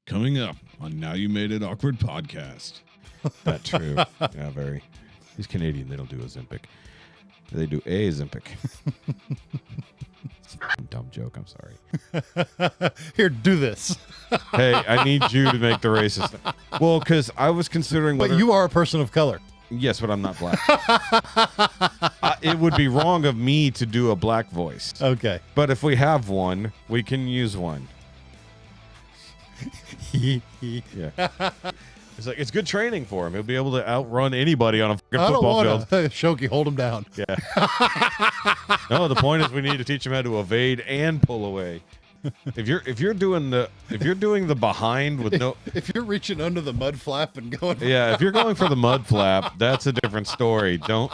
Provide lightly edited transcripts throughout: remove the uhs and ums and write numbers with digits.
Coming up on Now You Made It Awkward podcast. That's true. Yeah, very. He's Canadian. They don't do Ozempic. They do Azempic. Dumb joke. I'm sorry. Here, do this. Hey, I need you to make the racist thing. Well, because I was considering But whether... you are a person of color. Yes, but I'm not black. It would be wrong of me to do a black voice. Okay. But if we have one, we can use one. Yeah. It's like, it's good training for him. He'll be able to outrun anybody on a fucking football field. Shoky, hold him down. Yeah. No, the point is we need to teach him how to evade and pull away. If you're doing the behind with no... If you're reaching under the mud flap and going... Yeah, if you're going for the mud flap, that's a different story. Do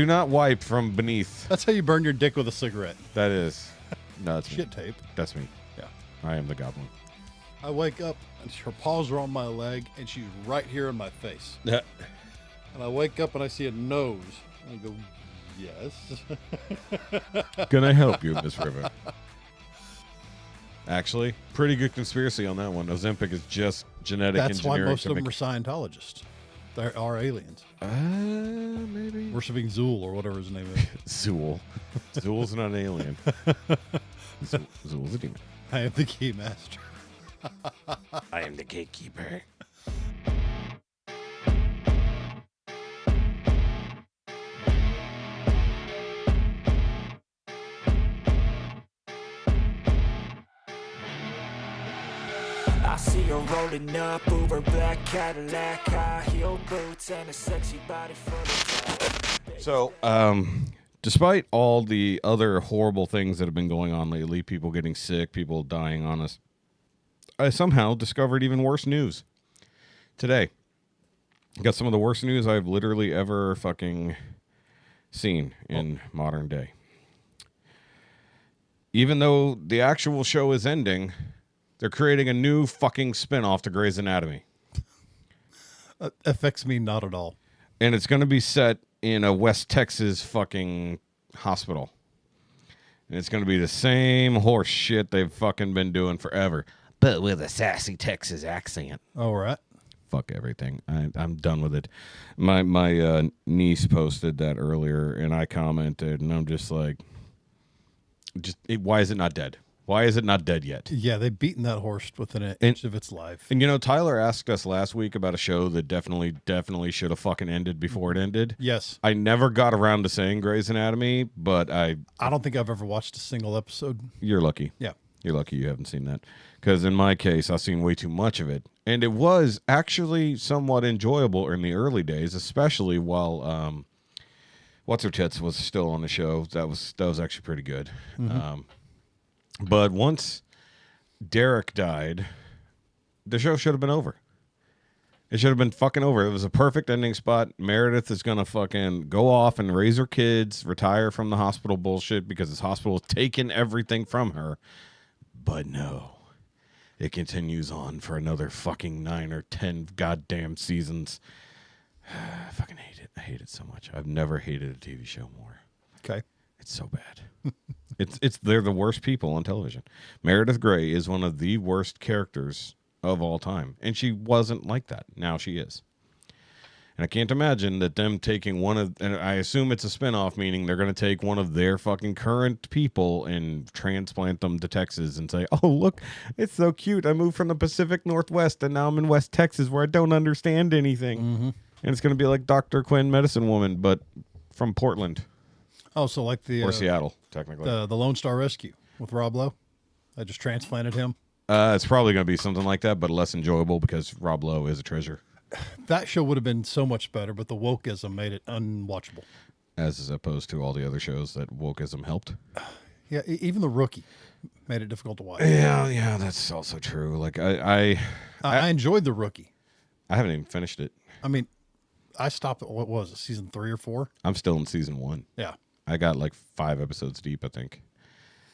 not wipe from beneath. That's how you burn your dick with a cigarette. That is. No, that's me. Shit tape. That's me. Yeah. I am the goblin. I wake up and her paws are on my leg and she's right here in my face. Yeah. And I wake up and I see a nose. And I go, yes. Can I help you, Miss River? Actually, pretty good conspiracy on that one. Ozempic is just genetic That's why engineering. most of them are Scientologists. They are aliens. Maybe. Worshipping Zool or whatever his name is. Zool. Zool's not an alien. Zool's a demon. I am the key master. I am the gatekeeper. I see her rolling up, Uber black Cadillac, high heel boots, and a sexy body full of So, despite all the other horrible things that have been going on lately, people getting sick, people dying on us, I somehow discovered even worse news today. Got some of the worst news I've literally ever fucking seen in modern day. Even though the actual show is ending, they're creating a new fucking spin-off to Grey's Anatomy. Affects me not at all. And it's going to be set in a West Texas fucking hospital. And it's going to be the same horse shit they've fucking been doing forever, but with a sassy Texas accent. All right. Fuck everything. I'm done with it. My niece posted that earlier, and I commented, and I'm just like, why is it not dead? Why is it not dead yet? Yeah, they've beaten that horse within an inch of its life. And, you know, Tyler asked us last week about a show that definitely should have fucking ended before it ended. Yes. I never got around to saying Grey's Anatomy, but I don't think I've ever watched a single episode. You're lucky. Yeah. You're lucky you haven't seen that. Because in my case, I've seen way too much of it. And it was actually somewhat enjoyable in the early days, especially while What's-Her-Tits was still on the show. That was actually pretty good. Mm-hmm. But once Derek died, the show should have been over. It should have been fucking over. It was a perfect ending spot. Meredith is going to fucking go off and raise her kids, retire from the hospital bullshit because this hospital has taken everything from her. But no, it continues on for another fucking 9 or 10 goddamn seasons. I fucking hate it. I hate it so much. I've never hated a TV show more. Okay. It's so bad. They're the worst people on television. Meredith Grey is one of the worst characters of all time. And she wasn't like that. Now she is. And I can't imagine that them taking and I assume it's a spinoff, meaning they're going to take one of their fucking current people and transplant them to Texas and say, oh, look, it's so cute. I moved from the Pacific Northwest and now I'm in West Texas where I don't understand anything. Mm-hmm. And it's going to be like Dr. Quinn, Medicine Woman, but from Portland. Oh, so like or Seattle, technically. The Lone Star Rescue with Rob Lowe. I just transplanted him. It's probably going to be something like that, but less enjoyable because Rob Lowe is a treasure. That show would have been so much better, but the wokeism made it unwatchable. As opposed to all the other shows that wokeism helped. Yeah, even The Rookie made it difficult to watch. Yeah, that's also true. Like I enjoyed The Rookie. I haven't even finished it. I mean, I stopped at, what was it, season 3 or 4? I'm still in season 1. Yeah. I got like 5 episodes deep, I think.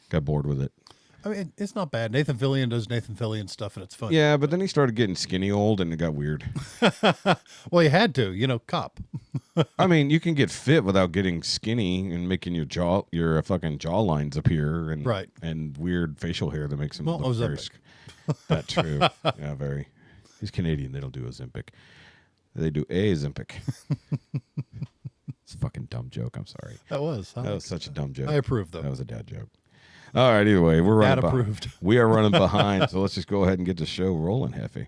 Got bored with it. I mean, it's not bad. Nathan Fillion does Nathan Fillion stuff, and it's fun. Yeah, but then he started getting skinny old, and it got weird. Well, he had to, cop. I mean, you can get fit without getting skinny and making your fucking jaw lines appear, and right, and weird facial hair that makes him look very. That's true. Yeah, very. He's Canadian. They don't do Ozempic. They do Azempic. It's a fucking dumb joke. I'm sorry. That was. That was such a dumb joke. I approve, though. That was a dad joke. All right. Either way, we're running. Dad approved. We are running behind, so let's just go ahead and get the show rolling, Jefe.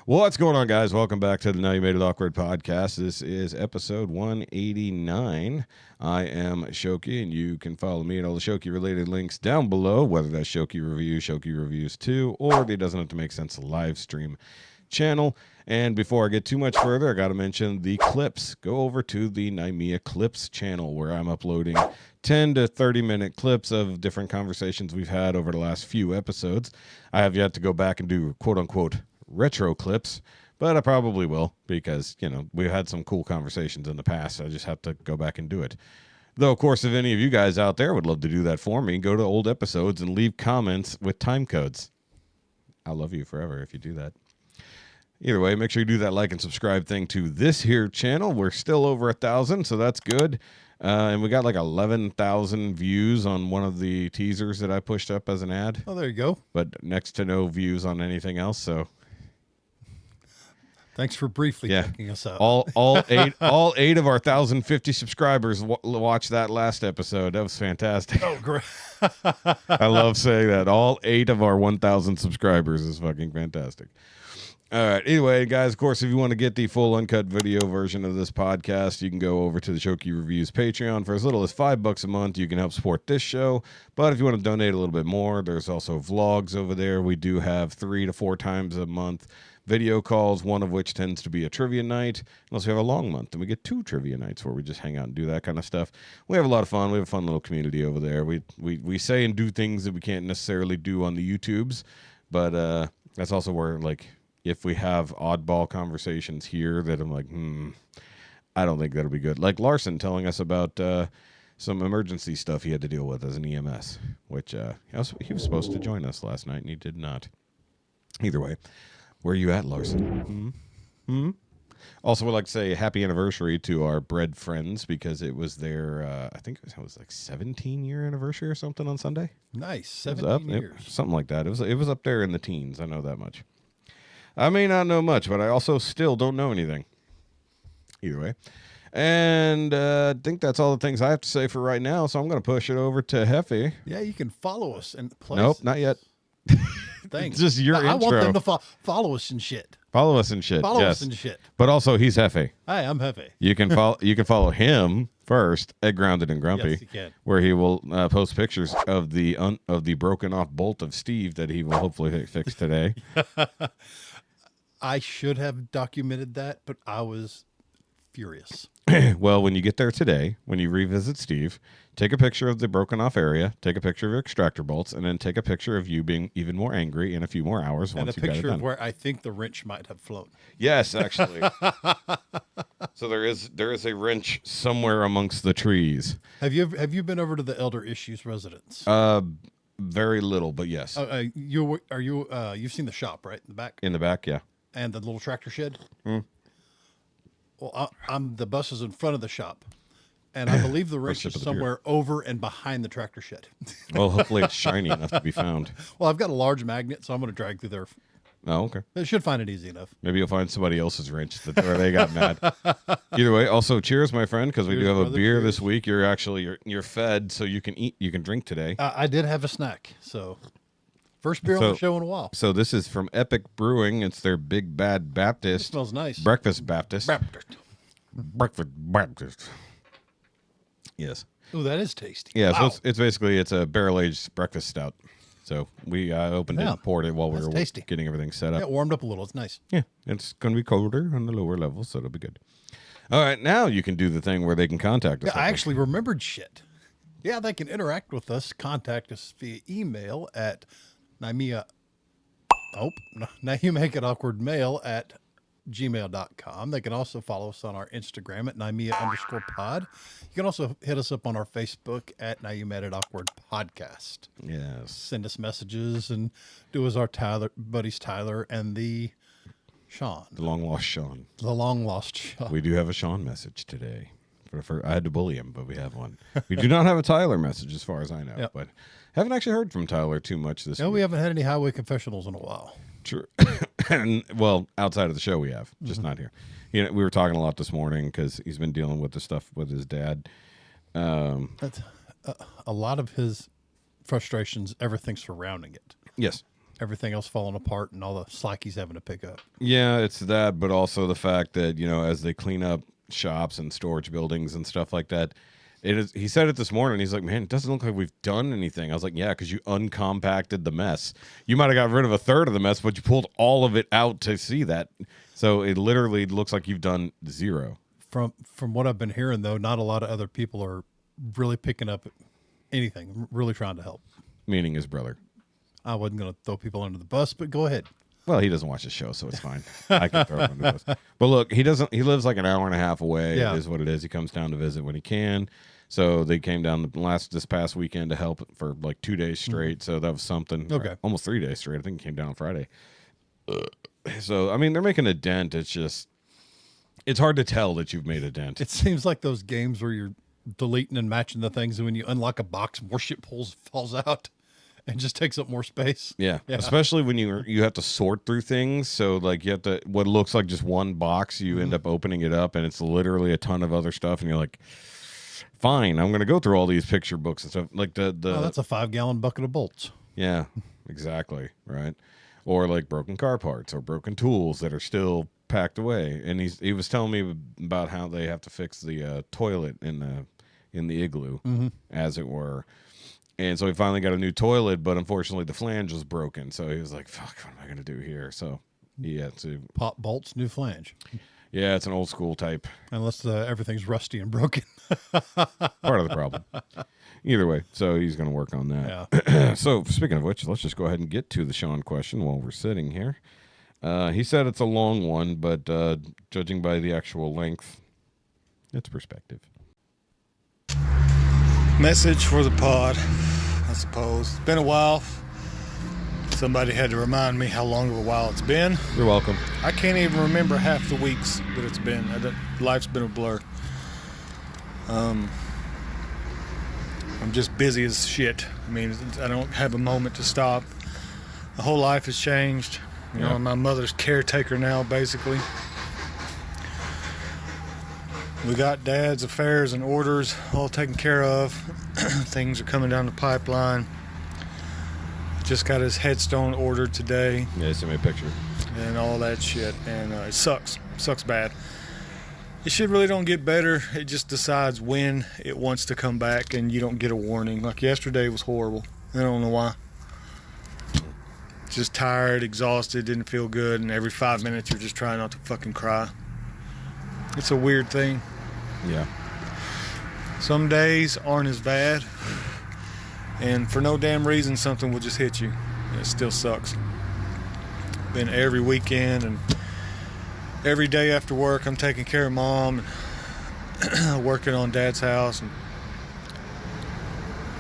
Well, what's going on, guys? Welcome back to the Now You Made It Awkward podcast. This is episode 189. I am Shoky, and you can follow me at all the Shoky-related links down below, whether that's Shoky Reviews, Shoky Reviews 2, or the Doesn't Have to Make Sense live stream channel. And before I get too much further, I got to mention the clips. Go over to the Naimia Clips channel, where I'm uploading 10 to 30-minute clips of different conversations we've had over the last few episodes. I have yet to go back and do quote-unquote retro clips, but I probably will because, we've had some cool conversations in the past. I just have to go back and do it. Though, of course, if any of you guys out there would love to do that for me, go to old episodes and leave comments with time codes. I'll love you forever if you do that. Either way, make sure you do that like and subscribe thing to this here channel. We're still over 1,000, so that's good. And we got like 11,000 views on one of the teasers that I pushed up as an ad. Oh, there you go. But next to no views on anything else, so... Thanks for briefly checking us out. All eight of our 1,050 subscribers watched that last episode. That was fantastic. Oh, great. I love saying that. All 8 of our 1,000 subscribers is fucking fantastic. All right. Anyway, guys, of course, if you want to get the full uncut video version of this podcast, you can go over to the Shoky Reviews Patreon for as little as $5 a month. You can help support this show. But if you want to donate a little bit more, there's also vlogs over there. We do have 3 to 4 times a month video calls, one of which tends to be a trivia night. Unless we have a long month, then we get 2 trivia nights where we just hang out and do that kind of stuff. We have a lot of fun. We have a fun little community over there. We say and do things that we can't necessarily do on the YouTubes, but that's also where, like, if we have oddball conversations here that I'm like, I don't think that'll be good. Like Larson telling us about some emergency stuff he had to deal with as an EMS, which he was supposed to join us last night, and he did not. Either way. Where are you at, Larson? Also, would like to say happy anniversary to our bread friends because it was their, I think it was like 17-year anniversary or something on Sunday. Nice, 17 years. Something like that. It was up there in the teens. I know that much. I may not know much, but I also still don't know anything. Either way. And I think that's all the things I have to say for right now, so I'm going to push it over to Jefe. Yeah, you can follow us and play. Nope, not yet. Thanks. Just your intro. I want them to follow us and shit. Follow us and shit. Follow yes. us and shit. But also, he's Jefe. Hi, I'm Jefe. You can follow him first at Grounded and Grumpy, Yes, you can. where he will post pictures of the broken off bolt of Steve that he will hopefully fix today. I should have documented that, but I was furious. Well, when you get there today, when you revisit Steve, take a picture of the broken off area, take a picture of your extractor bolts, and then take a picture of you being even more angry in a few more hours And once a you got it picture done. of where I think the wrench might have flown. Yes, actually. So there is a wrench somewhere amongst the trees. Have you been over to the Elder Issues residence? Very little, but yes. You've seen the shop, right? In the back? In the back, yeah. And the little tractor shed? Well, the bus is in front of the shop. And I believe the wrench is somewhere over and behind the tractor shed. Well, hopefully it's shiny enough to be found. Well, I've got a large magnet, so I'm going to drag through there. Oh, okay. They should find it easy enough. Maybe you'll find somebody else's wrench where they got mad. Either way, also cheers, my friend, because we do have a beer this week. You're actually you're fed, so you can eat, you can drink today. I did have a snack, so first beer on the show in a while. So this is from Epic Brewing. It's their Big Bad Baptist. It smells nice. Breakfast Baptist. Breakfast Baptist. Yes. Oh, that is tasty. Yeah, wow. So it's basically a barrel-aged breakfast stout. So we opened it and poured it while we were getting everything set up. Yeah, it warmed up a little. It's nice. Yeah, it's going to be colder on the lower level, so it'll be good. All right, now you can do the thing where they can contact us. Yeah, I actually remembered shit. Yeah, they can interact with us, contact us via email at NowYouMadeItAwkwardMail at gmail.com. They can also follow us on our Instagram at Naimia_pod. You can also hit us up on our Facebook at Now You Made It Awkward Podcast. Yes. Send us messages and do as our buddies Tyler and the Sean. The long lost Sean. The long lost Sean. We do have a Sean message today I had to bully him, but we have one. We do not have a Tyler message as far as I know, Yep. but haven't actually heard from Tyler too much this No, week. we haven't had any highway confessionals in a while. True. And, well, outside of the show we have, just not here. You know, we were talking a lot this morning because he's been dealing with the stuff with his dad. That's a lot of his frustrations, everything surrounding it. Yes. Everything else falling apart and all the slack he's having to pick up. Yeah, it's that, but also the fact that, you know, as they clean up shops and storage buildings and stuff like that, it is. He said it this morning. He's like, man, it doesn't look like we've done anything. I was like, yeah, because you uncompacted the mess. You might have got rid of a third of the mess, but you pulled all of it out to see that. So it literally looks like you've done zero. From what I've been hearing, though, not a lot of other people are really picking up anything, really trying to help. Meaning his brother. I wasn't going to throw people under the bus, but go ahead. Well, he doesn't watch the show, so it's fine. I can throw him under the bus. But look, he doesn't. He lives like an hour and a half away. Yeah. It is what it is. He comes down to visit when he can. So they came down this past weekend to help for like 2 days straight. So that was something. Okay. Almost 3 days straight. I think he came down on Friday. So, I mean, they're making a dent. It's just, it's hard to tell that you've made a dent. It seems like those games where you're deleting and matching the things, and when you unlock a box, more shit falls out and just takes up more space. Yeah. Yeah. Especially when you have to sort through things. So like you have to, what looks like just one box, you end up opening it up and it's literally a ton of other stuff. And you're like, fine, I'm going to go through all these picture books and stuff. Like Oh, that's a 5-gallon bucket of bolts. yeah, exactly. Right. Or like broken car parts or broken tools that are still packed away. And he was telling me about how they have to fix the toilet in the igloo, as it were. And so he finally got a new toilet, but unfortunately the flange was broken. So he was like, fuck, what am I going to do here? So he had to Pop bolts, new flange. Yeah, it's an old school type. Unless everything's rusty and broken. Part of the problem. Either way, so he's going to work on that. Yeah. So speaking of which, let's just go ahead and get to the Sean question while we're sitting here. He said it's a long one, but judging by the actual length, it's perspective. Message for the pod, I suppose. It's been a while. Somebody had to remind me how long of a while it's been. You're welcome. I can't even remember half the weeks that it's been. Life's been a blur. I'm just busy as shit. I mean, I don't have a moment to stop. The whole life has changed. You know, I'm my mother's caretaker now, basically. We got Dad's affairs and orders all taken care of. Things are coming down the pipeline. Just got his headstone ordered today. Yeah, send me a picture. And all that shit. And it sucks. Sucks bad. It shit really don't get better. It just decides when it wants to come back and you don't get a warning. Like yesterday was horrible. I don't know why. Just tired, exhausted, didn't feel good. And every 5 minutes you're just trying not to fucking cry. It's a weird thing. Yeah. Some days aren't as bad, and for no damn reason something will just hit you. It still sucks. Been every weekend and every day after work I'm taking care of Mom and working on Dad's house and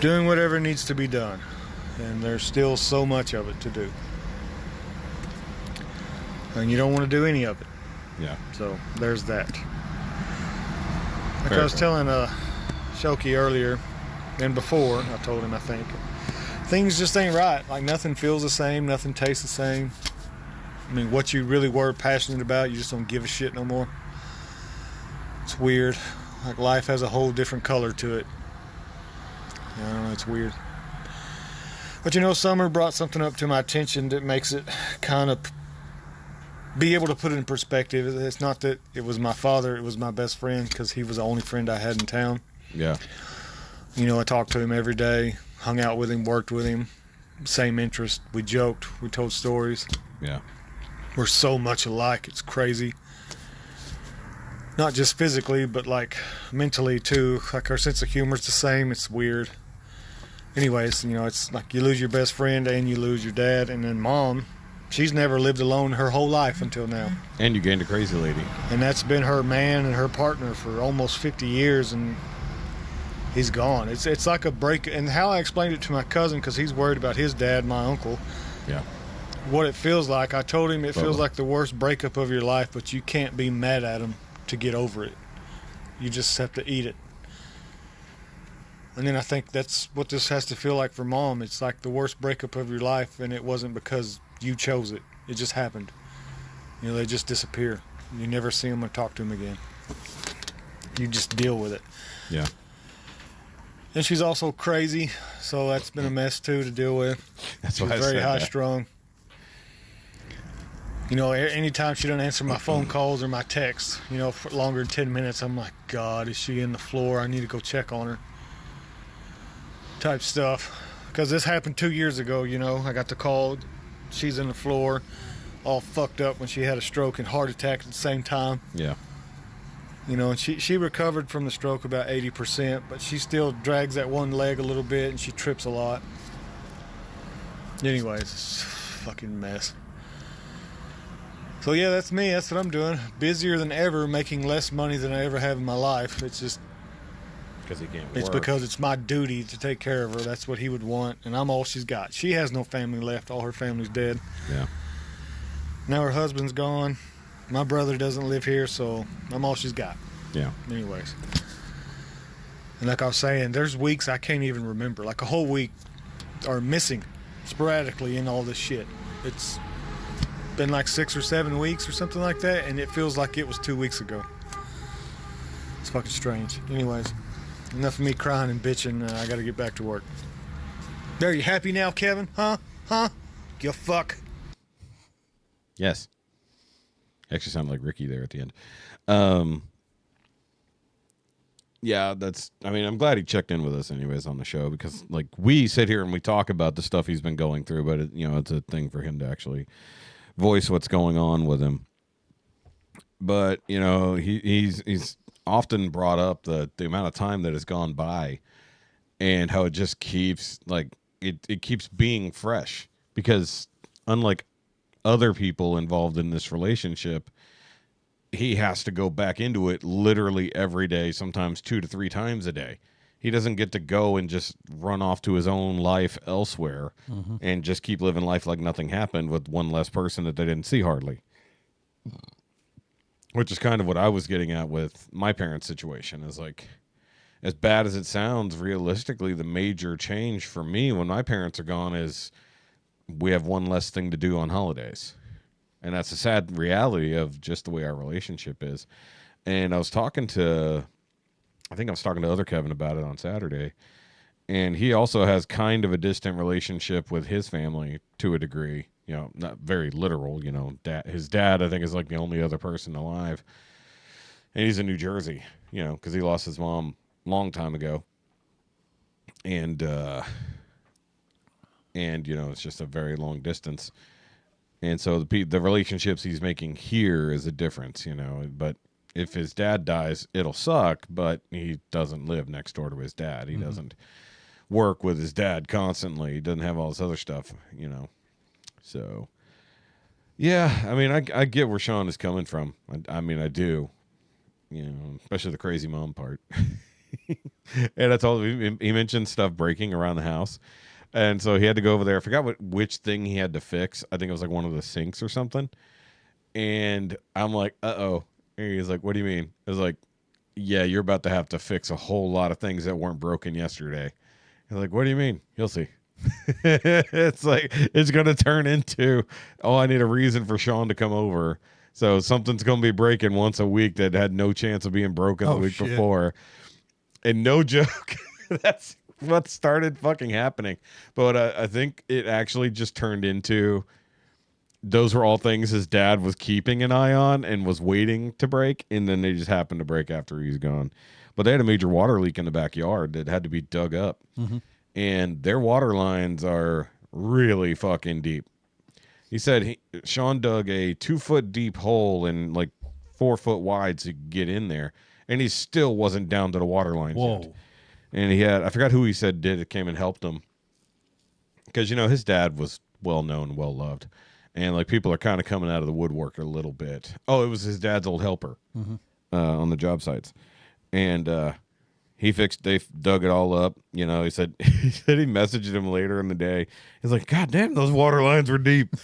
doing whatever needs to be done. And there's still so much of it to do. And you don't want to do any of it. Yeah. So there's that. Like Fair I was point. telling Shoky earlier and before, I told him, I think, things just ain't right. Like nothing feels the same, nothing tastes the same. I mean, what you really were passionate about, you just don't give a shit no more. It's weird. Like life has a whole different color to it. I don't know, it's weird. But you know, summer brought something up to my attention that makes it kind of be able to put it in perspective. It's not that it was my father, it was my best friend, because he was the only friend I had in town. Yeah. You know, I talked to him every day, hung out with him, worked with him, same interest. We joked, we told stories. Yeah. We're so much alike, it's crazy. Not just physically, but like mentally too. Like our sense of humor is the same, it's weird. Anyways, you know, it's like you lose your best friend and you lose your dad, and then Mom, she's never lived alone her whole life until now. And you gained a crazy lady. And that's been her man and her partner for almost 50 years, and he's gone. It's like a break. And how I explained it to my cousin, because he's worried about his dad, my uncle, Yeah. what it feels like. I told him it feels Bubba. like the worst breakup of your life, but you can't be mad at him to get over it. You just have to eat it. And then I think that's what this has to feel like for Mom. It's like the worst breakup of your life, and it wasn't because you chose it. It just happened. You know, they just disappear. You never see them or talk to them again. You just deal with it. Yeah. And she's also crazy, so that's been a mess too to deal with. That's she's why I very said high that. strung. You know, anytime she doesn't answer my phone calls or my texts, you know, for longer than 10 minutes, I'm like, God, is she in the floor? I need to go check on her. Type stuff. Because this happened 2 years ago, you know. I got the call. She's in the floor, all fucked up when she had a stroke and heart attack at the same time. Yeah. You know, and she recovered from the stroke about 80%, but she still drags that one leg a little bit and she trips a lot. Anyways, it's a fucking mess. So yeah, that's me. That's what I'm doing. Busier than ever, making less money than I ever have in my life. It's just Because he can't work. it's because it's my duty to take care of her. That's what he would want, and I'm all she's got. She has no family left. All her family's dead. Yeah. Now her husband's gone. My brother doesn't live here, so I'm all she's got. Yeah. Anyways. And like I was saying, there's weeks I can't even remember. Like a whole week are missing sporadically in all this shit. It's been like 6 or 7 weeks or something like that, and it feels like it was 2 weeks ago. It's fucking strange. Anyways, enough of me crying and bitching. I gotta get back to work. There, you happy now, Kevin? Huh? You fuck. Yes. Actually sounded like Ricky there at the end. Yeah, I'm glad he checked in with us anyways on the show, because like we sit here and we talk about the stuff he's been going through, but it's a thing for him to actually voice what's going on with him. But, he's often brought up the amount of time that has gone by and how it just keeps it keeps being fresh, because unlike other people involved in this relationship, he has to go back into it literally every day, sometimes 2 to 3 times a day. He doesn't get to go and just run off to his own life elsewhere and just keep living life like nothing happened with one less person that they didn't see hardly. Which is kind of what I was getting at with my parents' situation, is like, as bad as it sounds, realistically, the major change for me when my parents are gone is we have one less thing to do on holidays. And that's a sad reality of just the way our relationship is. And I was talking to other Kevin about it on Saturday. And he also has kind of a distant relationship with his family to a degree. Not very literal. His dad, I think, is like the only other person alive. And he's in New Jersey, because he lost his mom a long time ago. And it's just a very long distance. And so the relationships he's making here is a difference, But if his dad dies, it'll suck, but he doesn't live next door to his dad. He doesn't work with his dad constantly. He doesn't have all this other stuff, So, yeah, I get where Sean is coming from. I do, especially the crazy mom part. And I told him, he mentioned stuff breaking around the house. And so he had to go over there. I forgot which thing he had to fix. I think it was like one of the sinks or something. And I'm like, uh-oh. And he's like, what do you mean? I was like, yeah, you're about to have to fix a whole lot of things that weren't broken yesterday. He's like, what do you mean? You'll see. It's like, it's going to turn into, I need a reason for Sean to come over. So something's going to be breaking once a week that had no chance of being broken the week before. And no joke, that's what started fucking happening. But I think it actually just turned into, those were all things his dad was keeping an eye on and was waiting to break, and then they just happened to break after he's gone. But they had a major water leak in the backyard that had to be dug up. And their water lines are really fucking deep. He said Sean dug a 2-foot deep hole and like 4 foot wide to get in there, and he still wasn't down to the water lines yet. And I forgot who he said came and helped him. Because, his dad was well known, well loved. And like people are kind of coming out of the woodwork a little bit. Oh, it was his dad's old helper on the job sites. And They dug it all up. You know, he said he messaged him later in the day. He's like, God damn, those water lines were deep.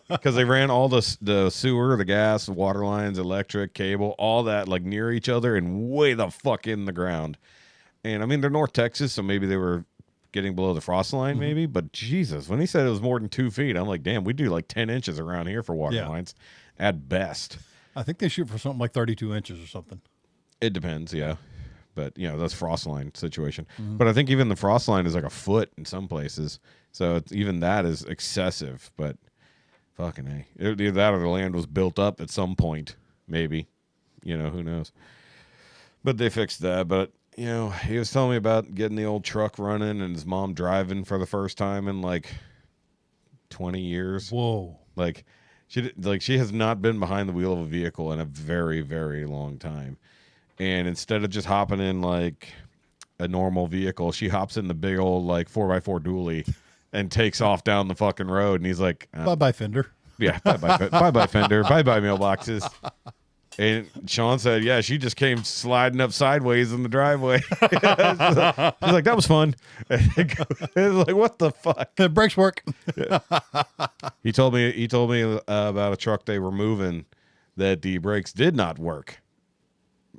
Because they ran all the sewer, the gas, the water lines, electric, cable, all that like near each other and way the fuck in the ground. And I mean, they're North Texas, so maybe they were getting below the frost line, maybe. But Jesus, when he said it was more than 2 feet, I'm like, damn, we do like 10 inches around here for water lines at best. I think they shoot for something like 32 inches or something. It depends, yeah. But, you know, that's frost line situation. But I think even the frost line is like a foot in some places. So even that is excessive. But fucking A. Either that or the land was built up at some point, maybe. You know, who knows. But they fixed that. But, you know, he was telling me about getting the old truck running and his mom driving for the first time in like 20 years. Whoa. Like she has not been behind the wheel of a vehicle in a very, very long time. And instead of just hopping in like a normal vehicle, she hops in the big old like 4x4 dually and takes off down the fucking road. And he's like, bye-bye, fender. Yeah, bye-bye, fender. Bye-bye, mailboxes. And Sean said, yeah, she just came sliding up sideways in the driveway. He's like, that was fun. It was like, what the fuck? The brakes work. He told me about a truck they were moving that the brakes did not work.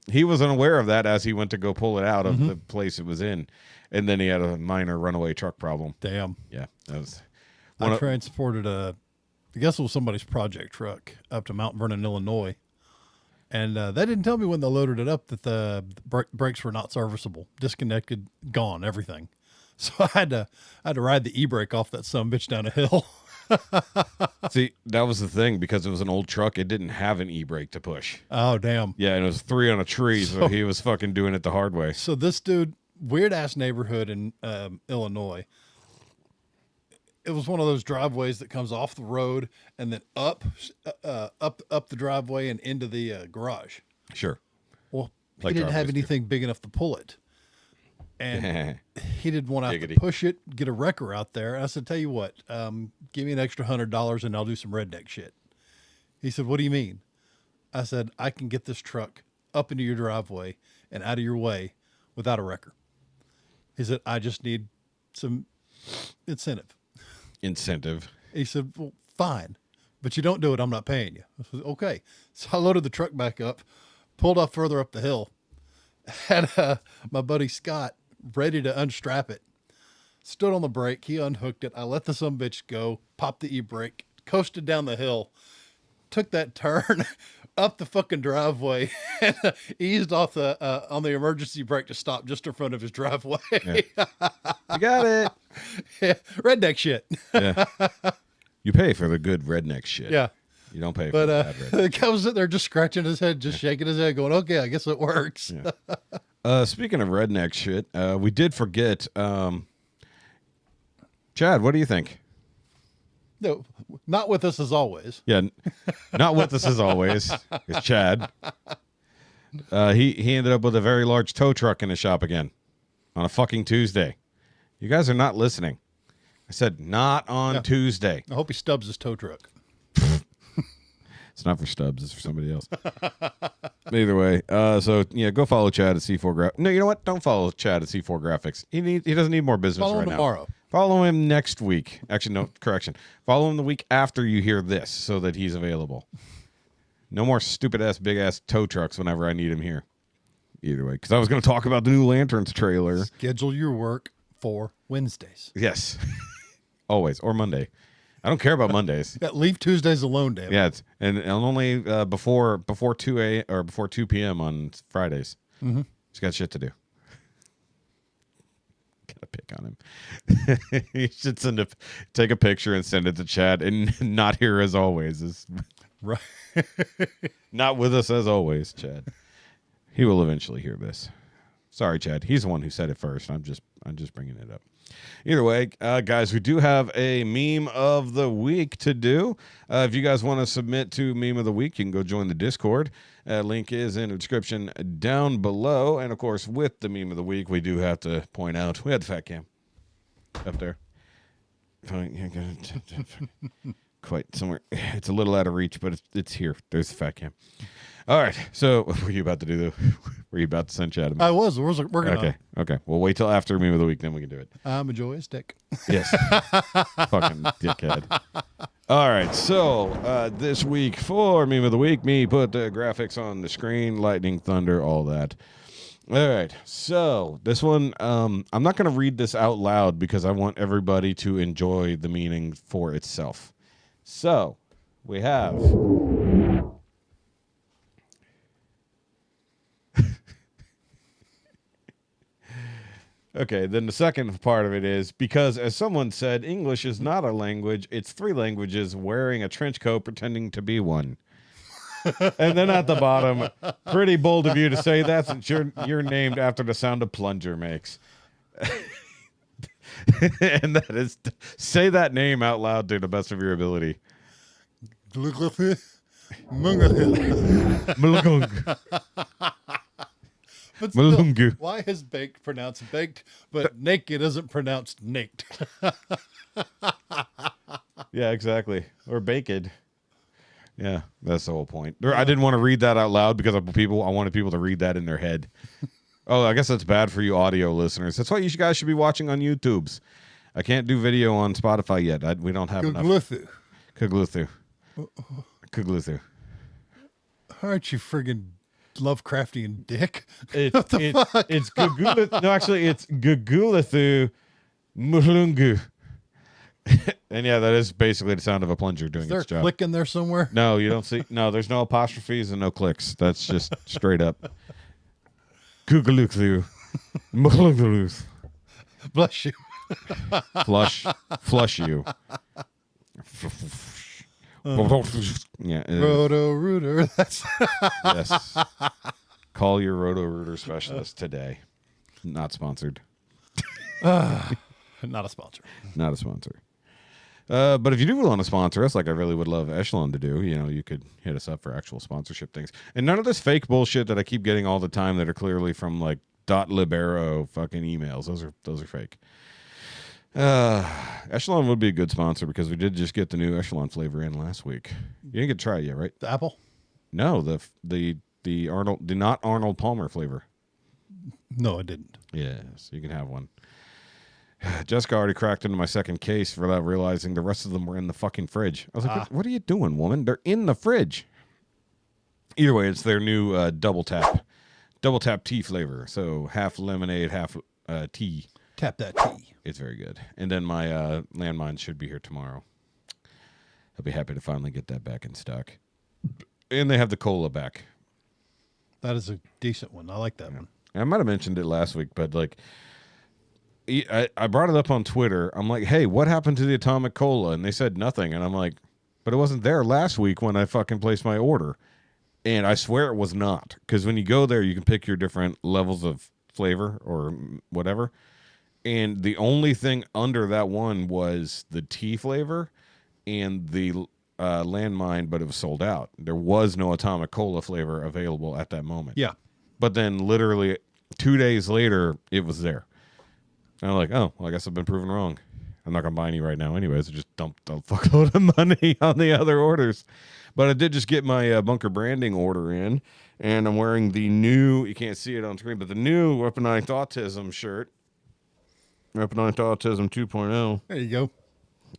He was unaware of that as he went to go pull it out of the place it was in. And then he had a minor runaway truck problem. Damn. Yeah. That was I transported I guess it was somebody's project truck up to Mount Vernon, Illinois. And they didn't tell me when they loaded it up that the brakes were not serviceable, disconnected, gone, everything. So I had to ride the e-brake off that sumbitch down a hill. See, that was the thing, because it was an old truck. It didn't have an e-brake to push. Oh, damn. Yeah, and it was 3 on a tree, so he was fucking doing it the hard way. So this dude, weird ass neighborhood in Illinois. It was one of those driveways that comes off the road and then up the driveway and into the garage. Sure. Well, Like he didn't have driveways do. anything big enough to pull it. And he didn't want to have to Giggity. push it, get a wrecker out there. I said, tell you what, give me an extra $100 and I'll do some redneck shit. He said, what do you mean? I said, I can get this truck up into your driveway and out of your way without a wrecker. He said, I just need some incentive. He said, well, fine, but you don't do it, I'm not paying you. I said, okay. So I loaded the truck back up, pulled off further up the hill, had my buddy Scott ready to unstrap it, stood on the brake, he unhooked it, I let the sumbitch go, popped the e-brake, coasted down the hill, took that turn up the fucking driveway, and eased off on the emergency brake to stop just in front of his driveway. Yeah. You got it. Yeah, redneck shit. Yeah. You pay for the good redneck shit. Yeah. You don't pay for the bad redneck. the guy was sitting there just scratching his head, just shaking his head, going, okay, I guess it works. Yeah. Speaking of redneck shit, we did forget. Chad, what do you think? No, not with us as always. Yeah, not with us as always. It's Chad. He ended up with a very large tow truck in his shop again on a fucking Tuesday. You guys are not listening. I said not on Tuesday. I hope he stubs his tow truck. It's not for Stubbs. It's for somebody else. Either way, so yeah, go follow Chad at C4 Graphics. No, you know what? Don't follow Chad at C4 Graphics. He doesn't need more business Follow right him now. tomorrow. Follow him next week. Actually, no, correction. Follow him the week after you hear this so that he's available. No more stupid ass, big ass tow trucks whenever I need him here. Either way, because I was going to talk about the new Lanterns trailer. Schedule your work for Wednesdays. Yes. Always. Or Monday. I don't care about Mondays. Yeah, leave Tuesdays alone, damn it. Yeah, and only before 2 or before 2 p.m. on Fridays. Mm-hmm. He's got shit to do. Gotta pick on him. He should take a picture and send it to Chad, and not here as always. Is Right. not with us as always, Chad. He will eventually hear this. Sorry, Chad. He's the one who said it first. I'm just bringing it up. Either way, guys, we do have a meme of the week to do. If you guys want to submit to meme of the week, you can go join the Discord. Link is in the description down below. And, of course, with the meme of the week, we do have to point out we had the fat cam up there. Quite somewhere. It's a little out of reach, but it's here. There's the fat cam. All right. So, what were you about to do? Were you about to send chat? I was working on Okay. it. Okay. We'll wait till after meme of the week, then we can do it. I'm a joyous dick. Yes. Fucking dickhead. All right. So, this week for meme of the week, me put the graphics on the screen, lightning, thunder, all that. All right. So, this one, I'm not going to read this out loud because I want everybody to enjoy the meaning for itself. So, we have. Okay, then the second part of it is because, as someone said, English is not a language, it's 3 languages wearing a trench coat pretending to be one. And then at the bottom, pretty bold of you to say that since you're named after the sound a plunger makes. And that is, say that name out loud to the best of your ability. But still, Malungu. why is baked pronounced baked, but naked isn't pronounced naked? Yeah, exactly. Or baked. Yeah, that's the whole point. I didn't want to read that out loud because I wanted people to read that in their head. Oh, I guess that's bad for you audio listeners. That's why you guys should be watching on YouTube's. I can't do video on Spotify yet. We don't have enough. Kugluthu. Aren't you friggin' Lovecraftian dick? It's fuck? It's Gugula. No, actually, it's Gugulathu Mulungu. And yeah, that is basically the sound of a plunger doing Is there a its job. click in there somewhere? No, you don't see. No, there's no apostrophes and no clicks. That's just straight up. Gugulathu Mulungu. Bless you. Flush you. Yeah. Roto Rooter. That's Yes. Call your Roto-Rooter specialist today. Not sponsored. not a sponsor. Not a sponsor. But if you do want to sponsor us, like I really would love Echelon to do, you could hit us up for actual sponsorship things. And none of this fake bullshit that I keep getting all the time that are clearly from like .libero fucking emails. Those are fake. Echelon would be a good sponsor because we did just get the new Echelon flavor in last week. You didn't get to try it yet, right? The apple? No, the not Arnold Palmer flavor. No, I didn't. Yes, you can have one. Jessica already cracked into my second case without realizing the rest of them were in the fucking fridge. I was like, what are you doing, woman? They're in the fridge. Either way, it's their new double tap tea flavor. So half lemonade, half tea. Tap that tea. It's very good. And then my landmine should be here tomorrow. I'll be happy to finally get that back in stock. And they have the cola back. That is a decent one. I like that one. I might have mentioned it last week, but like I brought it up on Twitter. I'm like, hey, what happened to the Atomic Cola? And they said nothing. And I'm like, but it wasn't there last week when I fucking placed my order. And I swear it was not. Because when you go there, you can pick your different levels of flavor or whatever. And the only thing under that one was the tea flavor and the landmine, but it was sold out. There was no Atomic Cola flavor available at that moment. Yeah. But then literally 2 days later, it was there. And I'm like, oh, well, I guess I've been proven wrong. I'm not going to buy any right now anyways. I just dumped a fuckload of money on the other orders. But I did just get my Bunker Branding order in, and I'm wearing the new, you can't see it on screen, but the new Weaponized Autism shirt. Weaponized Autism 2.0. There you go.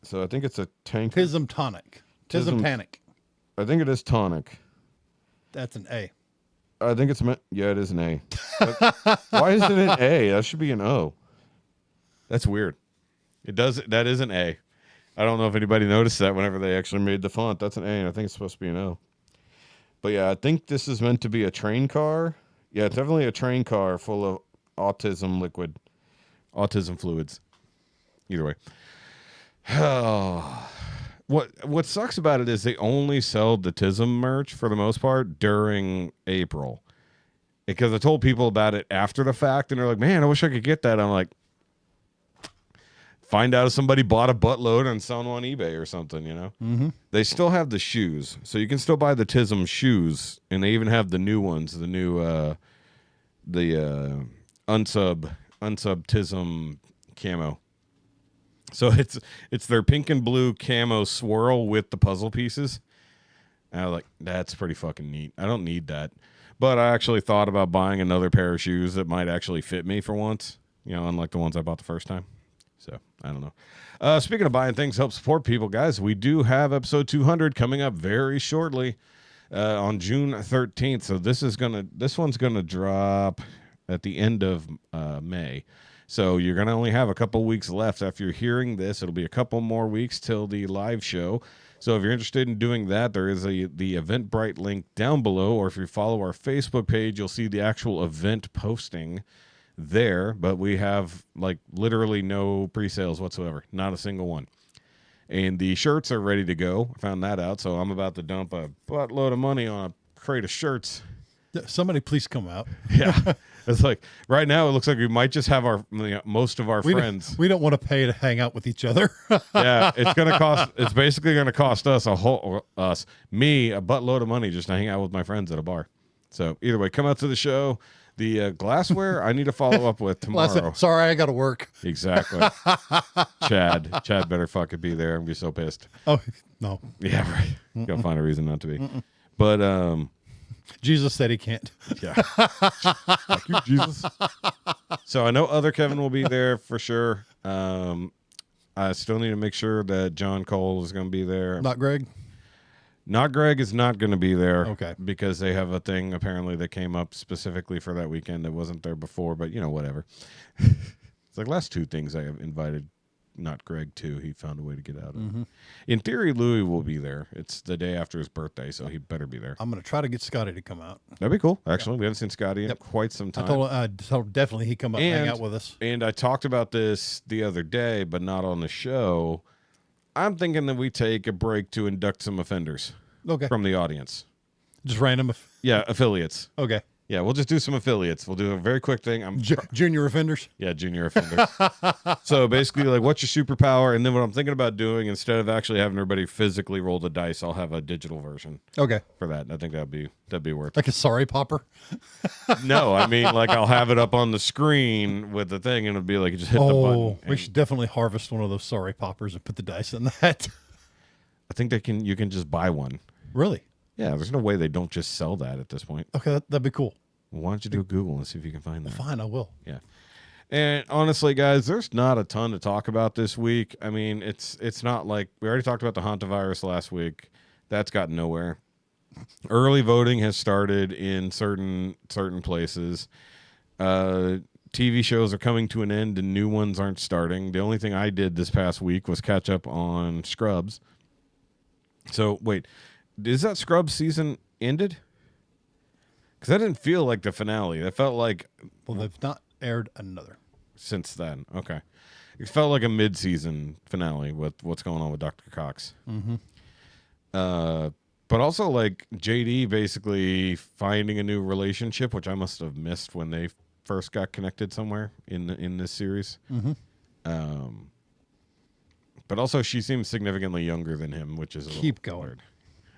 So I think it's a tank. Tism tonic. Tism panic. I think it is tonic. That's an A. I think it's meant. Yeah, it is an A. But why is it an A? That should be an O. That's weird. It does. That is an A. I don't know if anybody noticed that whenever they actually made the font. That's an A, and I think it's supposed to be an O. But yeah, I think this is meant to be a train car. Yeah, it's definitely a train car full of autism liquid, autism fluids. Either way. What sucks about it is they only sell the TISM merch for the most part during April. Because I told people about it after the fact, and they're like, man, I wish I could get that. I'm like, find out if somebody bought a buttload and selling on eBay or something, you know? Mm-hmm. They still have the shoes. So you can still buy the TISM shoes, and they even have the new ones, the new unsub TISM camo. So it's their pink and blue camo swirl with the puzzle pieces. And I was like, that's pretty fucking neat. I don't need that. But I actually thought about buying another pair of shoes that might actually fit me for once, unlike the ones I bought the first time. So, I don't know. Speaking of buying things, help support people, guys, we do have episode 200 coming up very shortly on June 13th. So this one's going to drop at the end of May. So you're going to only have a couple weeks left after you're hearing this. It'll be a couple more weeks till the live show. So if you're interested in doing that, there is the Eventbrite link down below, or if you follow our Facebook page, you'll see the actual event posting there. But we have literally no pre-sales whatsoever, not a single one. And the shirts are ready to go. I found that out, so I'm about to dump a buttload of money on a crate of shirts. Somebody please come out. Yeah. It's like right now it looks like we might just have most of our friends. We don't want to pay to hang out with each other. Yeah, it's basically gonna cost us me a buttload of money just to hang out with my friends at a bar. So either way, come out to the show. The glassware I need to follow up with tomorrow. Sorry, I got to work. Exactly. Chad better fucking be there and be so pissed. Oh no. Yeah, right. Gotta find a reason not to be. But Jesus said he can't. Yeah. Fuck you, Jesus. So I know other Kevin will be there for sure. I still need to make sure that John Cole is going to be there. Not Greg? Not Greg is not going to be there. Okay. Because they have a thing apparently that came up specifically for that weekend that wasn't there before, but whatever. It's like last two things I have invited not Greg to. He found a way to get out of. Mm-hmm. In theory, Louis will be there. It's the day after his birthday, so he better be there. I'm going to try to get Scotty to come out. That'd be cool. Actually, we haven't seen Scotty in quite some time. I told definitely he come up and hang out with us. And I talked about this the other day, but not on the show. I'm thinking that we take a break to induct some offenders from the audience. Just random? Yeah, affiliates. Okay. Yeah, we'll just do some affiliates. We'll do a very quick thing. Junior offenders? Yeah, junior offenders. So basically, what's your superpower? And then what I'm thinking about doing, instead of actually having everybody physically roll the dice, I'll have a digital version. Okay. For that. I think that'd be worth it. Like a sorry popper? No, I mean, I'll have it up on the screen with the thing, and it'll be like, just hit the button. We should definitely harvest one of those sorry poppers and put the dice in that. I think you can just buy one. Really? Yeah, there's no way they don't just sell that at this point. Okay, that'd be cool. Well, why don't you do a Google and see if you can find that? Fine, I will. Yeah. And honestly, guys, there's not a ton to talk about this week. I mean, it's not like we already talked about the hantavirus last week. That's gotten nowhere. Early voting has started in certain places. TV shows are coming to an end and new ones aren't starting. The only thing I did this past week was catch up on Scrubs. So, wait, is that Scrubs season ended? Because that didn't feel like the finale. That felt like... Well, they've not aired another. Since then. Okay. It felt like a mid-season finale with what's going on with Dr. Cox. Mm-hmm. But also, JD basically finding a new relationship, which I must have missed when they first got connected somewhere in this series. Mm-hmm. But also, she seems significantly younger than him, which is keep going. Weird.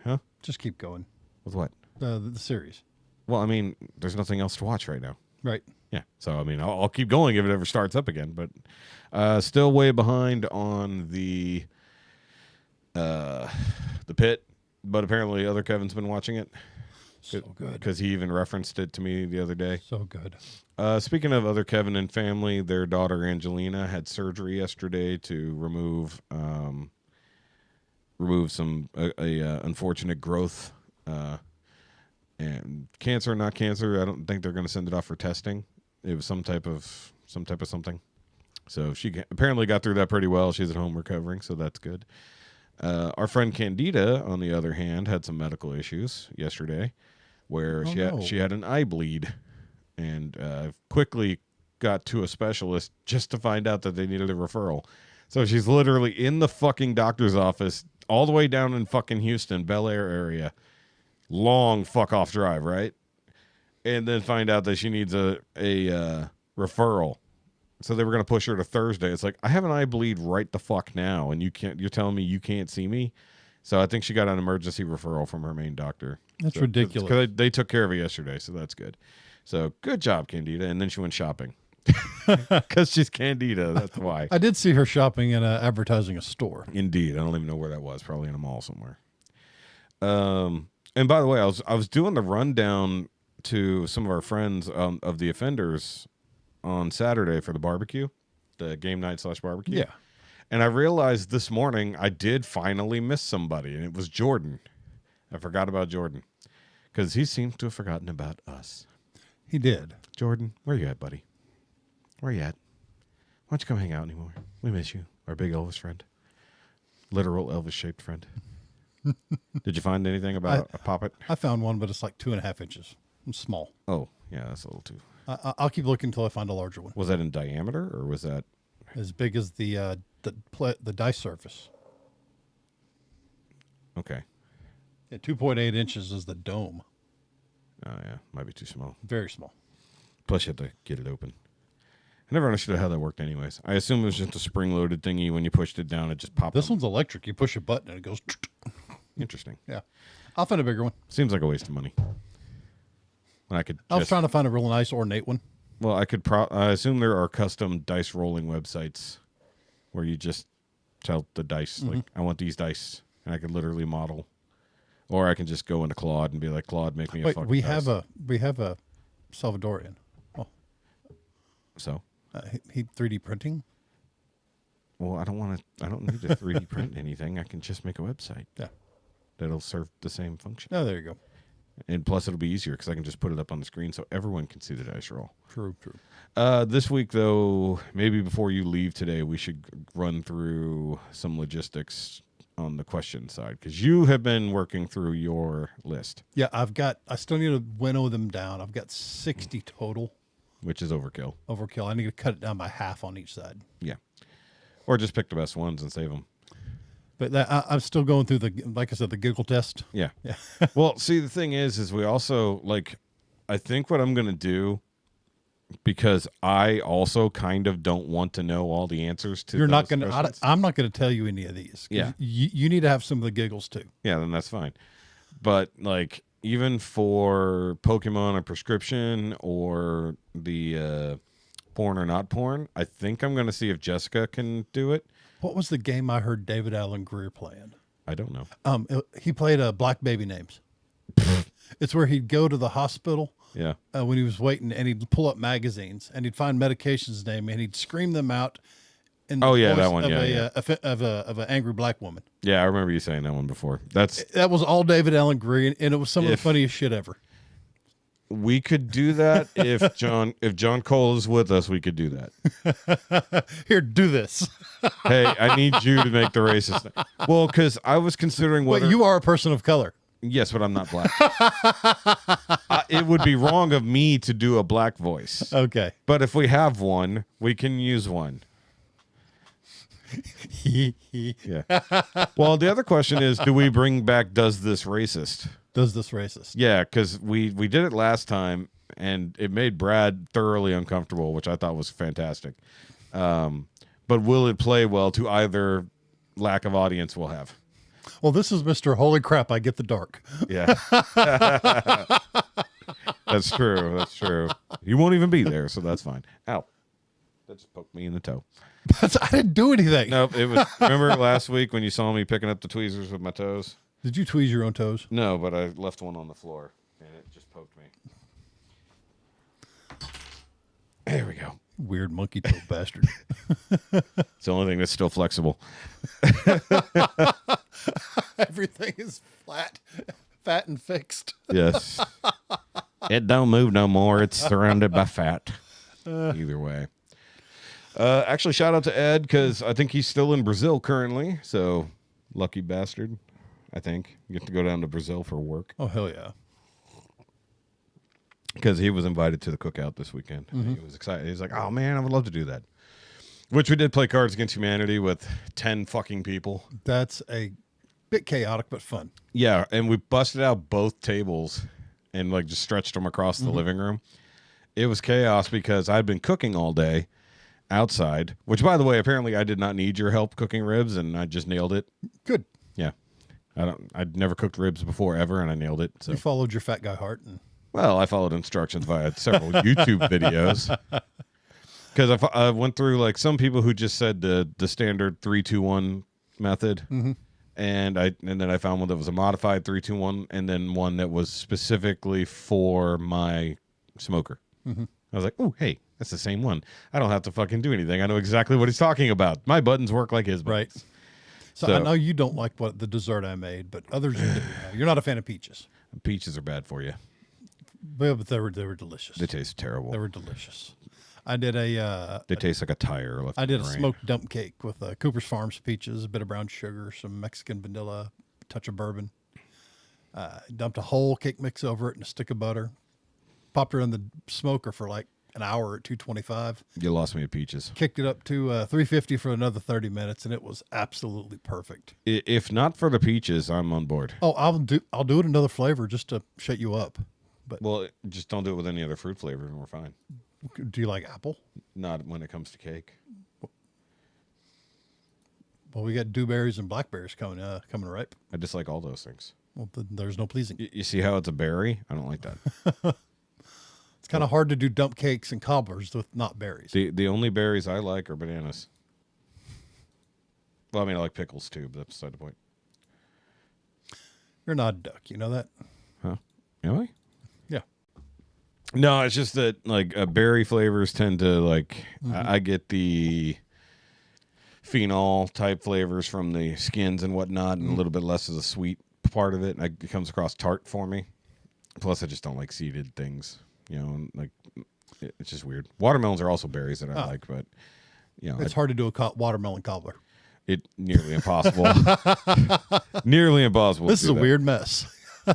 Huh? Just keep going. With what? The series. Well, I mean, there's nothing else to watch right now. Right. Yeah. So, I mean, I'll keep going if it ever starts up again. But still way behind on the Pit. But apparently other Kevin's been watching it. So good. Because he even referenced it to me the other day. So good. Speaking of other Kevin and family, their daughter Angelina had surgery yesterday to remove some unfortunate growth. And cancer, not cancer. I don't think they're going to send it off for testing. It was some type of something. So she apparently got through that pretty well. She's at home recovering, so that's good. Our friend Candida, on the other hand, had some medical issues yesterday, where she had an eye bleed, and quickly got to a specialist just to find out that they needed a referral. So she's literally in the fucking doctor's office, all the way down in fucking Houston, Bel Air area. Long fuck off drive, right? And then find out that she needs a referral. So they were going to push her to Thursday. It's like, I have an eye bleed right the fuck now, and you're telling me you can't see me? So I think she got an emergency referral from her main doctor. That's ridiculous. Because they took care of it yesterday, so that's good. So good job, Candida. And then she went shopping. Because she's Candida, that's why. I did see her shopping and advertising a store. Indeed. I don't even know where that was. Probably in a mall somewhere. And by the way, I was doing the rundown to some of our friends of the offenders on Saturday for the barbecue, the game night / barbecue. Yeah. And I realized this morning I did finally miss somebody, and it was Jordan. I forgot about Jordan because he seems to have forgotten about us. He did. Jordan, where you at, buddy? Where you at? Why don't you come hang out anymore? We miss you, our big Elvis friend. Literal Elvis-shaped friend. Did you find anything about a poppet? I found one, but it's like 2.5 inches. It's small. Oh, yeah, that's a little too. I'll keep looking until I find a larger one. Was that in diameter, or was that As big as the dice surface. okay? Yeah, 2.8 inches is the dome. Oh yeah, might be too small. Very small. Plus, you have to get it open. I never understood how that worked. Anyways, I assume it was just a spring-loaded thingy. When you pushed it down, it just popped. This up. one's electric. You push a button and it goes. Interesting. Yeah. I'll find a bigger one. Seems like a waste of money. When I could. I was trying to find a real nice ornate one. Well, I could. I assume there are custom dice rolling websites where you just tell the dice like, I want these dice, and I could literally model. Or I can just go into Claude and be like, Claude, make me a Wait, fucking we dice. have a Salvadorian. Oh, So. he 3D printing. Well, I don't need to 3D print anything. I can just make a website. Yeah. That'll serve the same function. Oh, there you go. And plus, it'll be easier because I can just put it up on the screen so everyone can see the dice roll. True. This week, though, maybe before you leave today, we should run through some logistics on the question side because you have been working through your list. Yeah, I still need to winnow them down. I've got 60 total. Which is overkill. Overkill. I need to cut it down by half on each side. Yeah. Or just pick the best ones and save them. But I'm still going through like I said, the giggle test. Yeah. Well, see, the thing is we also, like, I think what I'm going to do, because I also kind of don't want to know all the answers to You're not those going to, questions. I'm not going to tell you any of these. Yeah. You need to have some of the giggles too. Yeah, then that's fine. But, like, even for Pokemon or Prescription or the porn or not porn, I think I'm going to see if Jessica can do it. What was the game I heard David Allen Greer playing? I don't know. He played Black Baby Names. It's where he'd go to the hospital Yeah. when he was waiting, and he'd pull up magazines, and he'd find medications name, and he'd scream them out in the Oh, yeah, voice that one, of an angry black woman. Yeah, I remember you saying that one before. That was all David Allen Greer, and it was some of the funniest shit ever. We could do that if John Cole is with us. We could do that. Here, do this. Hey, I need you to make the racist. Well, because I was considering whether Wait, you are a person of color. Yes, but I'm not black. It would be wrong of me to do a black voice. Okay. But if we have one, we can use one. Yeah. Well, the other question is, do we bring back Does This Racist? Does this racist? Yeah, because we did it last time, and it made Brad thoroughly uncomfortable, which I thought was fantastic. But will it play well to either lack of audience we'll have? Well, this is Mr. Holy Crap, I Get the Dark. Yeah. That's true. That's true. You won't even be there, so that's fine. Ow. That just poked me in the toe. I didn't do anything. Nope. It was. Remember last week when you saw me picking up the tweezers with my toes? Did you tweeze your own toes? No, but I left one on the floor, and it just poked me. There we go. Weird monkey toe bastard. It's the only thing that's still flexible. Everything is fat and fixed. Yes. It don't move no more. It's surrounded by fat. Either way. Actually, shout out to Ed, because I think he's still in Brazil currently. So, lucky bastard, I think. You get to go down to Brazil for work. Oh, hell yeah. Because he was invited to the cookout this weekend. Mm-hmm. He was excited. He was like, oh, man, I would love to do that. Which we did play Cards Against Humanity with 10 fucking people. That's a bit chaotic, but fun. Yeah, and we busted out both tables and like just stretched them across the living room. It was chaos because I'd been cooking all day outside, which, by the way, apparently I did not need your help cooking ribs, and I just nailed it. Good. Yeah. I'd never cooked ribs before ever, and I nailed it. So. You followed your fat guy heart. Well, I followed instructions via several YouTube videos. Because I went through, like, some people who just said the standard 3-2-1 method. And then I found one that was a modified 3-2-1, and then one that was specifically for my smoker. Mm-hmm. I was like, oh, hey, that's the same one. I don't have to fucking do anything. I know exactly what he's talking about. My buttons work like his buttons. Right. So I know you don't like the dessert I made, but others you do. You're not a fan of peaches. Peaches are bad for you. But they were delicious. They taste terrible. They were delicious. I did they taste like a tire. I did a smoked dump cake with Cooper's Farms peaches, a bit of brown sugar, some Mexican vanilla, a touch of bourbon. Dumped a whole cake mix over it and a stick of butter. Popped her in the smoker for like an hour at 225. You lost me at peaches. Kicked it up to 350 for another 30 minutes, and it was absolutely perfect. If not for the peaches, I'm on board. Oh, I'll do it another flavor just to shut you up. But Well, just don't do it with any other fruit flavor, and we're fine. do you like apple? Not when it comes to cake. Well, we got dewberries and blackberries coming ripe. I dislike all those things. Well, then there's no pleasing. You see how it's a berry? I don't like that. It's kind of hard to do dump cakes and cobblers with not berries. The only berries I like are bananas. Well, I mean, I like pickles too, but that's beside the point. You're not a duck, you know that? Huh? Am I? Yeah. No, it's just that like berry flavors tend to like I get the phenol type flavors from the skins and whatnot, and a little bit less of the sweet part of it. And it comes across tart for me. Plus, I just don't like seeded things. You know, and, like it's just weird. Watermelons are also berries that I like, but you know, It's hard to do a watermelon cobbler. it nearly impossible. Nearly impossible. This to is do a that. weird mess.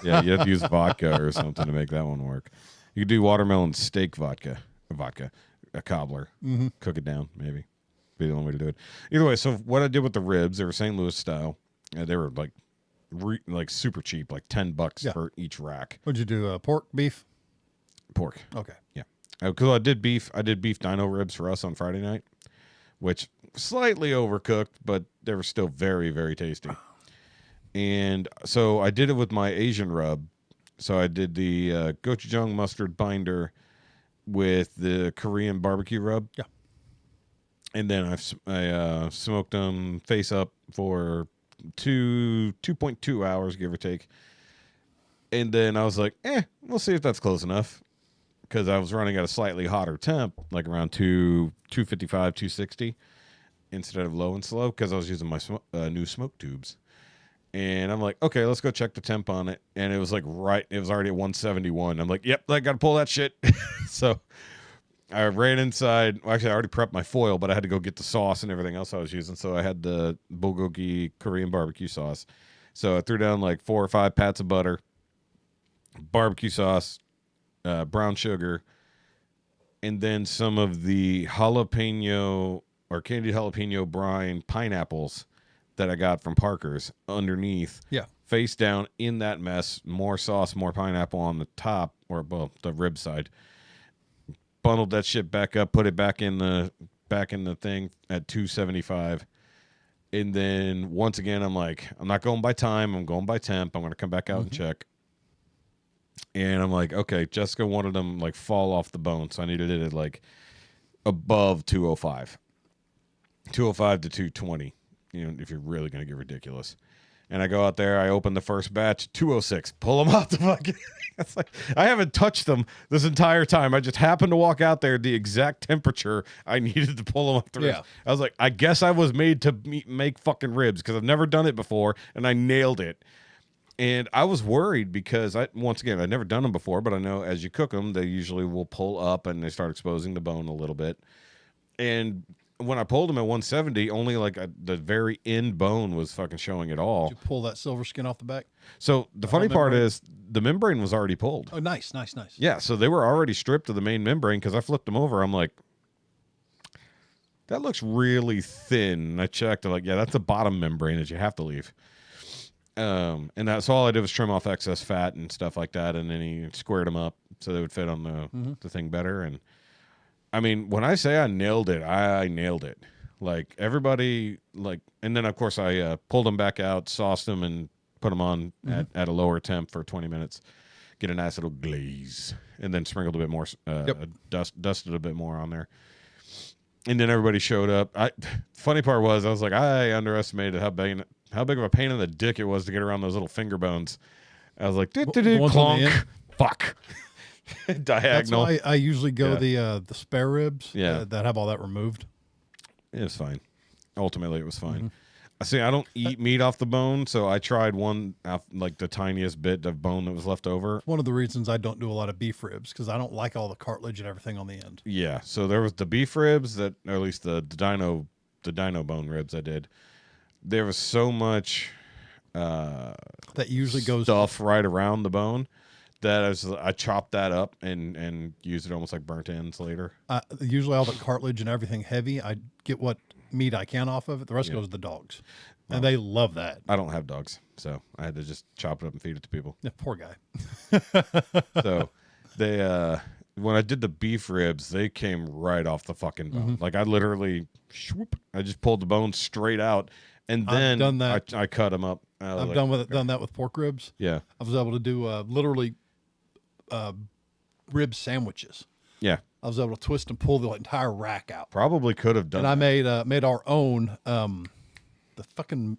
Yeah, you have to use vodka or something to make that one work. You could do watermelon steak vodka, a cobbler. Mm-hmm. Cook it down, maybe. Be the only way to do it. Either way, so what I did with the ribs, they were St. Louis style. They were like super cheap, like $10 for each rack. What'd you do? Pork, beef? Pork. Okay. Yeah. Because I did beef dino ribs for us on Friday night, which slightly overcooked, but they were still very, very tasty. And so I did it with my Asian rub. So I did the gochujang mustard binder with the Korean barbecue rub. Yeah. And then I smoked them face up for 2.2 hours, give or take. And then I was like, we'll see if that's close enough. Because I was running at a slightly hotter temp, like around 255, 260, instead of low and slow, because I was using my new smoke tubes. And I'm like, okay, let's go check the temp on it. And it was like it was already at 171. I'm like, yep, I got to pull that shit. So I ran inside. Well, actually, I already prepped my foil, but I had to go get the sauce and everything else I was using. So I had the bulgogi Korean barbecue sauce. So I threw down like 4 or 5 pats of butter, barbecue sauce, brown sugar, and then some of the jalapeno or candied jalapeno brine pineapples that I got from Parker's underneath. Yeah. Face down in that mess, more sauce, more pineapple on the top, or well, the rib side. Bundled that shit back up, put it back in the thing at 275. And then once again, I'm like, I'm not going by time, I'm going by temp. I'm going to come back out and check. And I'm like, okay, Jessica wanted them like fall off the bone, so I needed it at like above 205. 205 to 220, you know, if you're really going to get ridiculous. And I go out there, I open the first batch, 206, pull them out the fucking... It's like, I haven't touched them this entire time. I just happened to walk out there the exact temperature I needed to pull them up the ribs. Yeah. I was like, I guess I was made to make fucking ribs because I've never done it before, and I nailed it. And I was worried because, once again, I'd never done them before, but I know as you cook them, they usually will pull up and they start exposing the bone a little bit. And when I pulled them at 170, only like the very end bone was fucking showing it all. Did you pull that silver skin off the back? So the funny part is the membrane was already pulled. Oh, nice. Yeah, so they were already stripped of the main membrane because I flipped them over. I'm like, that looks really thin. And I checked. I'm like, yeah, that's the bottom membrane that you have to leave. And that's all I did was trim off excess fat and stuff like that, and then he squared them up so they would fit on the thing better. And I mean, when I say I nailed it, I nailed it. Like everybody, like, and then of course I pulled them back out, sauced them, and put them on at a lower temp for 20 minutes, get a nice little glaze, and then sprinkled a bit more, dusted a bit more on there. And then everybody showed up. Funny part was I was like, I underestimated how big of a pain in the dick it was to get around those little finger bones. I was like, ones on the clonk, end? fuck, That's diagonal. why I usually go Yeah. the spare ribs Yeah. that have all that removed. It was fine. Ultimately, it was fine. Mm-hmm. See, I don't eat meat off the bone, so I tried one, like the tiniest bit of bone that was left over. One of the reasons I don't do a lot of beef ribs because I don't like all the cartilage and everything on the end. Yeah, so there was the beef ribs or at least the dino bone ribs I did. There was so much That usually goes stuff right around the bone that I chopped that up and used it almost like burnt ends later. usually all the cartilage and everything heavy. I get what meat I can off of it. The rest goes to the dogs, and they love that. I don't have dogs, so I had to just chop it up and feed it to people. Yeah, poor guy. So they when I did the beef ribs, they came right off the fucking bone. Like I literally I just pulled the bone straight out, and then I've done that. I cut them up. I've done that with pork ribs. Yeah, I was able to do literally rib sandwiches. yeah. I was able to twist and pull the entire rack out. Probably could have done. And I made our own the fucking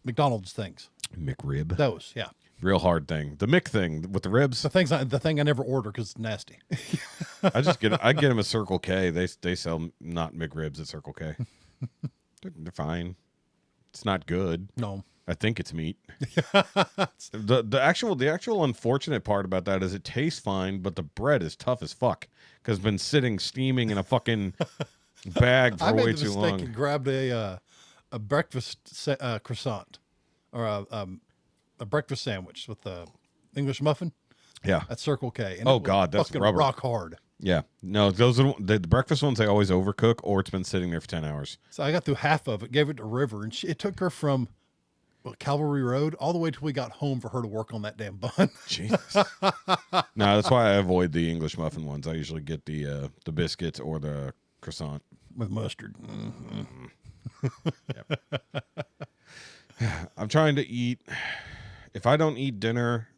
McDonald's things. McRib. Those, yeah. Real hard thing. The Mick thing with the ribs. The thing I never order because it's nasty. I get them at Circle K. They sell not McRibs at Circle K. They're fine. It's not good. No. I think it's meat. the actual unfortunate part about that is it tastes fine, but the bread is tough as fuck because it's been sitting steaming in a fucking bag for I made way the too mistake long. and grabbed a breakfast croissant or a breakfast sandwich with the English muffin Yeah. at Circle K. And Oh, it was God, that's fucking rubber. rock hard. Yeah. No, those are the breakfast ones. They always overcook, or it's been sitting there for 10 hours. So I got through half of it, gave it to River, and it took her from Calvary Road all the way till we got home for her to work on that damn bun. Jesus. No, that's why I avoid the English muffin ones. I usually get the biscuits or the croissant. With mustard. I'm trying to eat. If I don't eat dinner,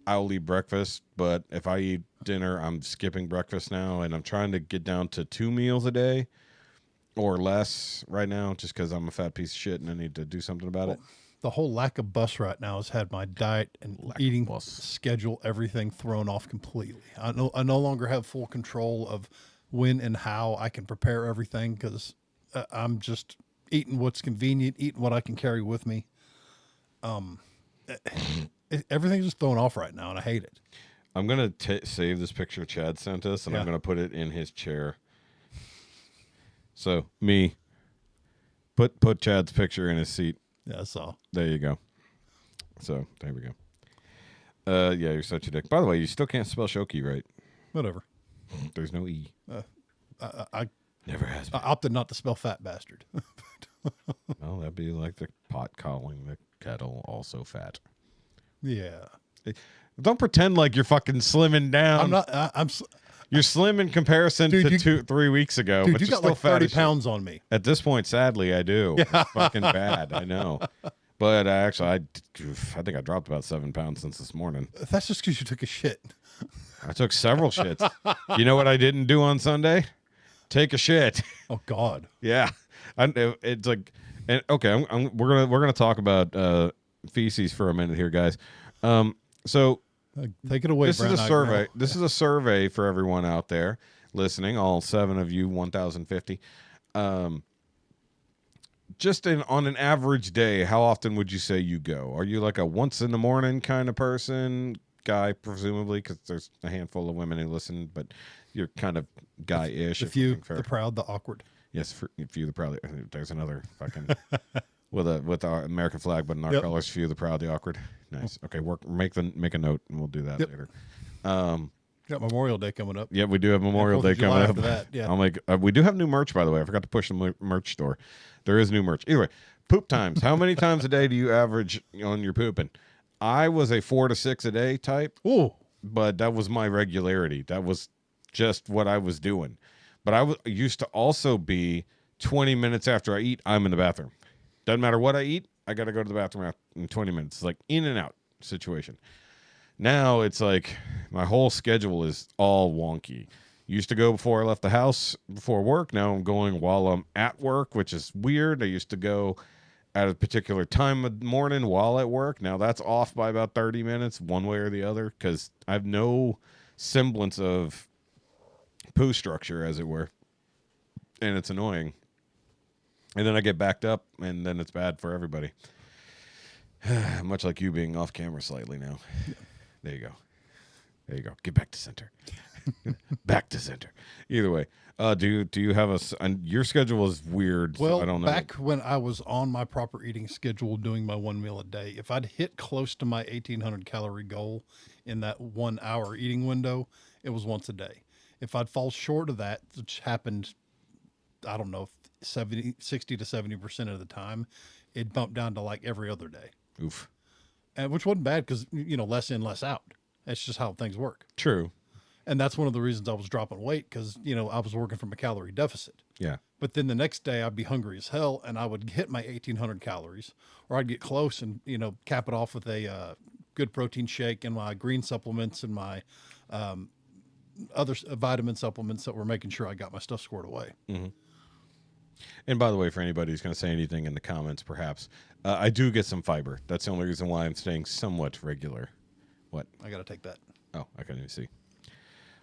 I'll eat breakfast. But if I eat dinner, I'm skipping breakfast now, and I'm trying to get down to 2 meals a day or less right now, just because I'm a fat piece of shit and I need to do something about it. The whole lack of bus right now has had my diet and eating schedule, everything thrown off completely. I no longer have full control of when and how I can prepare everything because I'm just eating what's convenient, eating what I can carry with me. Everything's just thrown off right now, and I hate it. I'm going to save this picture Chad sent us, and I'm Yeah. going to put it in his chair. So, me, put Chad's picture in his seat. Yeah, that's all. There you go. So, there we go. Yeah, you're such a dick. By the way, you still can't spell Shoky right. Whatever. There's no E. I Never has been. opted not to spell fat bastard. Well, that'd be like the pot calling the kettle also fat. Yeah. Don't pretend like you're fucking slimming down. I'm not. You're slim in comparison Dude, to 3 weeks ago. Dude, but you you're got still like fat 30 as shit. pounds on me. At this point, sadly, I do. It's fucking bad. I know. But actually, I think I dropped about 7 pounds since this morning. That's just because you took a shit. I took several shits. You know what I didn't do on Sunday? Take a shit. Oh God. Yeah, it's like, and okay, we're gonna talk about feces for a minute here, guys. So Take it away. this is Brown a Eyed survey. Girl. This is a survey for everyone out there listening, all 7 of you, 1,050. Just on an average day, how often would you say you go? Are you like a once in the morning kind of person, guy, presumably, because there's a handful of women who listen, but you're kind of guy-ish. The if we're few, being fair. the proud, the awkward. Yes, for few the proud. There's another fucking with our American flag, but in our Yep. colors. Few the proud, the awkward. Nice. Okay, make a note, and we'll do that Yep. later. Got Memorial Day coming up. Yeah, we do have Memorial Day Fourth of July coming up. after that, yeah. I'll make. We do have new merch, by the way. I forgot to push the merch store. There is new merch. Anyway, poop times. How many times a day do you average on your pooping? I was a 4 to 6 a day type. Ooh. But that was my regularity. That was just what I was doing. But I used to also be 20 minutes after I eat, I'm in the bathroom. Doesn't matter what I eat, I got to go to the bathroom in 20 minutes. It's like in and out situation. Now it's like my whole schedule is all wonky. Used to go before I left the house before work. Now I'm going while I'm at work, which is weird. I used to go at a particular time of the morning while at work. Now that's off by about 30 minutes one way or the other because I have no semblance of poo structure, as it were, and it's annoying. And then I get backed up, and then it's bad for everybody. Much like you being off camera slightly now. Yeah. There you go. There you go. Get back to center. Back to center. Either way, do you have your schedule is weird. Well, so I don't know. back when I was on my proper eating schedule, doing my one meal a day, if I'd hit close to my 1,800 calorie goal in that 1 hour eating window, it was once a day. If I'd fall short of that, which happened, I don't know, 60 to 70% of the time, it bumped down to like every other day. Oof. And which wasn't bad because, less in, less out. That's just how things work. True. And that's one of the reasons I was dropping weight because, I was working from a calorie deficit. Yeah. But then the next day I'd be hungry as hell and I would hit my 1,800 calories or I'd get close and, cap it off with a good protein shake and my green supplements and my other vitamin supplements that were making sure I got my stuff squared away. Mm-hmm. And by the way, for anybody who's going to say anything in the comments, perhaps, I do get some fiber. That's the only reason why I'm staying somewhat regular. What? I got to take that. Oh, I couldn't even see.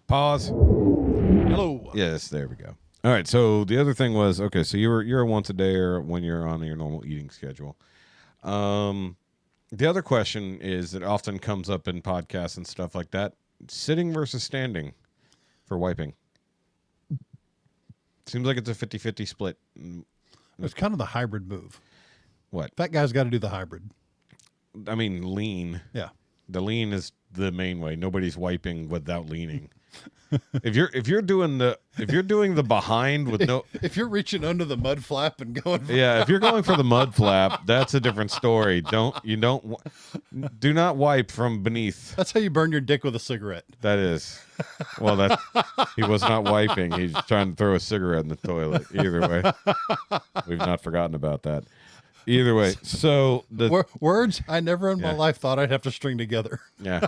Pause. Hello. Yes, there we go. All right. So the other thing was, okay, so you're a once a day or when you're on your normal eating schedule. The other question is that often comes up in podcasts and stuff like that: sitting versus standing for wiping. Seems like it's a 50-50 split. It's kind of the hybrid move. What? That guy's got to do the hybrid. I mean, lean. Yeah. The lean is the main way. Nobody's wiping without leaning. If you're doing the behind with no, if you're reaching under the mud flap and going, if you're going for the mud flap, that's a different story. Do not wipe from beneath. That's how you burn your dick with a cigarette. That is, well, that he was not wiping. He's trying to throw a cigarette in the toilet. Either way, we've not forgotten about that. Either way, so the words I never in my life thought I'd have to string together. Yeah.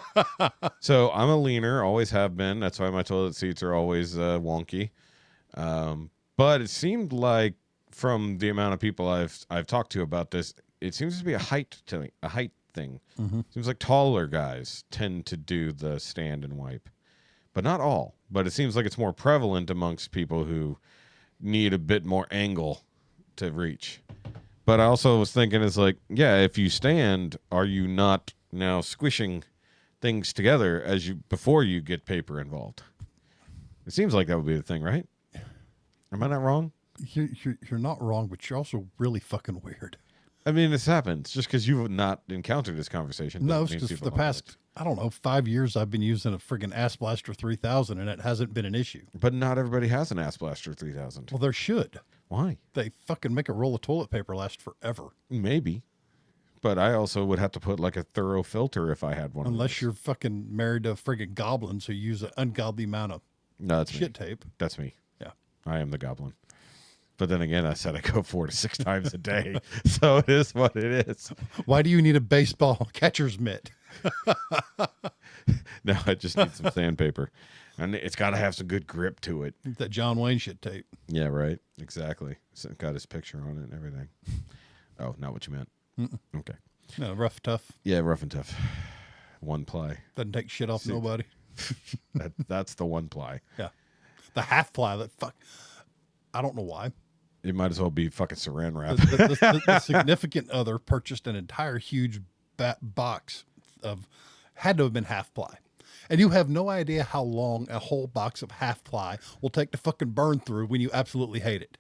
So I'm a leaner, always have been. That's why my toilet seats are always wonky. But it seemed like from the amount of people I've talked to about this, it seems to be a height thing. Mm-hmm. Seems like taller guys tend to do the stand and wipe, but not all. But it seems like it's more prevalent amongst people who need a bit more angle to reach. But I also was thinking, it's like, if you stand, are you not now squishing things together before you get paper involved? It seems like that would be the thing, right? Am I not wrong? You're not wrong, but you're also really fucking weird. I mean, this happens just because you've not encountered this conversation. No, it's because for the past, 5 years, I've been using a friggin' Ass Blaster 3000, and it hasn't been an issue. But not everybody has an Ass Blaster 3000. Well, there should. Why? They fucking make a roll of toilet paper last forever. Maybe. But I also would have to put like a thorough filter if I had one. Unless you're fucking married to friggin' goblins who use an ungodly amount of shit tape. That's me. Yeah. I am the goblin. But then again, I said I go 4 to 6 times a day. So it is what it is. Why do you need a baseball catcher's mitt? No, I just need some sandpaper. And it's got to have some good grip to it. That John Wayne shit tape. Yeah, right. Exactly. It's got his picture on it and everything. Oh, not what you meant. Mm-mm. Okay. No, rough, tough. Yeah, rough and tough. One ply. Doesn't take shit off nobody. That's the one ply. Yeah. The half ply, I don't know why. It might as well be fucking saran wrap. The significant other purchased an entire huge box had to have been half ply. And you have no idea how long a whole box of half ply will take to fucking burn through when you absolutely hate it.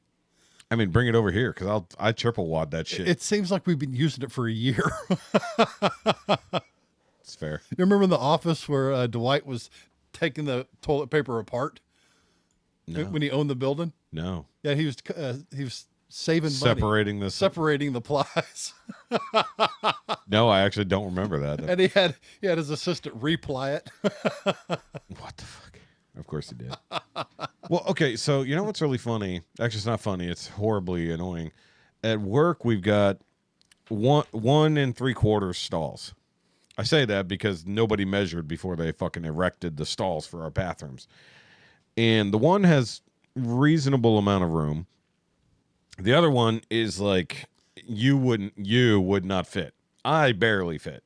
I mean, bring it over here because I triple wad that shit. It seems like we've been using it for a year. It's fair. You remember in the office where Dwight was taking the toilet paper apart? No. When he owned the building? No. Yeah, he was saving separating money. the separating the plies. No, I actually don't remember that. And he had his assistant reply it. What the fuck? Of course he did. Well, okay, so you know what's really funny? Actually, it's not funny. It's horribly annoying. At work, we've got 1 3/4 stalls. I say that because nobody measured before they fucking erected the stalls for our bathrooms. And the one has reasonable amount of room. The other one is like, you would not fit. I barely fit.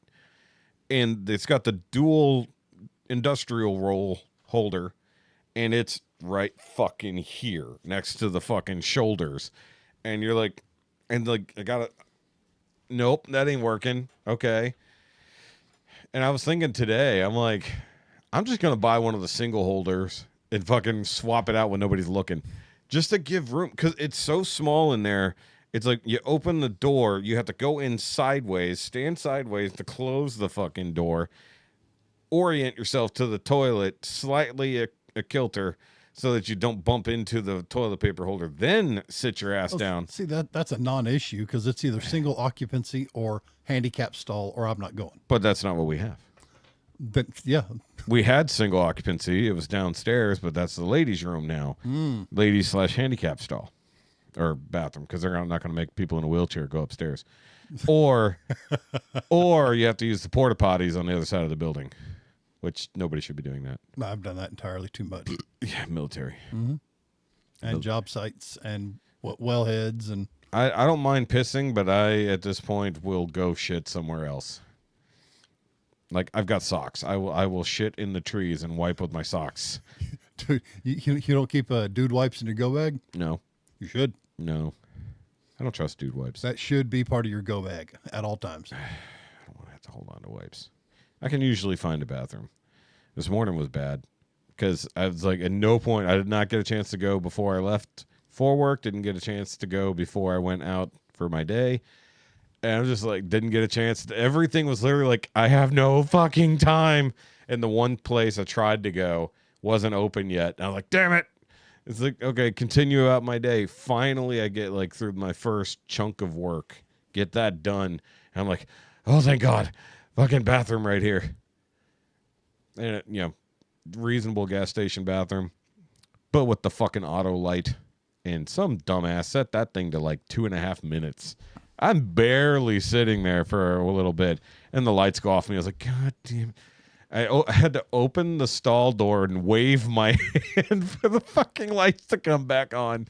And it's got the dual industrial roll holder, and it's right fucking here next to the fucking shoulders. And you're like, and like, I gotta, nope, that ain't working. Okay. And I was thinking today, I'm like, I'm just gonna buy one of the single holders and fucking swap it out when nobody's looking, just to give room, because it's so small in there. It's like you open the door, you have to go in sideways, stand sideways to close the fucking door, orient yourself to the toilet, slightly a kilter so that you don't bump into the toilet paper holder, then sit your ass down. See, that's a non-issue because it's either single occupancy or handicap stall, or I'm not going. But that's not what we have. But yeah, We had single occupancy. It was downstairs, but that's the ladies' room now. Ladies / handicap stall or bathroom, because they're not going to make people in a wheelchair go upstairs. Or you have to use the porta potties on the other side of the building, which nobody should be doing that. I've done that entirely too much. Yeah, military. And job sites and wellheads and I don't mind pissing, but I, at this point, will go shit somewhere else. Like, I've got socks. I will shit in the trees and wipe with my socks. dude, you don't keep dude wipes in your go bag? No. You should. No. I don't trust dude wipes. That should be part of your go bag at all times. I don't want to have to hold on to wipes. I can usually find a bathroom. This morning was bad because I was like, at no point, I did not get a chance to go before I left for work. Didn't get a chance to go before I went out for my day. And I was just like, didn't get a chance. Everything was literally like, I have no fucking time. And the one place I tried to go wasn't open yet. And I was like, damn it. It's like, okay, continue out my day. Finally, I get like through my first chunk of work, get that done. And I'm like, oh, thank God. Fucking bathroom right here. And, reasonable gas station bathroom, but with the fucking auto light. And some dumbass set that thing to like 2.5 minutes. I'm barely sitting there for a little bit, and the lights go off me. I was like, God damn it. I had to open the stall door and wave my hand for the fucking lights to come back on.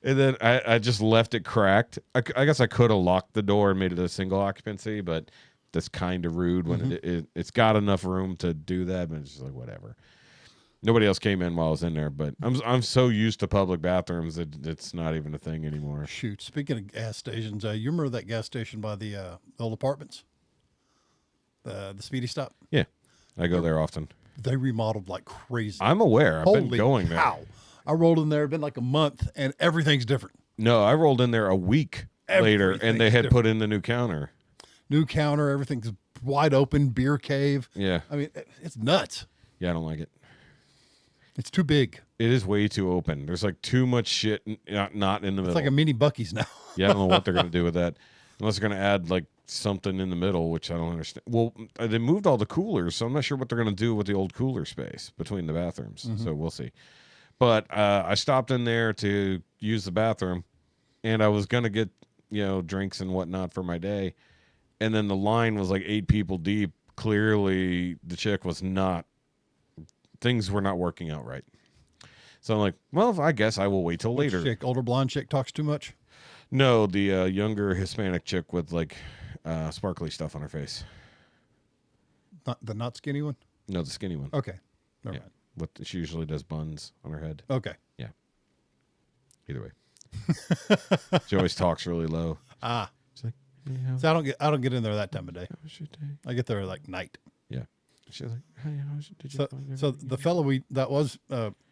And then I just left it cracked. I guess I could have locked the door and made it a single occupancy, but that's kind of rude when it's got enough room to do that. But it's just like, whatever. Nobody else came in while I was in there, but I'm so used to public bathrooms that it's not even a thing anymore. Shoot, speaking of gas stations, you remember that gas station by the old apartments? The Speedy Stop? Yeah, I go there often. They remodeled like crazy. I'm aware. I've been going there. Cow. I rolled in there, been like a month, and everything's different. No, I rolled in there a week later, and they had put in the new counter. New counter, everything's wide open, beer cave. Yeah. I mean, it's nuts. Yeah, I don't like it. It's too big. It is way too open. There's like too much shit not in the middle. It's like a mini Buc-ee's now. Yeah, I don't know what they're going to do with that. Unless they're going to add like something in the middle, which I don't understand. Well, they moved all the coolers, so I'm not sure what they're going to do with the old cooler space between the bathrooms. So we'll see. But I stopped in there to use the bathroom, and I was going to get, drinks and whatnot for my day. And then the line was like 8 people deep. Clearly, the chick was not. Things were not working out right. So I'm like, well, I guess I will wait till later. Chick, older blonde chick talks too much? No, the younger Hispanic chick with like sparkly stuff on her face. Not skinny one? No, the skinny one. Okay. Never mind. She usually does buns on her head. Okay. Yeah. Either way. She always talks really low. She's like, yeah, So I don't get in there that time of day. I get there like night. Yeah. She's like, hey, did you So, find so everything the fellow that was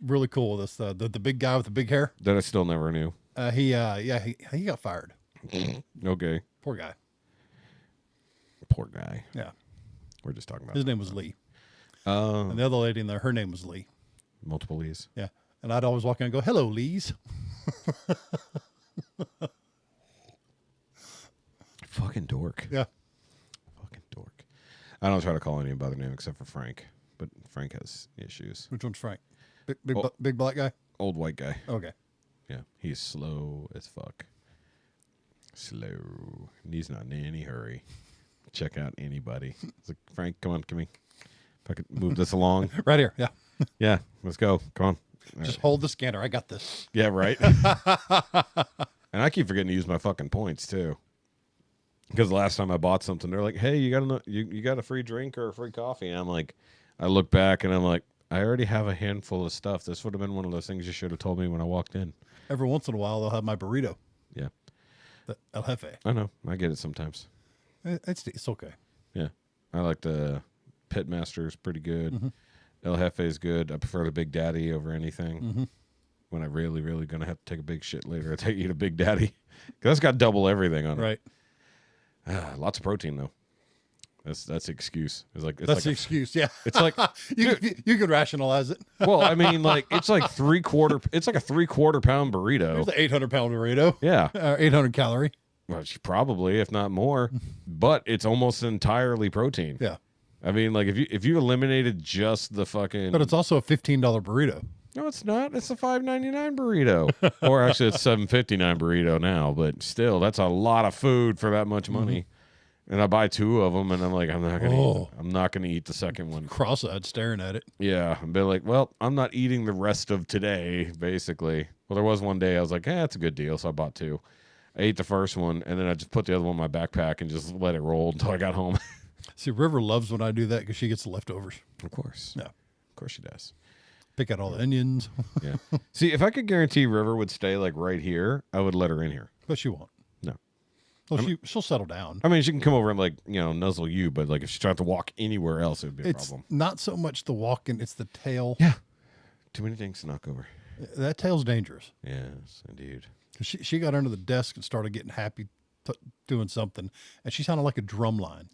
really cool with us, the big guy with the big hair, that I still never knew? he got fired. Okay. Poor guy. Poor guy. Yeah. We're just talking about His name was Lee. And the other lady in there, her name was Lee. multiple Lees. Yeah. And I'd always walk in and go, hello, Lees. Fucking dork. Yeah. Fucking dork. I don't try to call anybody by their name except for Frank, but Frank has issues. Which one's Frank? Big black guy? Old white guy. Okay. Yeah, he's slow as fuck. Slow. And he's not in any hurry. Check out anybody. It's like, Frank, come on, if I could move this along. Right here. Yeah. Yeah, let's go. Come on. All Just right. hold the scanner. I got this. Yeah, right. And I keep forgetting to use my fucking points too. Because the last time I bought something, they're like, "Hey, you got a free drink or a free coffee?" And I'm like, I look back and I'm like, I already have a handful of stuff. This would have been one of those things you should have told me when I walked in. Every once in a while, they'll have my burrito. Yeah, The El Jefe. I know. I get it sometimes. It's okay. Yeah, I like the Pitmaster's pretty good. Mm-hmm. El Jefe's good. I prefer the Big Daddy over anything. Mm-hmm. When I really gonna have to take a big shit later, I eat a Big Daddy because that's got double everything on it. Right. Lots of protein though. That's the excuse. It's That's like the excuse. Yeah. It's like you can rationalize it. well, I mean, like it's like 3/4. It's like a 3/4 pound burrito. There's the 800-pound burrito. Yeah, 800 calorie. well, probably if not more, but it's almost entirely protein. Yeah. I mean, like if you eliminated just the fucking, But it's also a $15 burrito. no, it's not. It's a $5.99 burrito, or actually it's $7.59 burrito now. But still, that's a lot of food for that much money. And I buy 2 of them, and I'm like, I'm not gonna eat the second one. Cross-eyed staring at it. Yeah, and be like, well, I'm not eating the rest of today, basically. Well, there was one day I was like, that's a good deal, so I bought 2. I ate the first one, and then I just put the other one in my backpack and just let it roll until I got home. See, River loves when I do that because she gets the leftovers. Of course. Yeah. Of course she does. Pick out all the onions. Yeah. See, if I could guarantee River would stay like right here, I would let her in here. But she won't. No. Well, she'll settle down. I mean, she can come over and like, nuzzle you, but like if she tried to walk anywhere else, it would be a It's problem. not so much the walking, it's the tail. Yeah. Too many things to knock over. That tail's dangerous. Yes, indeed. She got under the desk and started getting happy doing something, and she sounded like a drum line.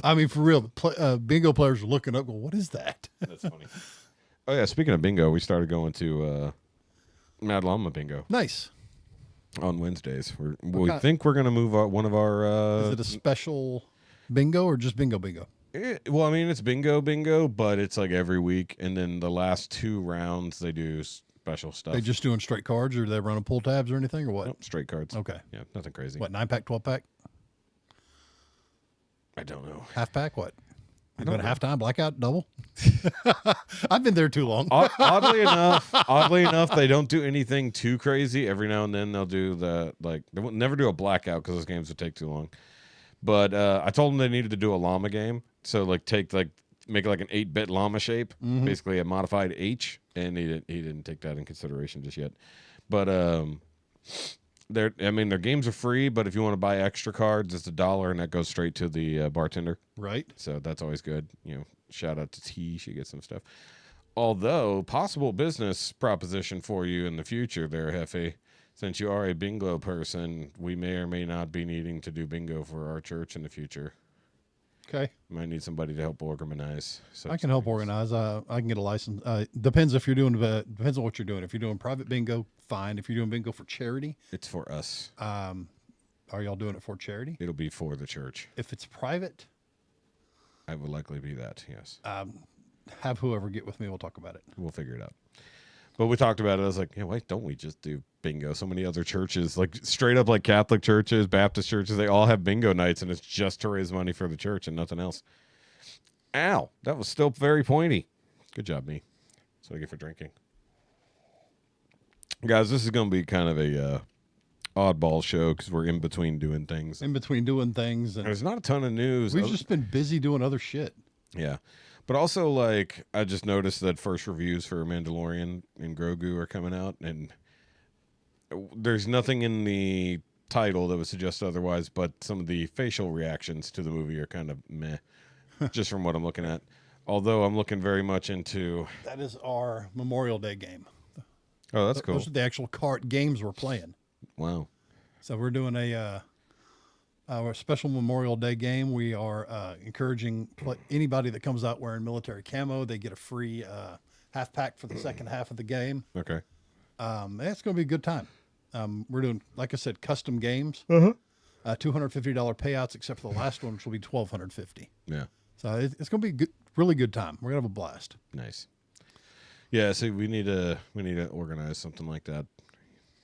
I mean, for real, bingo players are looking up going, what is that? That's funny. Oh, yeah. Speaking of bingo, we started going to Mad Llama Bingo Nice. on Wednesdays. We think we're going to move one of our. Is it a special bingo or just bingo? Well, I mean, it's bingo, but it's like every week. And then the last 2 rounds, they do special stuff. They just doing straight cards, or they running pull tabs or anything, or what? Nope, straight cards. Okay. Yeah, nothing crazy. What, 9-pack, 12-pack? I don't know. Half-pack, what? You don't doing know. halftime, blackout, double? I've been there too long. Oddly enough, they don't do anything too crazy. Every now and then they'll do they won't never do a blackout because those games would take too long. But I told them they needed to do a llama game. So make it like an 8-bit llama shape, basically a modified H, and he didn't take that in consideration just yet. But their games are free, but if you want to buy extra cards, it's $1, and that goes straight to the bartender. Right. So that's always good. Shout out to T. She gets some stuff. Although, possible business proposition for you in the future there, Jefe. Since you are a bingo person, we may or may not be needing to do bingo for our church in the future. Okay. Might need somebody to help organize. I can help organize. I can get a license. Depends if you're doing. Depends on what you're doing. If you're doing private bingo, fine. If you're doing bingo for charity, It's for us. are y'all doing it for charity? It'll be for the church. If it's private, I will likely be that, yes. have whoever get with me. We'll talk about it. We'll figure it out. But we talked about it. I was like, why don't we just do bingo? So many other churches, like straight up like Catholic churches, Baptist churches, they all have bingo nights, and it's just to raise money for the church and nothing else. Ow, that was still very pointy. Good job, me. That's what I get for drinking. Guys, this is going to be kind of a oddball show because we're in between doing things. In between doing things, and There's not a ton of news. we've just been busy doing other shit. Yeah. But also, like, I just noticed that first reviews for Mandalorian and Grogu are coming out, and there's nothing in the title that would suggest otherwise, but some of the facial reactions to the movie are kind of meh, just from what I'm looking at. Although I'm looking very much into... That is our Memorial Day game. Oh, that's cool. Those are the actual card games we're playing. Wow. So we're doing our special Memorial Day game. We are encouraging anybody that comes out wearing military camo, they get a free half pack for the second half of the game. Okay. It's going to be a good time. We're doing, like I said, custom games. $250 payouts, except for the last one, which will be $1,250. Yeah. So it's going to be good, really good time. We're going to have a blast. Nice. Yeah, see, we need to organize something like that.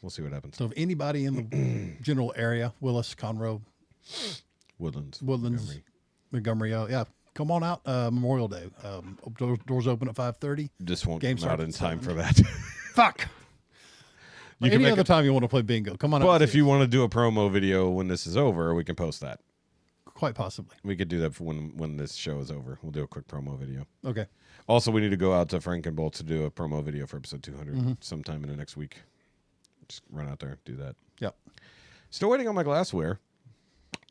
We'll see what happens. So if anybody in the general area, Willis, Conroe, Woodlands, Montgomery, yeah, come on out Memorial Day. Doors open at 5:30. This won't Game come out starts in at time 7. for that. Fuck. You can Any make other a, time you want to play bingo, come on out. but and if see you us. want to do a promo video when this is over, we can post that. Quite possibly. We could do that for when this show is over. We'll do a quick promo video. Okay. Also, we need to go out to Frank and Bolt to do a promo video for episode 200 sometime in the next week. Just run out there, do that. Yep. Still waiting on my glassware.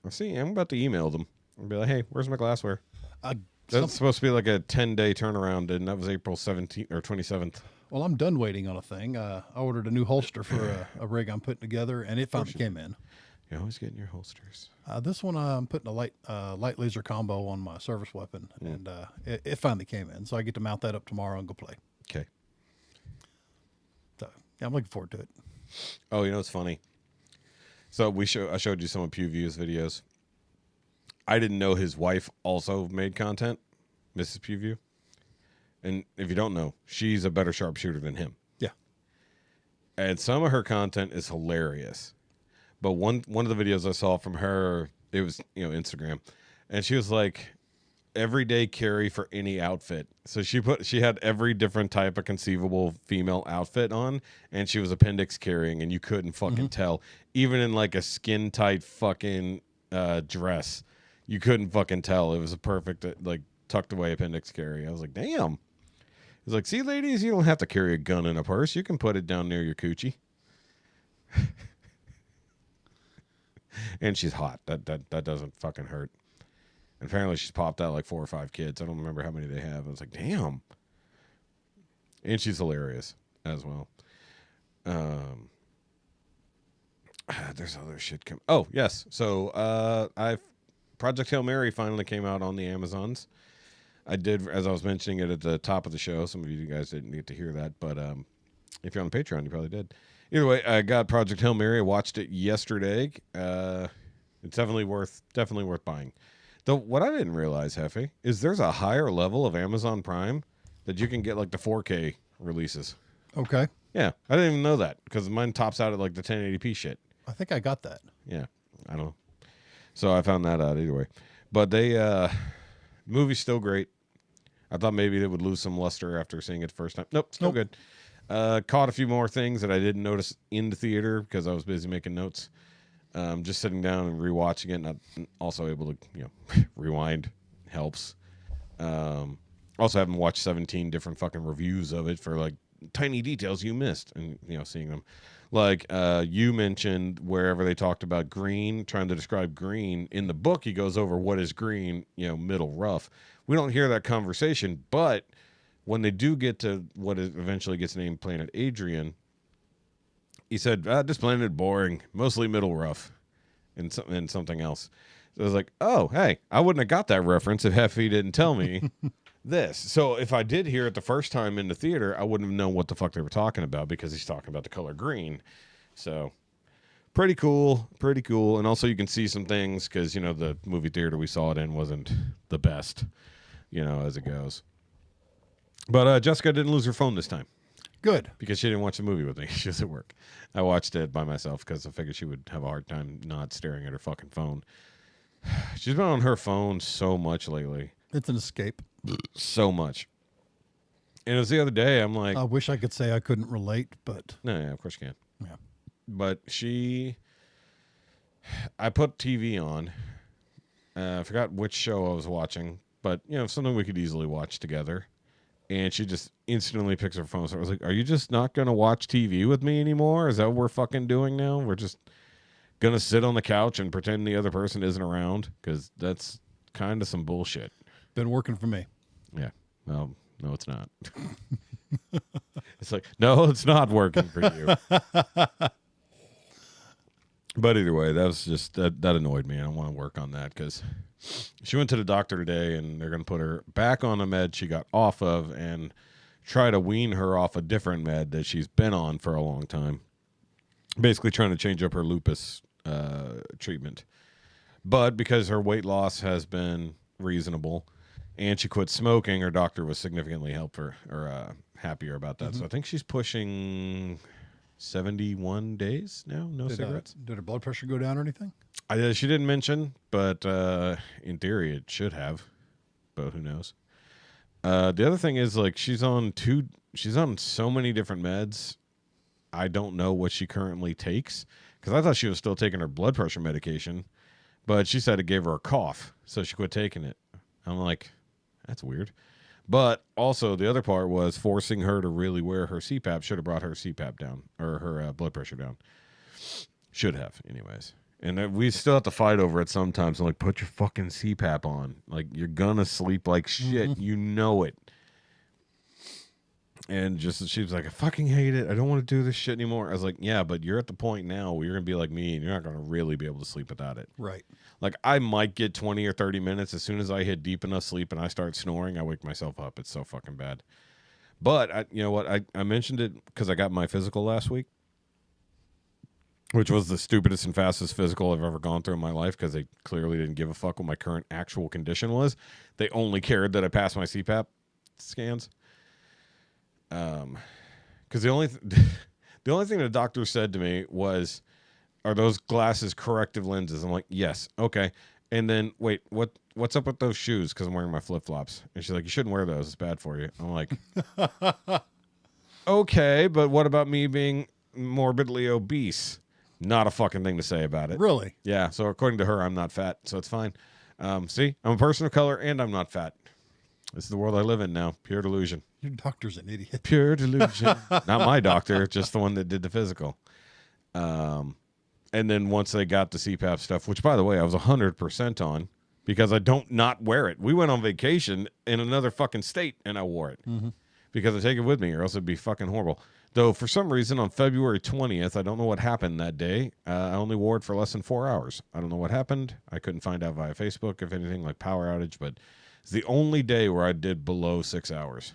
I'm about to email them and be like, hey, where's my glassware? That's supposed to be like a 10-day turnaround, and that was April 17th or 27th. Well, I'm done waiting on a thing. I ordered a new holster for a rig I'm putting together, and it finally came in. You're always getting your holsters. This one, I'm putting a light laser combo on my service weapon, and it finally came in. So I get to mount that up tomorrow and go play. Okay. So yeah, I'm looking forward to it. Oh, you know what's funny? So I showed you some of Pewview's videos. I didn't know his wife also made content, Mrs. Pewview. And if you don't know, she's a better sharpshooter than him. Yeah. And some of her content is hilarious. But one of the videos I saw from her, it was, Instagram, and she was like, everyday carry for any outfit. So she had every different type of conceivable female outfit on, and she was appendix carrying, and you couldn't fucking tell. Even in like a skin tight fucking dress, you couldn't fucking tell. It was a perfect like tucked away appendix carry. I was like, damn. He's like, see, ladies, you don't have to carry a gun in a purse. You can put it down near your coochie. And she's hot. That doesn't fucking hurt. And apparently she's popped out like 4 or 5 kids. I don't remember how many they have. I was like, damn. And she's hilarious as well. There's other shit coming. Oh, yes. So Project Hail Mary finally came out on the Amazons. I did, as I was mentioning it at the top of the show. Some of you guys didn't get to hear that, but if you're on Patreon, you probably did. Either way, I got Project Hail Mary. I watched it yesterday. It's definitely worth buying. Though what I didn't realize, Jefe, is there's a higher level of Amazon Prime that you can get like the 4K releases. Okay. Yeah, I didn't even know that because mine tops out at like the 1080p shit. I think I got that. Yeah, I don't know. So I found that out either way. But movie's still great. I thought maybe they would lose some luster after seeing it the first time. Nope, still good. Caught a few more things that I didn't notice in the theater because I was busy making notes. Just sitting down and rewatching it, and I'm also able to, rewind helps. Also haven't watched 17 different fucking reviews of it for like tiny details you missed, and seeing them. Like you mentioned, wherever they talked about green, trying to describe green in the book, he goes over what is green, middle rough. We don't hear that conversation, but when they do get to what eventually gets named Planet Adrian, he said, this planet is boring, mostly middle rough, and something else. So I was like, oh, hey, I wouldn't have got that reference if Jefe didn't tell me this. So if I did hear it the first time in the theater, I wouldn't have known what the fuck they were talking about because he's talking about the color green. So pretty cool. And also you can see some things because, the movie theater we saw it in wasn't the best, as it goes. But Jessica didn't lose her phone this time. Good. Because she didn't watch the movie with me. She was at work. I watched it by myself because I figured she would have a hard time not staring at her fucking phone. She's been on her phone so much lately. It's an escape. So much. And it was the other day, I'm like... I wish I could say I couldn't relate, but... No, yeah, of course you can. Yeah. But I put TV on. I forgot which show I was watching. But, something we could easily watch together. And she just instantly picks her phone. So I was like, are you just not going to watch TV with me anymore? Is that what we're fucking doing now? We're just going to sit on the couch and pretend the other person isn't around? Because that's kind of some bullshit. Been working for me. Yeah. Well, no, it's not. It's like, no, it's not working for you. But either way, that was just, that annoyed me. I don't want to work on that because she went to the doctor today and they're going to put her back on a med she got off of and try to wean her off a different med that she's been on for a long time. Basically trying to change up her lupus treatment. But because her weight loss has been reasonable and she quit smoking, her doctor was significantly happier about that. Mm-hmm. So I think she's pushing 71 days now, no cigarettes. Did her blood pressure go down or anything? She didn't mention, but in theory it should have. But who knows? The other thing is like she's on so many different meds I don't know what she currently takes because I thought she was still taking her blood pressure medication, but she said it gave her a cough, so she quit taking it. I'm like, that's weird. But also the other part was forcing her to really wear her CPAP. Should have brought her CPAP down or her blood pressure down. Should have, anyways. And we still have to fight over it sometimes. I'm like, put your fucking CPAP on. Like, you're gonna sleep like shit. You know it. And just she was like, I fucking hate it. I don't want to do this shit anymore. I was like, yeah, but you're at the point now where you're gonna be like me, and you're not gonna really be able to sleep without it. Right. Like, I might get 20 or 30 minutes. As soon as I hit deep enough sleep and I start snoring, I wake myself up. It's so fucking bad. But you know what? I mentioned it because I got my physical last week, which was the stupidest and fastest physical I've ever gone through in my life because they clearly didn't give a fuck what my current actual condition was. They only cared that I passed my CPAP scans. Because the only thing the doctor said to me was, are those glasses corrective lenses? I'm like, yes. Okay. And then, wait, what's up with those shoes? Because I'm wearing my flip-flops. And she's like, you shouldn't wear those. It's bad for you. I'm like, okay, but what about me being morbidly obese? Not a fucking thing to say about it. Really? Yeah. So according to her, I'm not fat, so it's fine. See, I'm a person of color and I'm not fat. This is the world I live in now. Pure delusion. Your doctor's an idiot. Pure delusion. Not my doctor, just the one that did the physical. And then once they got the CPAP stuff, which, by the way, I was 100% on because I don't not wear it. We went on vacation in another fucking state, and I wore it because I take it with me, or else it'd be fucking horrible. Though, for some reason, on February 20th, I don't know what happened that day. I only wore it for less than 4 hours. I don't know what happened. I couldn't find out via Facebook, if anything, like power outage, but it's the only day where I did below 6 hours.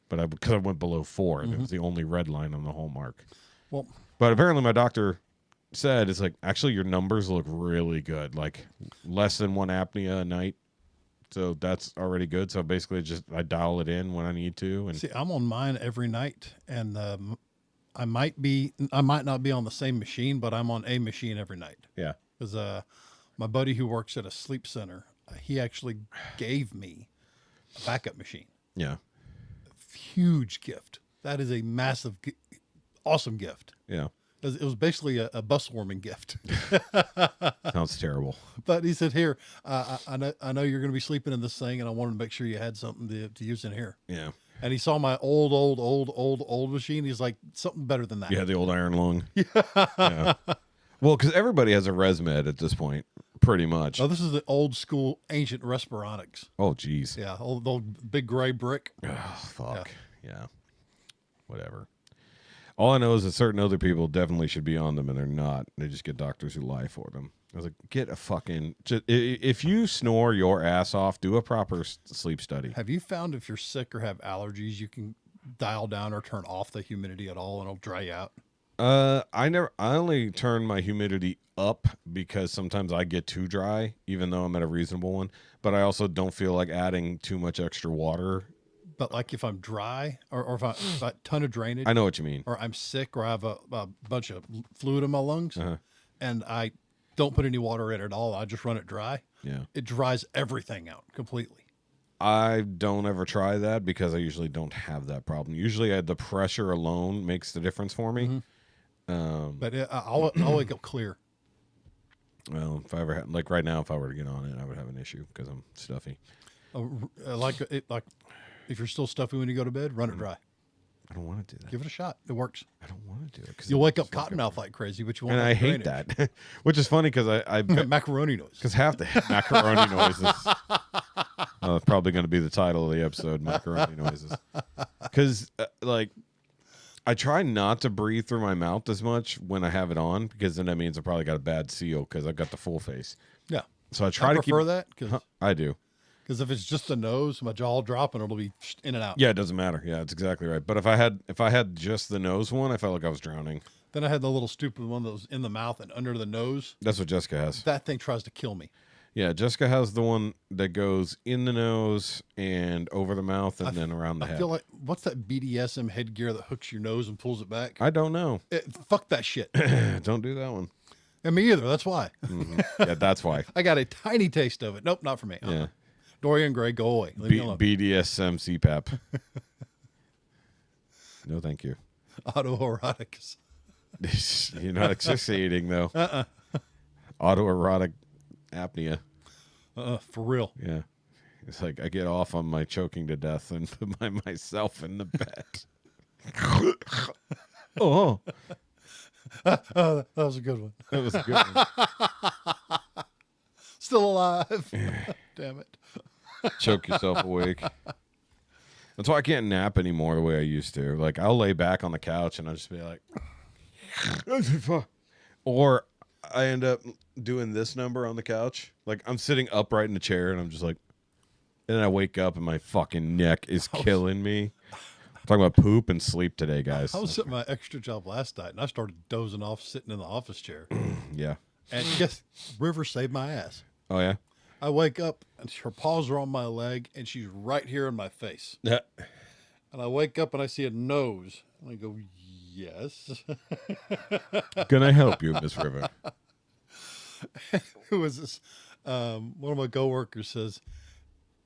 But because I went below 4, and it was the only red line on the whole mark. Well, but apparently my doctor said, it's like, actually your numbers look really good, like less than 1 apnea a night, so that's already good. So basically just I dial it in when I need to. And see, I'm on mine every night, and I might not be on the same machine, but I'm on a machine every night. Yeah, because my buddy who works at a sleep center, he actually gave me a backup machine. Yeah, huge gift. That is a massive awesome gift. Yeah, it was basically a bus warming gift. Sounds terrible. But he said, here, I know you're going to be sleeping in this thing, and I wanted to make sure you had something to use in here. Yeah. And he saw my old machine. He's like, something better than that. Yeah, the old iron lung. Yeah. Well, because everybody has a ResMed at this point, pretty much. Oh, this is the old school ancient Respironics. Oh, geez. Yeah, old big gray brick. Oh, fuck. Yeah. Whatever. All I know is that certain other people definitely should be on them, and they're not. They just get doctors who lie for them. I was like, get a fucking... If you snore your ass off, do a proper sleep study. Have you found if you're sick or have allergies, you can dial down or turn off the humidity at all, and it'll dry you out? I only turn my humidity up because sometimes I get too dry, even though I'm at a reasonable one. But I also don't feel like adding too much extra water. But like if I'm dry or if I a ton of drainage, I know what you mean. Or I'm sick or I have a bunch of fluid in my lungs, and I don't put any water in at all, I just run it dry. Yeah, it dries everything out completely. I don't ever try that because I usually don't have that problem. Usually, the pressure alone makes the difference for me. But I'll wake up clear. Well, if I ever had, like right now, if I were to get on it, I would have an issue because I'm stuffy. Like if you're still stuffy when you go to bed, run it dry. I don't want to do that. Give it a shot. It works. I don't want to do it. You'll wake up cottonmouth like crazy, but you won't. And I hate that, which is funny because I macaroni noise. Because half the macaroni noises. It's probably going to be the title of the episode, macaroni noises. Because I try not to breathe through my mouth as much when I have it on, because then that means I probably got a bad seal because I've got the full face. Yeah. So I try to prefer that. I do. Because if it's just the nose, my jaw dropping, it'll be in and out. Yeah, it doesn't matter. Yeah, that's exactly right. But if I had just the nose one, I felt like I was drowning. Then I had the little stupid one that was in the mouth and under the nose. That's what Jessica has. That thing tries to kill me. Yeah, Jessica has the one that goes in the nose and over the mouth and then around the head. I feel like, what's that BDSM headgear that hooks your nose and pulls it back? I don't know. Fuck that shit. Don't do that one. And me either. That's why. Yeah, that's why. I got a tiny taste of it. Nope, not for me. Yeah. Dorian Gray, go away. Leave me alone. BDSM CPAP. No, thank you. Autoerotics. You're not asphyxiating, though. Autoerotic apnea. For real. Yeah. It's like I get off on my choking to death and put myself in the bed. Oh. That was a good one. That was a good one. Still alive. Damn it. Choke yourself awake. That's why I can't nap anymore the way I used to. Like, I'll lay back on the couch and I'll just be like, or I end up doing this number on the couch. Like, I'm sitting upright in the chair and I'm just like, and then I wake up and my fucking neck is killing me. I'm talking about poop and sleep today, guys. I was at my extra job last night and I started dozing off sitting in the office chair. Yeah. And guess River saved my ass. Oh, yeah? I wake up and her paws are on my leg and she's right here in my face. Yeah. And I wake up and I see a nose. And I go, yes. Can I help you, Miss River? Who was this? One of my coworkers says,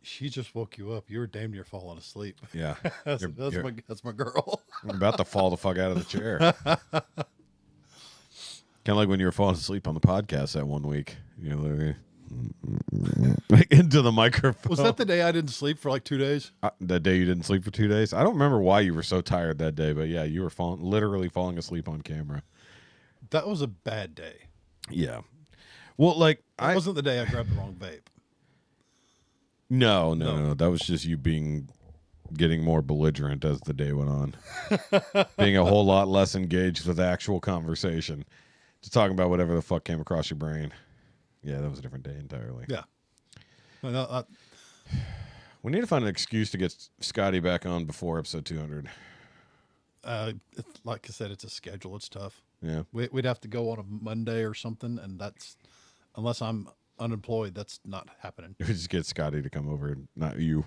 she just woke you up. You were damn near falling asleep. Yeah. That's my girl. I'm about to fall the fuck out of the chair. Kind of like when you were falling asleep on the podcast that one week. You know, like into the microphone. Was that the day I didn't sleep for like 2 days? That day you didn't sleep for 2 days? I don't remember why you were so tired that day, but yeah, you were literally falling asleep on camera. That was a bad day. Yeah. Well, like, That wasn't the day I grabbed the wrong vape. No. That was just you getting more belligerent as the day went on. Being a whole lot less engaged with actual conversation. Just talking about whatever the fuck came across your brain. Yeah, that was a different day entirely. Yeah. We need to find an excuse to get Scotty back on before episode 200. Like I said, it's a schedule. It's tough. Yeah. We'd have to go on a Monday or something, and that's, unless I'm unemployed, that's not happening. We just get Scotty to come over, not you.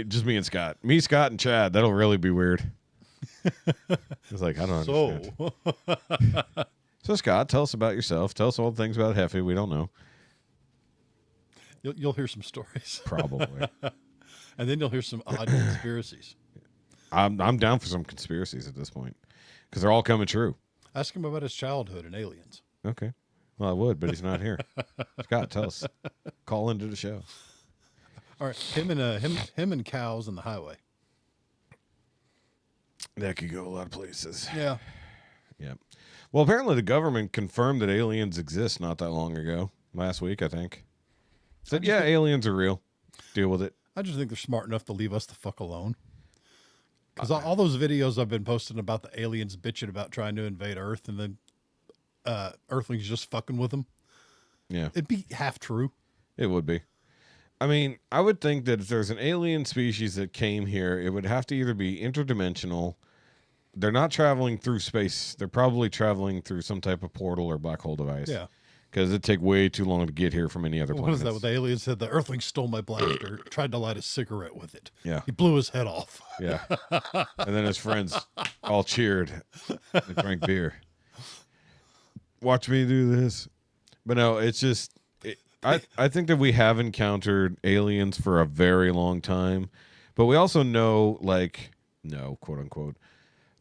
Just me and Scott. Me, Scott, and Chad. That'll really be weird. It's like, I don't understand. So, Scott, tell us about yourself. Tell us all the things about Jefe we don't know. You'll hear some stories. Probably. And then you'll hear some odd conspiracies. I'm down for some conspiracies at this point because they're all coming true. Ask him about his childhood and aliens. Okay. Well, I would, but he's not here. Scott, tell us. Call into the show. All right, him and cows in the highway. That could go a lot of places. Yeah. Yeah. Well, apparently the government confirmed that aliens exist not that long ago. Last week, I think. Said, yeah, aliens are real. Deal with it. I just think they're smart enough to leave us the fuck alone. Because all those videos I've been posting about the aliens bitching about trying to invade Earth and then Earthlings just fucking with them. Yeah. It'd be half true. It would be. I mean, I would think that if there's an alien species that came here, it would have to either be interdimensional. They're not traveling through space. They're probably traveling through some type of portal or black hole device. Yeah. Because it'd take way too long to get here from any other planet. What is that? What the alien said? The Earthling stole my blaster, tried to light a cigarette with it. Yeah. He blew his head off. Yeah. And then his friends all cheered and drank beer. Watch me do this. But no, it's just, I think that we have encountered aliens for a very long time. But we also know, quote unquote,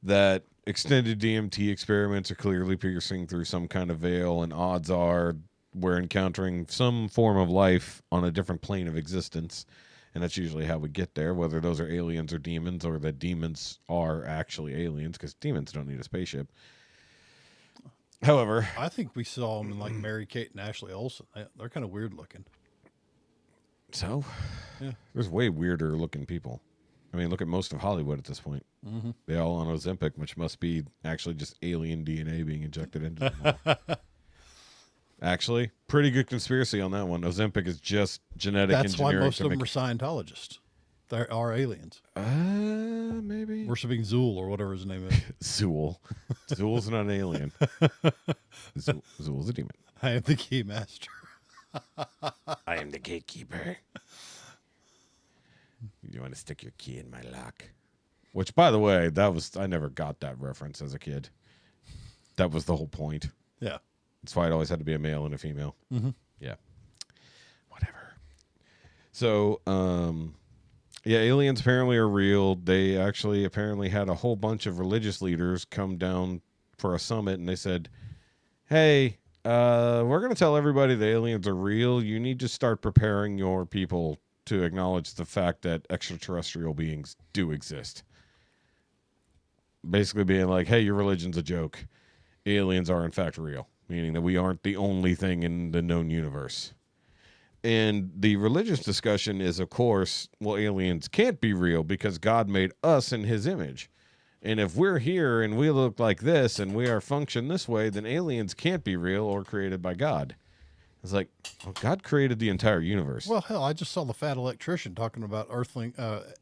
that extended DMT experiments are clearly piercing through some kind of veil, and odds are we're encountering some form of life on a different plane of existence. And that's usually how we get there, whether those are aliens or demons, or that demons are actually aliens, because demons don't need a spaceship. However, I think we saw them in like Mary Kate and Ashley Olsen. They're kind of weird looking. So, yeah, there's way weirder looking people. I mean, look at most of Hollywood at this point. Mm-hmm. They all on Ozempic, which must be actually just alien DNA being injected into them all. Actually, pretty good conspiracy on that one. Ozempic is just genetic engineering. That's why most of them are Scientologists. They are aliens. Maybe. Worshipping Zool or whatever his name is. Zool. Zool's not an alien. Zool's a demon. I am the key master. I am the gatekeeper. You want to stick your key in my lock? Which, by the way, I never got that reference as a kid. That was the whole point. Yeah. That's why it always had to be a male and a female. Mm-hmm. Yeah. Whatever. So, yeah, aliens apparently are real. They actually apparently had a whole bunch of religious leaders come down for a summit, and they said, hey, we're going to tell everybody the aliens are real. You need to start preparing your people to acknowledge the fact that extraterrestrial beings do exist. Basically being like, hey, your religion's a joke. Aliens are in fact real, meaning that we aren't the only thing in the known universe. And the religious discussion is, of course, well, aliens can't be real because God made us in his image. And if we're here and we look like this and we are function this way, then aliens can't be real or created by God. It's like, well, God created the entire universe. Well, hell, I just saw the fat electrician talking about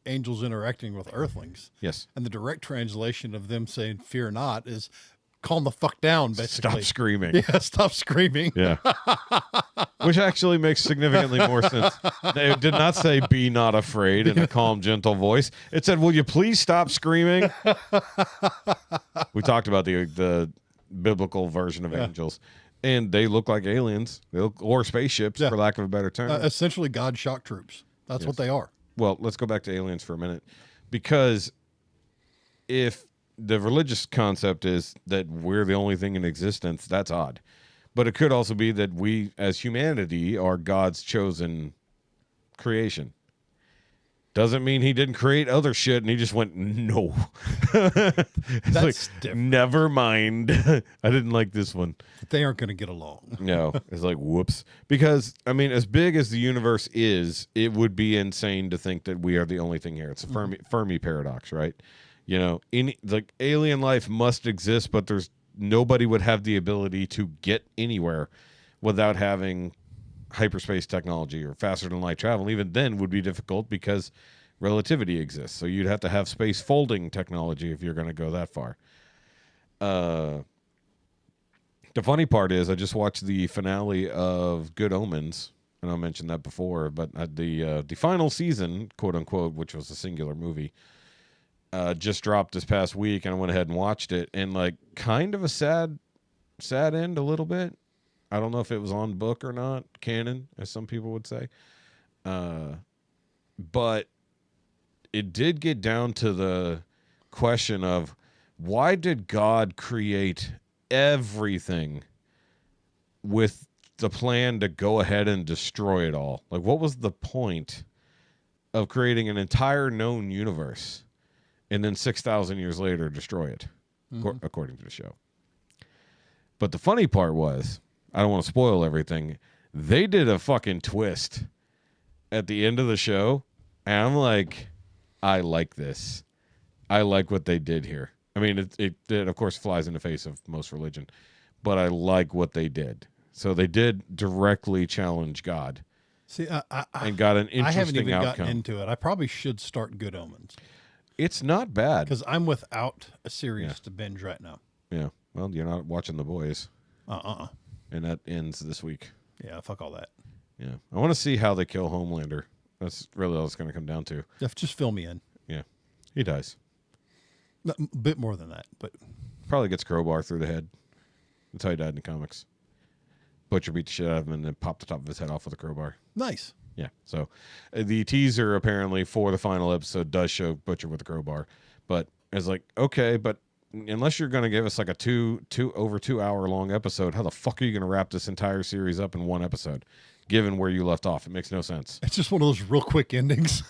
angels interacting with earthlings. Yes. And the direct translation of them saying, fear not, is calm the fuck down, basically. Stop screaming. Yeah, stop screaming. Yeah. Which actually makes significantly more sense. It did not say be not afraid in a calm, gentle voice. It said, will you please stop screaming? We talked about the biblical version of angels. And they look like aliens. They look, or spaceships, for lack of a better term. Essentially God shock troops. That's what they are. Well, let's go back to aliens for a minute. Because if the religious concept is that we're the only thing in existence, that's odd. But it could also be that we, as humanity, are God's chosen creation. Doesn't mean he didn't create other shit and he just went, no. It's That's different. Never mind. I didn't like this one. They aren't going to get along. No, it's like, whoops. Because, I mean, as big as the universe is, it would be insane to think that we are the only thing here. It's a Fermi paradox, right? You know, like alien life must exist, but nobody would have the ability to get anywhere without having hyperspace technology or faster than light travel. Even then would be difficult because relativity exists. So you'd have to have space folding technology if you're going to go that far. The funny part is I just watched the finale of Good Omens, and I mentioned that before, but the final season, quote unquote, which was a singular movie, just dropped this past week, and I went ahead and watched it, and like kind of a sad end a little bit. I don't know if it was on book or not, canon, as some people would say. But it did get down to the question of why did God create everything with the plan to go ahead and destroy it all? Like, what was the point of creating an entire known universe and then 6,000 years later destroy it, according to the show? But the funny part was, I don't want to spoil everything, they did a fucking twist at the end of the show, and I'm like, I like this. I like what they did here. I mean, it of course flies in the face of most religion, but I like what they did. So they did directly challenge God. See, and got an interesting outcome. I haven't even gotten into it. I probably should start Good Omens. It's not bad. Because I'm without a series to binge right now. Yeah. Well, you're not watching The Boys. And that ends this week. Yeah, fuck all that. Yeah. I want to see how they kill Homelander. That's really all it's going to come down to. Just fill me in. Yeah. He dies. A bit more than that, but probably gets crowbar through the head. That's how he died in the comics. Butcher beat the shit out of him and then popped the top of his head off with a crowbar. Nice. Yeah. So the teaser apparently for the final episode does show Butcher with a crowbar, but it's like, okay, but unless you're going to give us like a over 2 hour long episode, how the fuck are you going to wrap this entire series up in one episode? Given where you left off, it makes no sense. It's just one of those real quick endings.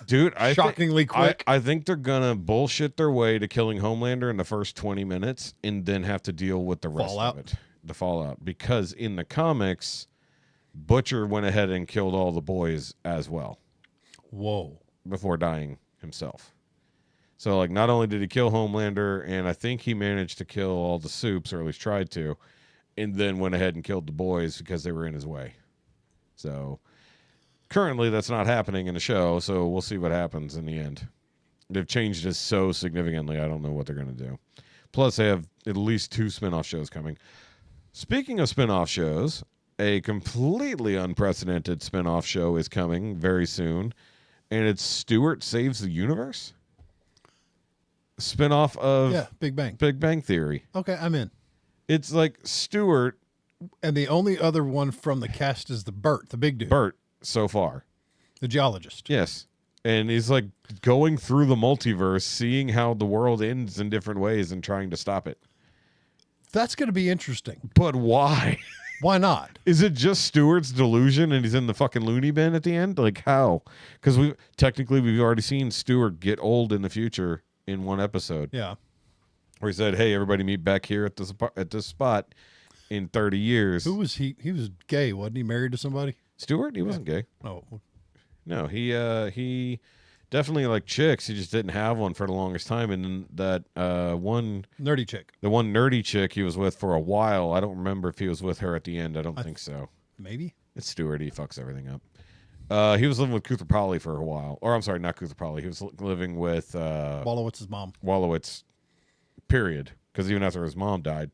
Dude, shockingly quick. I think they're going to bullshit their way to killing Homelander in the first 20 minutes and then have to deal with the rest of it. The fallout. Because in the comics, Butcher went ahead and killed all the boys as well. Whoa. Before dying himself. So, like, not only did he kill Homelander, and I think he managed to kill all the Supes, or at least tried to, and then went ahead and killed the boys because they were in his way. So, currently that's not happening in the show, so we'll see what happens in the end. They've changed it so significantly, I don't know what they're going to do. Plus, they have at least 2 spinoff shows coming. Speaking of spinoff shows, a completely unprecedented spinoff show is coming very soon, and it's Stewart Saves the Universe? Spinoff of Big Bang Theory. Okay, I'm in. It's like Stewart. And the only other one from the cast is the big dude. Bert, so far. The geologist. Yes. And he's like going through the multiverse, seeing how the world ends in different ways and trying to stop it. That's going to be interesting. But why? Why not? Is it just Stewart's delusion and he's in the fucking loony bin at the end? Like how? Because we've already seen Stewart get old in the future in one episode. Yeah. Where he said, "Hey, everybody, meet back here at this spot in 30 years." Who was he? He was gay, wasn't he? Married to somebody? Stewart? He wasn't gay. Oh, No, he definitely liked chicks. He just didn't have one for the longest time. And then that one nerdy chick. the one nerdy chick he was with for a while. I don't remember if he was with her at the end. I don't think so. Maybe. It's Stewart. He fucks everything up. He was living with Kuthapali for a while. Or I'm sorry, not Kuthapali. He was living with Wolowitz's mom. Wolowitz, period. Because even after his mom died.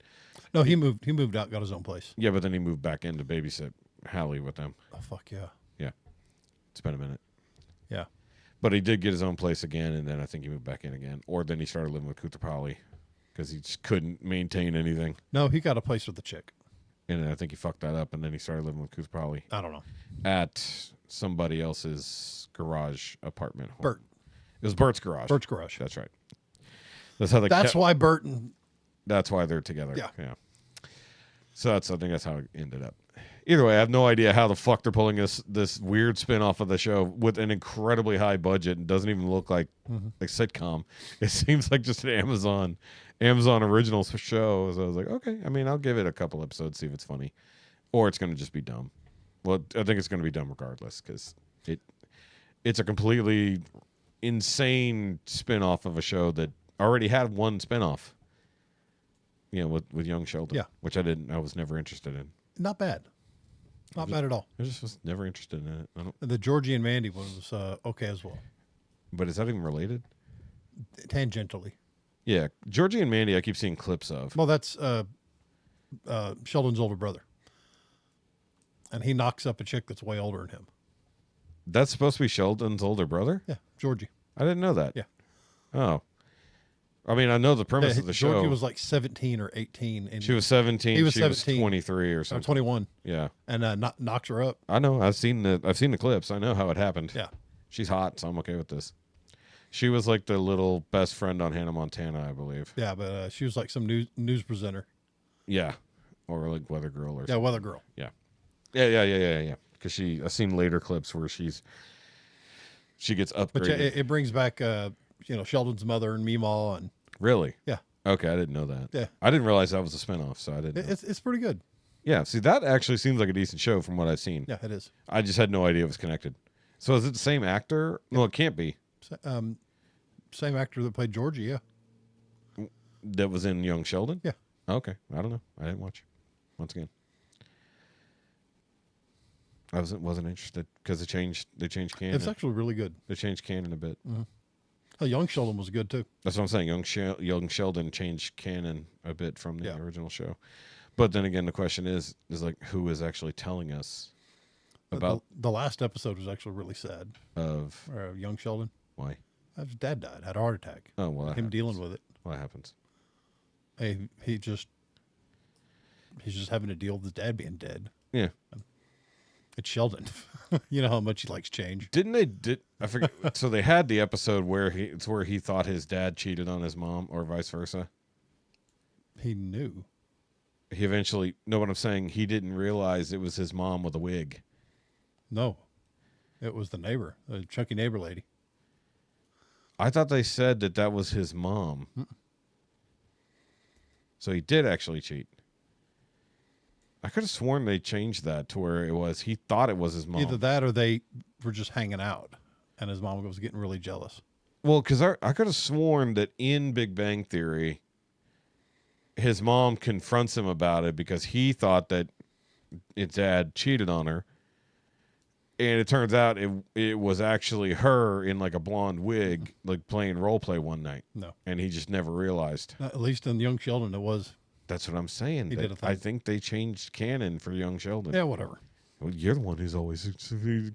No, he moved out, got his own place. Yeah, but then he moved back in to babysit Hallie with them. Oh, fuck yeah. Yeah. It's been a minute. Yeah. But he did get his own place again, and then I think he moved back in again. Or then he started living with Kuthapali because he just couldn't maintain anything. No, he got a place with the chick. And then I think he fucked that up, and then he started living with Kuthapali I don't know. at somebody else's garage apartment. Bert. It was Bert's garage. Bert's garage. That's right. That's how they. That's why Bert and That's why they're together. Yeah. So I think that's how it ended up. Either way, I have no idea how the fuck they're pulling this weird spin-off of the show with an incredibly high budget and doesn't even look like a sitcom. It seems like just an Amazon original show. So I was like, okay, I mean, I'll give it a couple episodes, see if it's funny. Or it's going to just be dumb. Well, I think it's going to be dumb regardless because it's a completely insane spin-off of a show that already had one spin-off. You know, with young Sheldon. Yeah. Which I was never interested in. not bad. Not bad at all. I just was never interested in it. I don't. The Georgie and Mandy one was okay as well. But is that even related? Tangentially. Yeah, Georgie and Mandy. I keep seeing clips of. Well, that's Sheldon's older brother. And he knocks up a chick that's way older than him. That's supposed to be Sheldon's older brother. Yeah, Georgie. I didn't know that. Yeah. Oh. I mean, I know the premise of the show. Georgie was like 17 or 18. And She was 17. He was she 17. was 23 or or something. 21. Yeah. And knocks her up. I know. I've seen the clips. I know how it happened. Yeah. She's hot, so I'm okay with this. She was like the little best friend on Hannah Montana, I believe. Yeah, but she was like some news presenter. Yeah. Or like Weather Girl or something. Yeah, Weather Girl. Yeah. Yeah. Because I've seen later clips where she gets upgraded. But yeah, it brings back Sheldon's mother and Meemaw and Really? yeah. Okay, I didn't know that. Yeah. I didn't realize that was a spinoff, so I didn't know. It's pretty good. Yeah, see, that actually seems like a decent show from what I've seen. Yeah, it is. I just had no idea it was connected. So is it the same actor? No, it can't be. Same actor that played Georgie, yeah. That was in Young Sheldon? Yeah. Okay, I don't know. I didn't watch. Once again. I wasn't interested because they changed canon. It's actually really good. They changed canon a bit. Mm-hmm. Oh, Young Sheldon was good too. That's what I'm saying. Young Sheldon changed canon a bit from the original show. But then again, the question is like, who is actually telling us about the last episode was actually really sad. Of Young Sheldon. Why? His dad died, had a heart attack. Oh well, him dealing with it. What happens? Hey, he's just having to deal with his dad being dead. Yeah. It's Sheldon. You know how much he likes change. I forget. So they had the episode where he thought his dad cheated on his mom, or vice versa. He knew. He eventually. No, what I'm saying, he didn't realize it was his mom with a wig. No, it was the neighbor, the chunky neighbor lady. I thought they said that was his mom. So he did actually cheat. I could have sworn they changed that to where he thought it was his mom. Either that or they were just hanging out and his mom was getting really jealous. Well, because I could have sworn that in Big Bang Theory, his mom confronts him about it because he thought that his dad cheated on her. And it turns out it was actually her in like a blonde wig, like playing role play one night. No. And he just never realized. At least in Young Sheldon, it was. That's what I'm saying. He did a thing. I think they changed canon for Young Sheldon. Yeah, whatever. Well, you're the one who's always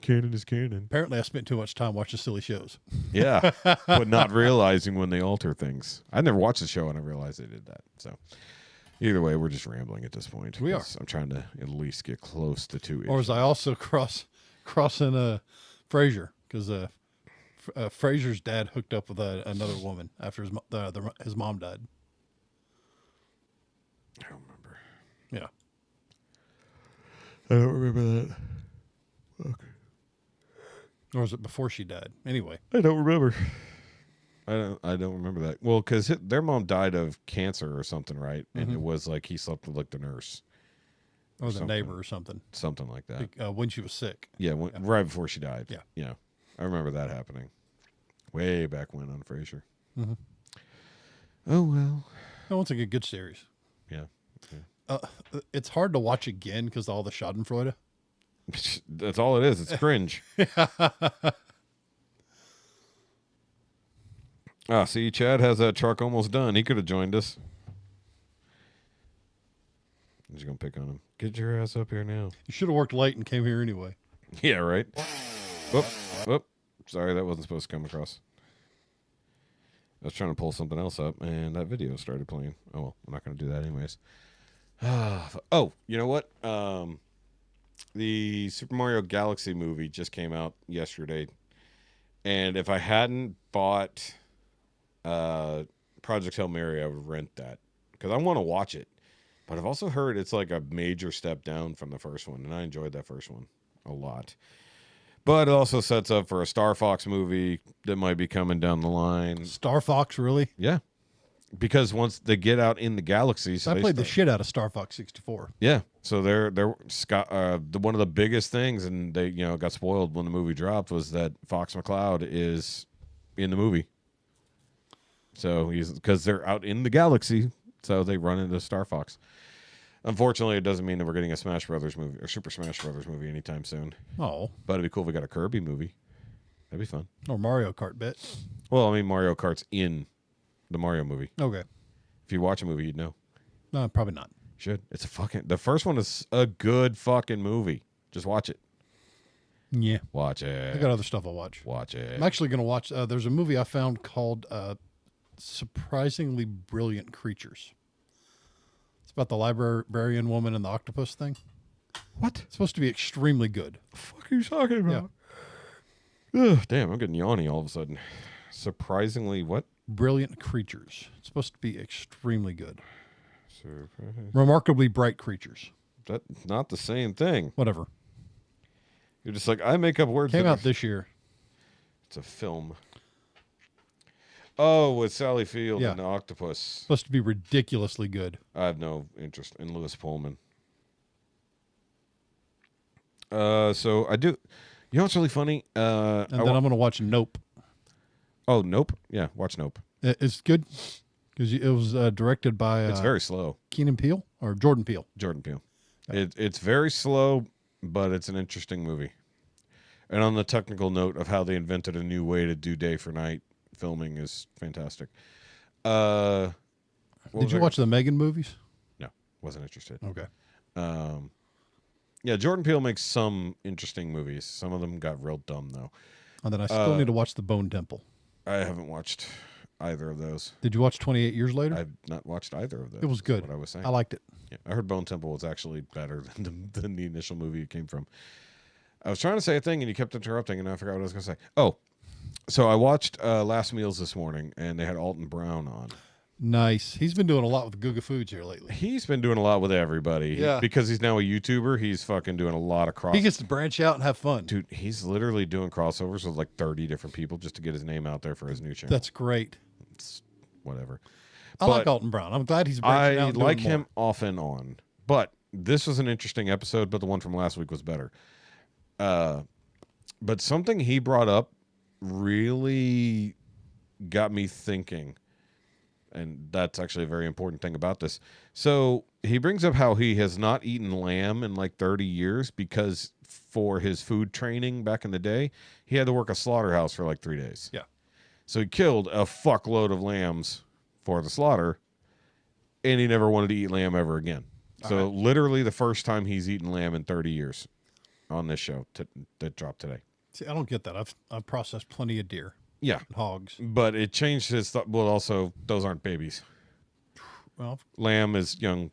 canon is canon. Apparently, I spent too much time watching silly shows. Yeah, but not realizing when they alter things. I never watched the show and I realized they did that. So either way, we're just rambling at this point. We are. I'm trying to at least get close to 2 Or as I also crossing Frasier, because Frasier's dad hooked up with another woman after his mom died. I don't remember. Yeah. I don't remember that. Okay. Or was it before she died? Anyway. I don't remember. I don't remember that. Well, because their mom died of cancer or something, right? And it was like he slept with like the nurse. Or the something. neighbor or something. Something like that. When she was sick. Yeah, right before she died. Yeah. Yeah. I remember that happening. Way back when on Frasier. Mm-hmm. Oh, well. No, it's a good series. Yeah. It's hard to watch again because of all the schadenfreude. That's all it is. It's cringe. See, Chad has that truck almost done. He could have joined us. I'm just going to pick on him. Get your ass up here now. You should have worked late and came here anyway. Yeah, right. Whoop, whoop. Sorry, that wasn't supposed to come across. I was trying to pull something else up, and that video started playing. Oh, well, I'm not going to do that anyways. Oh, you know what? The Super Mario Galaxy movie just came out yesterday. And if I hadn't bought Project Hail Mary, I would rent that. Because I want to watch it. But I've also heard it's like a major step down from the first one. And I enjoyed that first one a lot. But it also sets up for a Star Fox movie that might be coming down the line. Star Fox, really? Yeah. Because once they get out in the galaxy, I played the shit out of Star Fox 64. Yeah, so they're one of the biggest things, and they got spoiled when the movie dropped, was that Fox McCloud is in the movie. So because they're out in the galaxy, so they run into Star Fox. Unfortunately, it doesn't mean that we're getting a Smash Brothers movie or Super Smash Brothers movie anytime soon. Oh, but it'd be cool if we got a Kirby movie. That'd be fun. Or Mario Kart bit. Well, I mean, Mario Kart's in the Mario movie. Okay. If you watch a movie, you'd know. No, probably not. Should. It's the first one is a good fucking movie. Just watch it. Yeah. Watch it. I got other stuff I'll watch. Watch it. I'm actually going to watch, there's a movie I found called Surprisingly Brilliant Creatures. It's about the librarian woman and the octopus thing. What? It's supposed to be extremely good. What the fuck are you talking about? Yeah. Ugh, damn, I'm getting yawny all of a sudden. Surprisingly what? Brilliant Creatures. It's supposed to be extremely good. Remarkably Bright Creatures. That's not the same thing. Whatever. You're just like, I make up words. Came out this year. It's a film. Oh, with Sally Field and the octopus. Supposed to be ridiculously good. I have no interest in Lewis Pullman. So I do. You know what's really funny? And then I'm going to watch Nope. Oh, Nope? Yeah, watch Nope. It's good because it was directed by... it's very slow. Keenan Peele or Jordan Peele? Jordan Peele. It's very slow, but it's an interesting movie. And on the technical note of how they invented a new way to do day for night filming is fantastic. Did you watch the Megan movies? No, wasn't interested. Okay. Yeah, Jordan Peele makes some interesting movies. Some of them got real dumb, though. And then I still need to watch The Bone Temple. I haven't watched either of those. Did you watch 28 Years Later? I've not watched either of those. It was good. What I was saying. I liked it. Yeah, I heard Bone Temple was actually better than the initial movie it came from. I was trying to say a thing, and you kept interrupting, and I forgot what I was going to say. Oh, so I watched Last Meals this morning, and they had Alton Brown on. Nice. He's been doing a lot with Guga Foods here lately. He's been doing a lot with everybody. Yeah. Because he's now a YouTuber, he's fucking doing a lot of crossovers. He gets to branch out and have fun. Dude, he's literally doing crossovers with like 30 different people just to get his name out there for his new channel. That's great. It's whatever. I like Alton Brown. I'm glad he's branching out. I like him off and on. But this was an interesting episode, but the one from last week was better. But something he brought up really got me thinking. And that's actually a very important thing about this. So he brings up how he has not eaten lamb in like 30 years because for his food training back in the day, he had to work a slaughterhouse for like 3 days. Yeah. So he killed a fuckload of lambs for the slaughter, and he never wanted to eat lamb ever again. So literally the first time he's eaten lamb in 30 years on this show that dropped today. See, I don't get that. I've processed plenty of deer. Yeah. And hogs. But it changed his thought. Well, also, those aren't babies. Well, lamb is young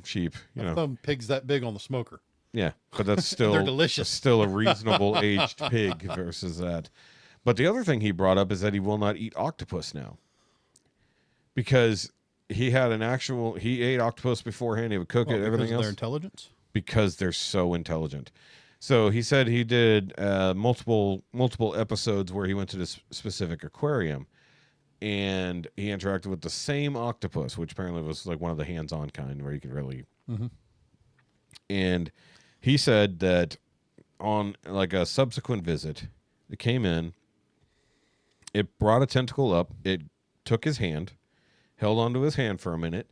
sheep. You know, some pigs that big on the smoker. Yeah, but that's still they're delicious. Still a reasonable aged pig versus that. But the other thing he brought up is that he will not eat octopus now because he had he ate octopus beforehand. He would cook it, everything because of else. their intelligence? Because they're so intelligent. So he said he did multiple episodes where he went to this specific aquarium and he interacted with the same octopus, which apparently was like one of the hands-on kind where you could really. And he said that on like a subsequent visit, it came in, it brought a tentacle up, it took his hand, held onto his hand for a minute,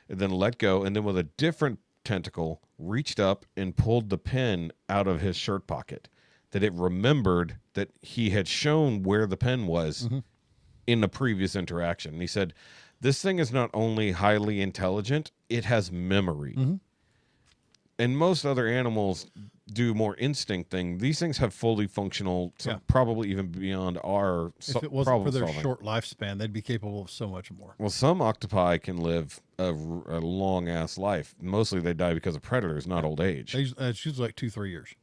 and then let go, and then with a different tentacle reached up and pulled the pen out of his shirt pocket. That it remembered that he had shown where the pen was in the previous interaction. And he said, this thing is not only highly intelligent, it has memory. And most other animals do more instinct thing. These things have fully functional, probably even beyond our If it wasn't for their short lifespan, they'd be capable of so much more. Well, some octopi can live a long ass life. Mostly they die because of predators, not old age. It's usually like 2-3 years.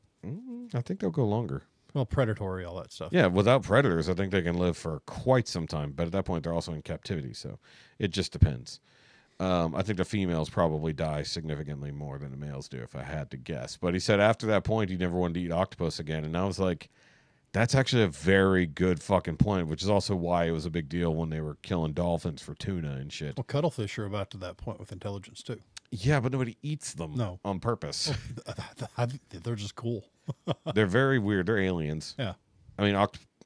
I think they'll go longer. Well, predatory, all that stuff. Yeah, without predators, I think they can live for quite some time. But at that point, they're also in captivity, so it just depends. I think the females probably die significantly more than the males do, if I had to guess. But he said after that point, he never wanted to eat octopus again. And I was like, that's actually a very good fucking point, which is also why it was a big deal when they were killing dolphins for tuna and shit. Well, cuttlefish are about to that point with intelligence, too. Yeah, but nobody eats them on purpose. They're just cool. They're very weird. They're aliens. Yeah. I mean,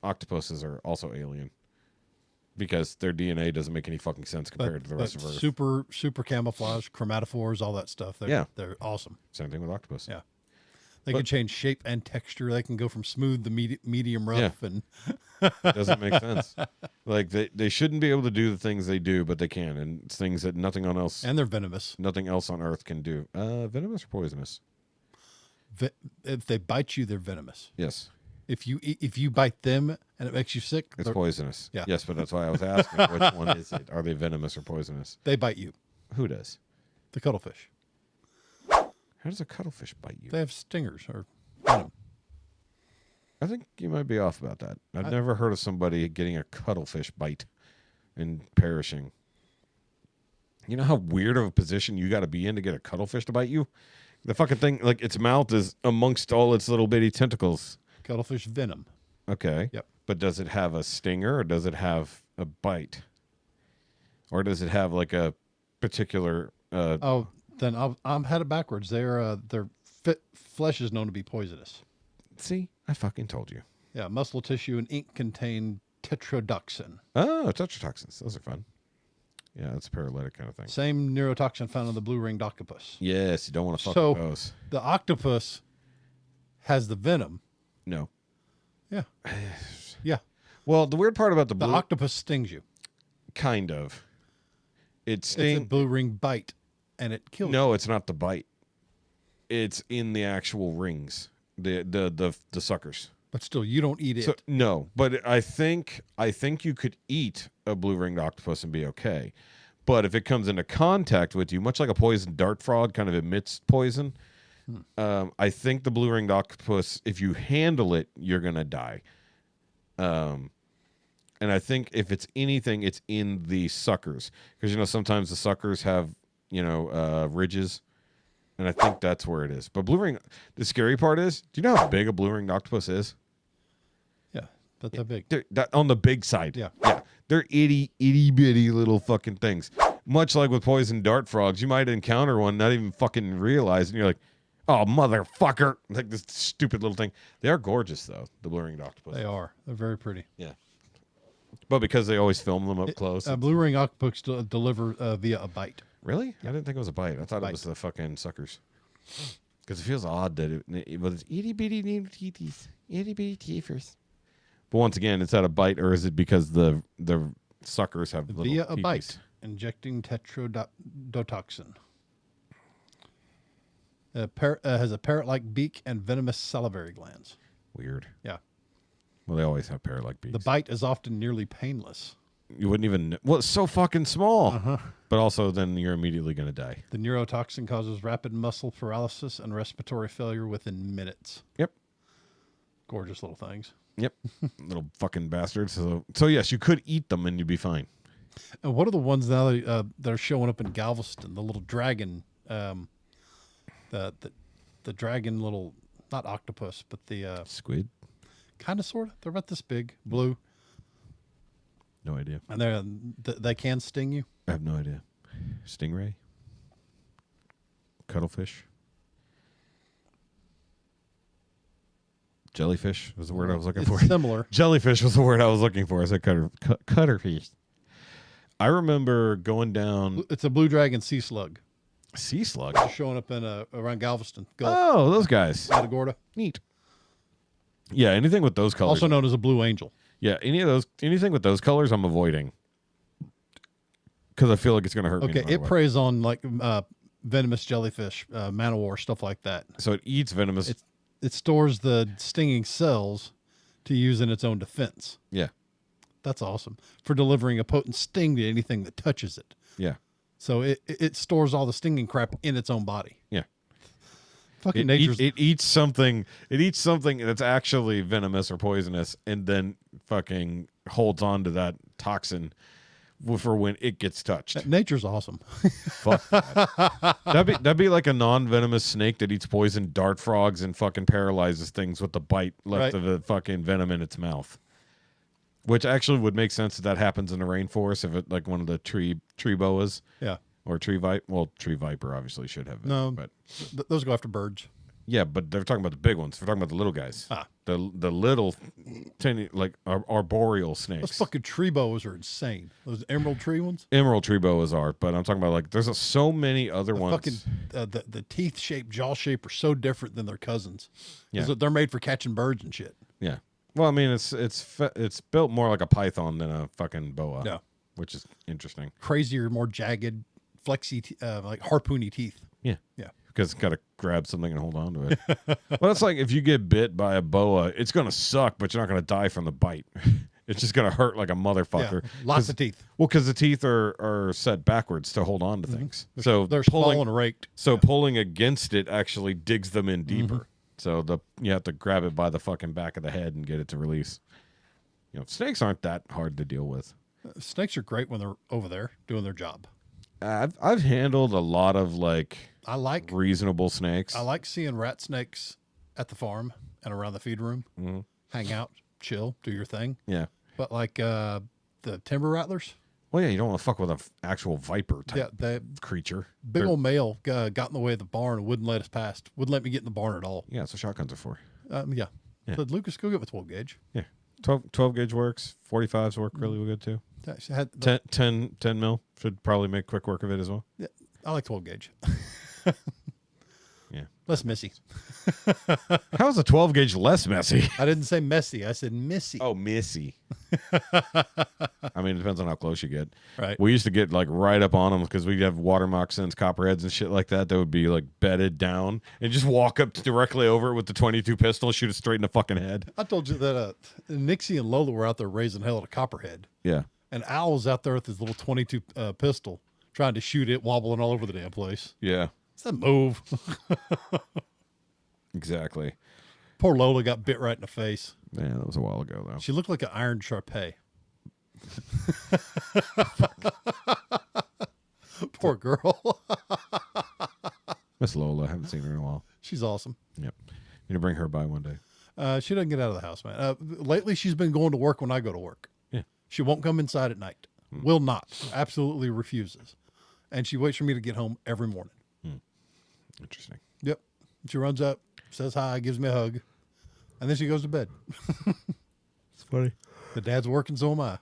octopuses are also alien. Because their DNA doesn't make any fucking sense compared to the rest of Earth. Super camouflage, chromatophores, all that stuff. They're awesome. Same thing with octopus. Yeah. They can change shape and texture. They can go from smooth to medium rough. And it doesn't make sense. Like they shouldn't be able to do the things they do, but they can. And it's things that nothing else. And they're venomous. Nothing else on Earth can do. Venomous or poisonous? If they bite you, they're venomous. Yes. If you bite them and it makes you sick, it's poisonous. Yeah. Yes, but that's why I was asking which one is it? Are they venomous or poisonous? They bite you. Who does? The cuttlefish. How does a cuttlefish bite you? They have stingers or venom. I think you might be off about that. I've never heard of somebody getting a cuttlefish bite and perishing. You know how weird of a position you got to be in to get a cuttlefish to bite you? The fucking thing, like its mouth is amongst all its little bitty tentacles. Cuttlefish venom. Okay. Yep. But does it have a stinger or does it have a bite? Or does it have like a particular then I'm headed backwards. Their flesh is known to be poisonous. See? I fucking told you. Yeah, muscle tissue and ink contain tetrodotoxin. Oh, tetrotoxins. Those are fun. Yeah, it's a paralytic kind of thing. Same neurotoxin found in the blue-ringed octopus. Yes, you don't want to fuck with those. The octopus has the venom. No. Yeah. Yeah. Well, the weird part about the octopus stings you. Kind of. It's a blue ring bite, and it kills you. No, it's not the bite. It's in the actual rings, the suckers. But still, you don't eat it. So, no, but I think you could eat a blue-ringed octopus and be okay. But if it comes into contact with you, much like a poison dart frog kind of emits poison, I think the blue-ringed octopus, if you handle it, you're going to die. And I think if it's anything, it's in the suckers. Because, sometimes the suckers have, ridges. And I think that's where it is. But the scary part is, do you know how big a blue-ringed octopus is? Yeah, that's that big. On the big side. Yeah. They're itty bitty little fucking things. Much like with poison dart frogs, you might encounter one, not even fucking realize, and you're like, oh, motherfucker. Like this stupid little thing. They are gorgeous, though, the blue-ringed octopus. They are. They're very pretty. Yeah. But because they always film them up close. Blue-ring octopus deliver via a bite. Really? I didn't think it was a bite. I thought it was the fucking suckers. Because it feels odd that it's itty bitty teethies. Itty bitty teethers. But once again, it's at a bite, or is it because the suckers have little via a teethies? bite, injecting tetrodotoxin. Has a parrot-like beak and venomous salivary glands. Weird. Yeah. Well, they always have parrot-like beaks. The bite is often nearly painless. You wouldn't even... Well, it's so fucking small. But also, then you're immediately going to die. The neurotoxin causes rapid muscle paralysis and respiratory failure within minutes. Yep. Gorgeous little things. Yep. Little fucking bastards. So yes, you could eat them and you'd be fine. And what are the ones now that are showing up in Galveston? The little dragon, the dragon little, not octopus, but the Squid? kind of sort of. They're about this big, blue, No idea. and they can sting you. I have no idea. Stingray? Cuttlefish? Jellyfish was the word I was looking for. It's similar. Jellyfish was the word I was looking for. I said cutterfish. I remember going down It's a blue dragon sea slug sea slug. showing up in around Galveston, Gulf, Oh, those guys. Matagorda, Neat. Yeah, anything with those colors. also known as a blue angel. Yeah, anything with those colors, I'm avoiding because I feel like it's going to hurt me. Okay, no matter it what. preys on like venomous jellyfish, man of war, stuff like that. So it eats venomous. It stores the stinging cells to use in its own defense. Yeah, That's awesome for delivering a potent sting to anything that touches it. yeah, So it stores all the stinging crap in its own body. yeah. Fucking It nature's eats something. It eats something that's actually venomous or poisonous, and then fucking holds on to that toxin for when it gets touched. nature's awesome. Fuck that. That'd be like a non-venomous snake that eats poison dart frogs and fucking paralyzes things with the bite left Right. of the fucking venom in its mouth. Which actually would make sense if that happens in the rainforest, if it like one of the tree boas Yeah. or tree viper. Well, tree viper obviously should have venom, No. but Those go after birds. yeah, but they're talking about the big ones. We're talking about the little guys. Ah. The little tiny like arboreal Those snakes. fucking tree boas are insane. Those emerald tree ones. Emerald tree boas are, but I'm talking about like there's so many other ones. Fucking the teeth shape, jaw shape are so different than their cousins. Yeah. They're made for catching birds and shit. Yeah. Well, I mean, it's built more like a python than a fucking boa. Yeah. Which is interesting. Crazier, more jagged, flexy, like harpoony teeth. Yeah. Yeah. Because it's got to grab something and hold on to it. Well, it's like if you get bit by a boa, it's going to suck, but you're not going to die from the bite. It's just going to hurt like a motherfucker. Yeah, lots of teeth. Well, because the teeth are set backwards to hold on to things. So They're pulling, small and raked. So pulling against it actually digs them in deeper. So you have to grab it by the fucking back of the head and get it to release. You know, snakes aren't that hard to deal with. Snakes are great when they're over there doing their job. I've handled a lot of like I like reasonable snakes. seeing rat snakes at the farm and around the feed room. Mm-hmm. Hang out, chill, do your thing. Yeah. But like the timber rattlers, Well, yeah, you don't want to fuck with an actual viper type yeah, the creature. big old male got in the way of the barn and wouldn't let us past. Wouldn't let me get in the barn at all. Yeah, that's what shotguns are for. Yeah. Yeah. Said, Lucas, go get my 12 gauge. Yeah. 12 gauge works. 45s work really good too. She had the, 10 mil should probably make quick work of it as well. yeah, I like 12 gauge. Yeah. Less messy. How is a 12 gauge less messy? I didn't say messy. I said missy. Oh, missy. I mean, it depends on how close you get. Right. We used to get like right up on them because we'd have water moccasins, copperheads, and shit like that. That would be like bedded down and just walk up directly over it with the 22 pistol, shoot it straight in the fucking head. I told you that Nixie and Lola were out there raising hell at a copperhead. Yeah. And Al was out there with his little 22 pistol trying to shoot it, wobbling all over the damn place. Yeah. It's a move. Exactly. Poor Lola got bit right in the face. Yeah, that was a while ago though. She looked like an iron Sharpay. Poor girl. Miss Lola, I haven't seen her in a while. She's awesome. Yep. Need to bring her by one day. She doesn't get out of the house, man. Lately, she's been going to work when I go to work. Yeah. She won't come inside at night. Will not. Absolutely refuses. And she waits for me to get home every morning. Interesting. Yep. She runs up, says hi, gives me a hug, and then she goes to bed. It's funny. The dad's working, so am I.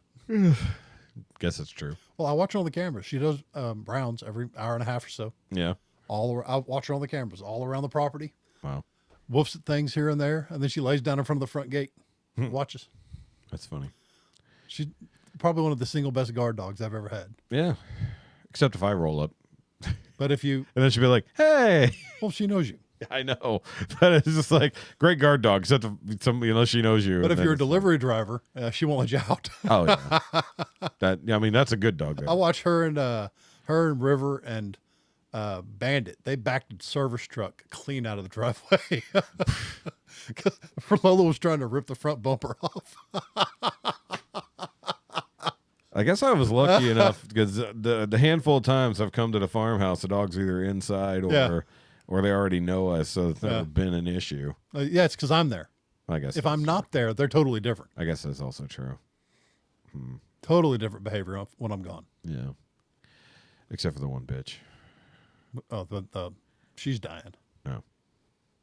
Guess it's true. Well, I watch her on the cameras. She does rounds every hour and a half or so. Yeah. I watch her on the cameras all around the property. Wow. Woofs at things here and there, and then she lays down in front of the front gate, watches. That's funny. She's probably one of the single best guard dogs I've ever had. Yeah. Except if I roll up. But if you, And then she'd be like, hey. well, she knows you. I know. But it's just like, great guard dog, except if she knows you. But and if then you're a it's delivery driver, she won't let you out. like, oh, yeah. I mean, that's a good dog there. I watch her and River and Bandit. They backed a service truck clean out of the driveway because Lola was trying to rip the front bumper off. I guess I was lucky enough because the handful of times I've come to the farmhouse, the dog's either inside or they already know us, so it's never been an issue. Yeah, it's because I'm there. I guess if I'm not there, they're totally different. I guess that's also true. Totally different behavior when I'm gone. Yeah. Except for the one bitch. Oh, she's dying. Oh.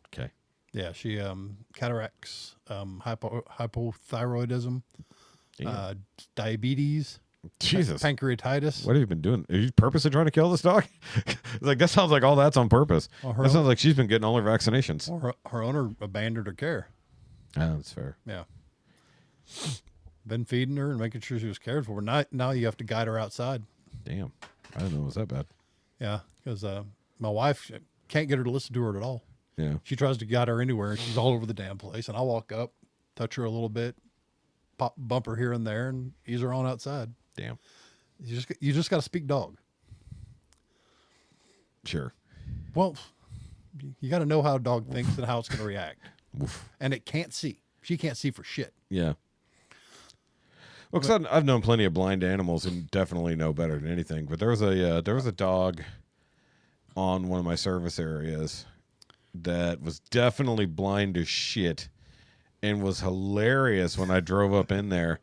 Okay. Yeah, she cataracts, hypothyroidism, diabetes, Jesus, pancreatitis. What have you been doing? Are you purposely trying to kill this dog? Like that sounds like all that's on purpose. That sounds like she's been getting all her vaccinations. Or her owner abandoned her care. Oh, that's fair. Yeah. Been feeding her and making sure she was cared for. Now you have to guide her outside. Damn, I didn't know it was that bad. Yeah, because my wife can't get her to listen to her at all. Yeah. She tries to guide her anywhere, and she's all over the damn place. And I walk up, touch her a little bit, bump her here and there, and ease her on outside. Damn. You just got to speak dog. Sure. Well, you got to know how a dog thinks and how it's going to react. Oof. And it can't see. She can't see for shit. Yeah. Well, because I've known plenty of blind animals and definitely know better than anything. But there was a dog on one of my service areas that was definitely blind as shit and was hilarious when I drove up in there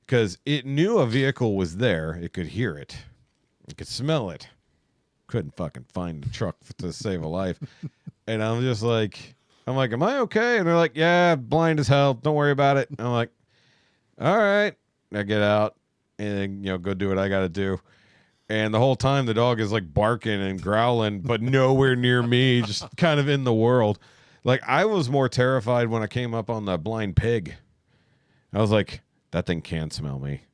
because it knew a vehicle was there. It could hear it. It could smell it. Couldn't fucking find the truck to save a life. And I'm like, am I okay? And they're like, yeah, blind as hell. Don't worry about it. And I'm like, all right. I get out and go do what I got to do. And the whole time the dog is like barking and growling, but nowhere near me, just kind of in the world. Like I was more terrified when I came up on the blind pig. I was like, that thing can't smell me.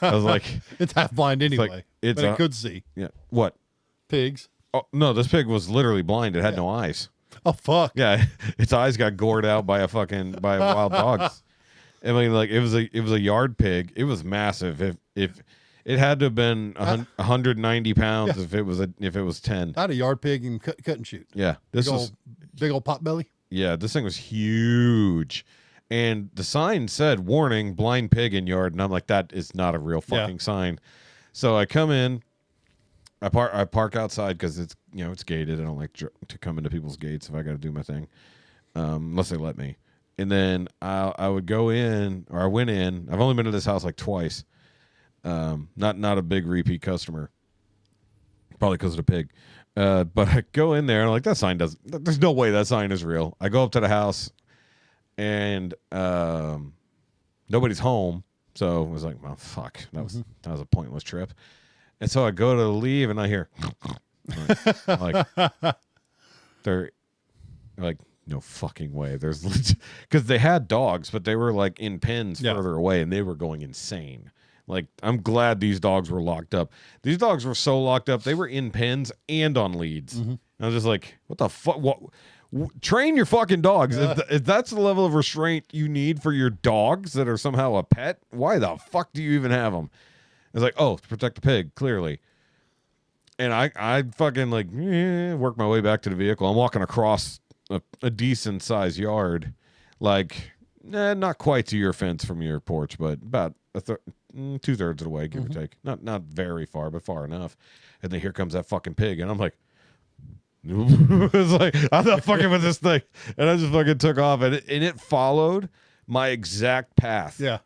I was like, it's half blind anyway. But it could see. Yeah. What? Pigs. Oh no, this pig was literally blind. It had no eyes. Oh fuck. Yeah, its eyes got gored out by a wild dog. I mean, like it was a yard pig. It was massive. If it had to have been 190 pounds if it was 10. I had a yard pig and cut and shoot. Yeah, big old pot belly. Yeah, this thing was huge, and the sign said "Warning: Blind pig in yard," and I'm like, that is not a real fucking sign. So I come in, I park outside because it's it's gated. I don't like to come into people's gates if I got to do my thing, unless they let me. And then I would go in, or I went in. I've only been to this house like twice. Not a big repeat customer. Probably because of the pig. But I go in there and I'm like, that sign doesn't. There's no way that sign is real. I go up to the house, and nobody's home. So I was like, well, fuck. That was a pointless trip. And so I go to leave, and I hear like they're like. No fucking way. There's because they had dogs, but they were like in pens further away, and they were going insane. Like, I'm glad these dogs were locked up. These dogs were so locked up, they were in pens and on leads. And I was just like, what the fuck? Train your fucking dogs. If that's the level of restraint you need for your dogs that are somehow a pet, why the fuck do you even have them? It's like, oh, to protect the pig, clearly. And I fucking like work my way back to the vehicle. I'm walking across a decent sized yard, like not quite to your fence from your porch, but about 2/3 of the way, give or take. Not very far, but far enough. And then here comes that fucking pig, and I'm like, it's like, I'm not fucking with this thing. And I just fucking took off, and it followed my exact path. Yeah.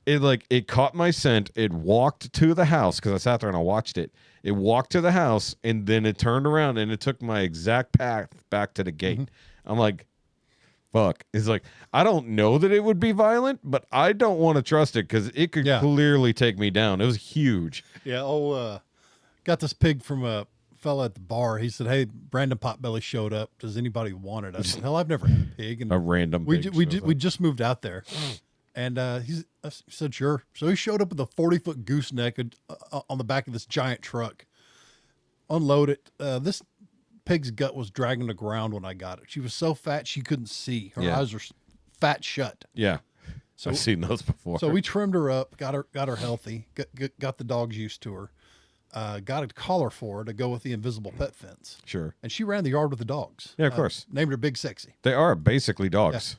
It caught my scent. It walked to the house because I sat there and I watched it. It walked to the house, and then it turned around and it took my exact path back to the gate. I'm like, fuck. It's like, I don't know that it would be violent, but I don't want to trust it because it could clearly take me down. It was huge. Yeah. Got this pig from a fella at the bar. He said, hey, Brandon Potbelly showed up. Does anybody want it? I said, hell, I've never had a pig. And a random pig. We just moved out there. And I said, sure. So he showed up with a 40-foot gooseneck on the back of this giant truck. Unload it. This pig's gut was dragging the ground when I got it. She was so fat she couldn't see. Her eyes were fat shut. Yeah. So, I've seen those before. So we trimmed her up, got her healthy, got the dogs used to her, got a collar for her to go with the invisible pet fence. Sure. And she ran the yard with the dogs. Yeah, of course. Named her Big Sexy. They are basically dogs.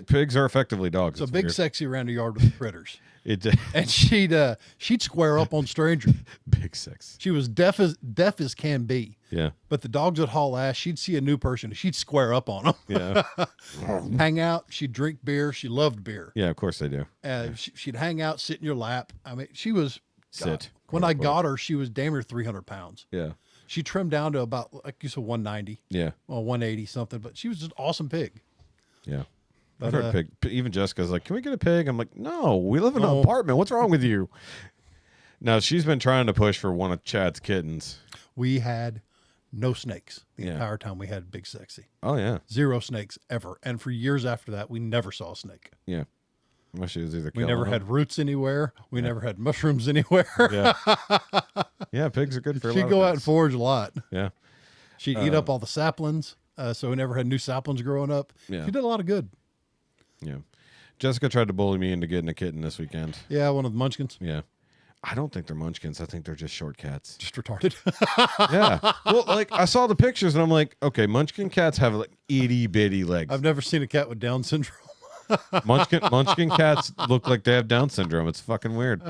Pigs are effectively dogs. So It's Big weird. Sexy around the yard with the critters. And she'd square up on strangers. Big Six. She was deaf as can be. Yeah. But the dogs would haul ass. She'd see a new person. She'd square up on them. Yeah. Hang out. She'd drink beer. She loved beer. Yeah, of course they do. She'd hang out, sit in your lap. I mean, she was. Sit. When I got her, she was damn near 300 pounds. Yeah. She trimmed down to about, like you said, 190. Yeah. Well, 180 something. But she was just an awesome pig. Yeah. But, I've heard pig. Even Jessica's like, "Can we get a pig?" I'm like, "No, we live in an apartment. What's wrong with you?" Now she's been trying to push for one of Chad's kittens. We had no snakes the Yeah. entire time we had Big Sexy. Oh yeah. 0 snakes ever. And for years after that, we never saw a snake. Yeah. Well, she was either We never killing had roots anywhere. We never had mushrooms anywhere. them. Yeah. Yeah, pigs are good for a lot She'd of go out and things. forage a lot. Yeah. She'd eat up all the saplings. So we never had new saplings growing up. Yeah. She did a lot of good. Yeah. Jessica tried to bully me into getting a kitten this weekend. Yeah, one of the munchkins. Yeah. I don't think they're munchkins. I think they're just short cats. Just retarded. Yeah. Well, like I saw the pictures and I'm like, okay, munchkin cats have like itty bitty legs. I've never seen a cat with Down syndrome. Munchkin cats look like they have Down syndrome. It's fucking weird.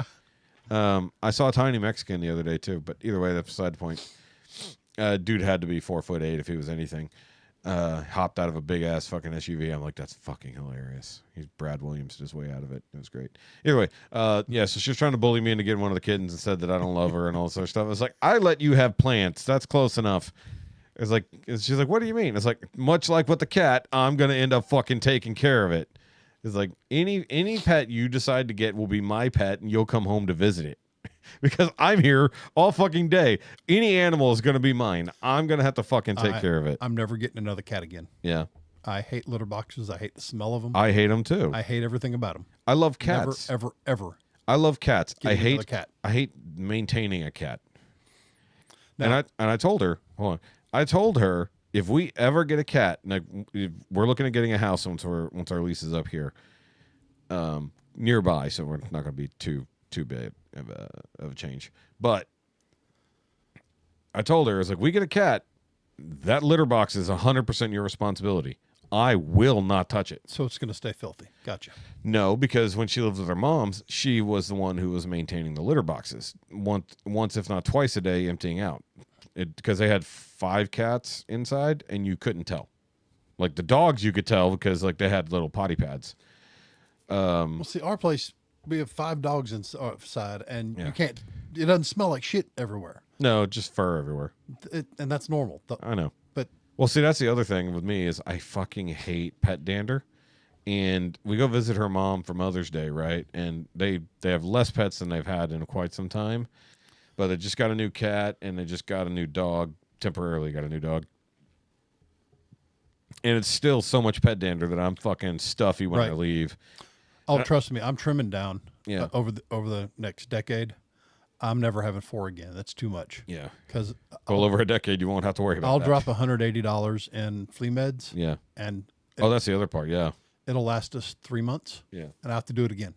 I saw a tiny Mexican the other day too, but either way, that's beside the point. Dude had to be 4'8" if he was anything. Hopped out of a big ass fucking SUV. I'm like, that's fucking hilarious. He's Brad Williams his way out of it. It was great. Either way, yeah. So she was trying to bully me into getting one of the kittens and said that I don't love her and all this other stuff. I was like, I let you have plants. That's close enough. It's like, she's like, what do you mean? It's like, much like with the cat, I'm gonna end up fucking taking care of it. It's like any pet you decide to get will be my pet, and you'll come home to visit it. Because I'm here all fucking day. Any animal is going to be mine. I'm going to have to fucking take care of it. I'm never getting another cat again. Yeah. I hate litter boxes. I hate the smell of them. I hate them too. I hate everything about them. I love cats. Never, ever, ever. I love cats. Give I me another hate cat. I hate maintaining a cat. Now- And I told her, hold on. I told her if we ever get a cat, like if we're looking at getting a house once our lease is up here, nearby, so we're not going to be too big of a change. But I told her, I was like, we get a cat, that litter box is 100% your responsibility. I will not touch it. So it's going to stay filthy. Gotcha. No, because when she lived with her mom's, she was the one who was maintaining the litter boxes once if not twice a day, emptying out. Because they had 5 cats inside, and you couldn't tell. Like the dogs, you could tell because like they had little potty pads. Well, see, our place, we have 5 dogs inside, and Yeah. you can't. It doesn't smell like shit everywhere, No, just fur everywhere. and that's normal. I know. But Well, see, that's the other thing with me is I fucking hate pet dander. And we go visit her mom for Mother's Day, right? And they have less pets than they've had in quite some time. But they just got a new cat and they just got a new dog, temporarily got a new dog. And it's still so much pet dander that I'm fucking stuffy when I Right. leave. oh, trust me, I'm trimming down. Yeah. Over the next decade, I'm never having 4 again. That's too much. Yeah. Because Well, over a decade, you won't have to worry about I'll that. drop $180 in flea meds. Yeah. And Oh, that's the other part. Yeah. it'll last us 3 months. Yeah. And I have to do it again.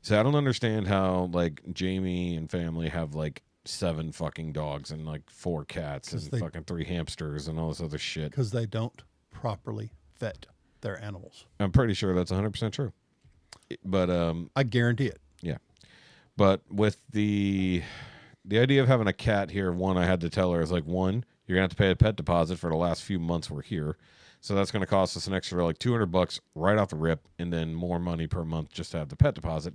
So I don't understand how like Jamie and family have like 7 fucking dogs and like 4 cats and fucking 3 hamsters and all this other shit. Because they don't properly vet their animals. I'm pretty sure that's 100% true. But I guarantee it. yeah. But with the idea of having a cat here, one, I had to tell her is like, one, you're gonna have to pay a pet deposit for the last few months we're here. So that's going to cost us an extra like $200 right off the rip, and then more money per month just to have the pet deposit.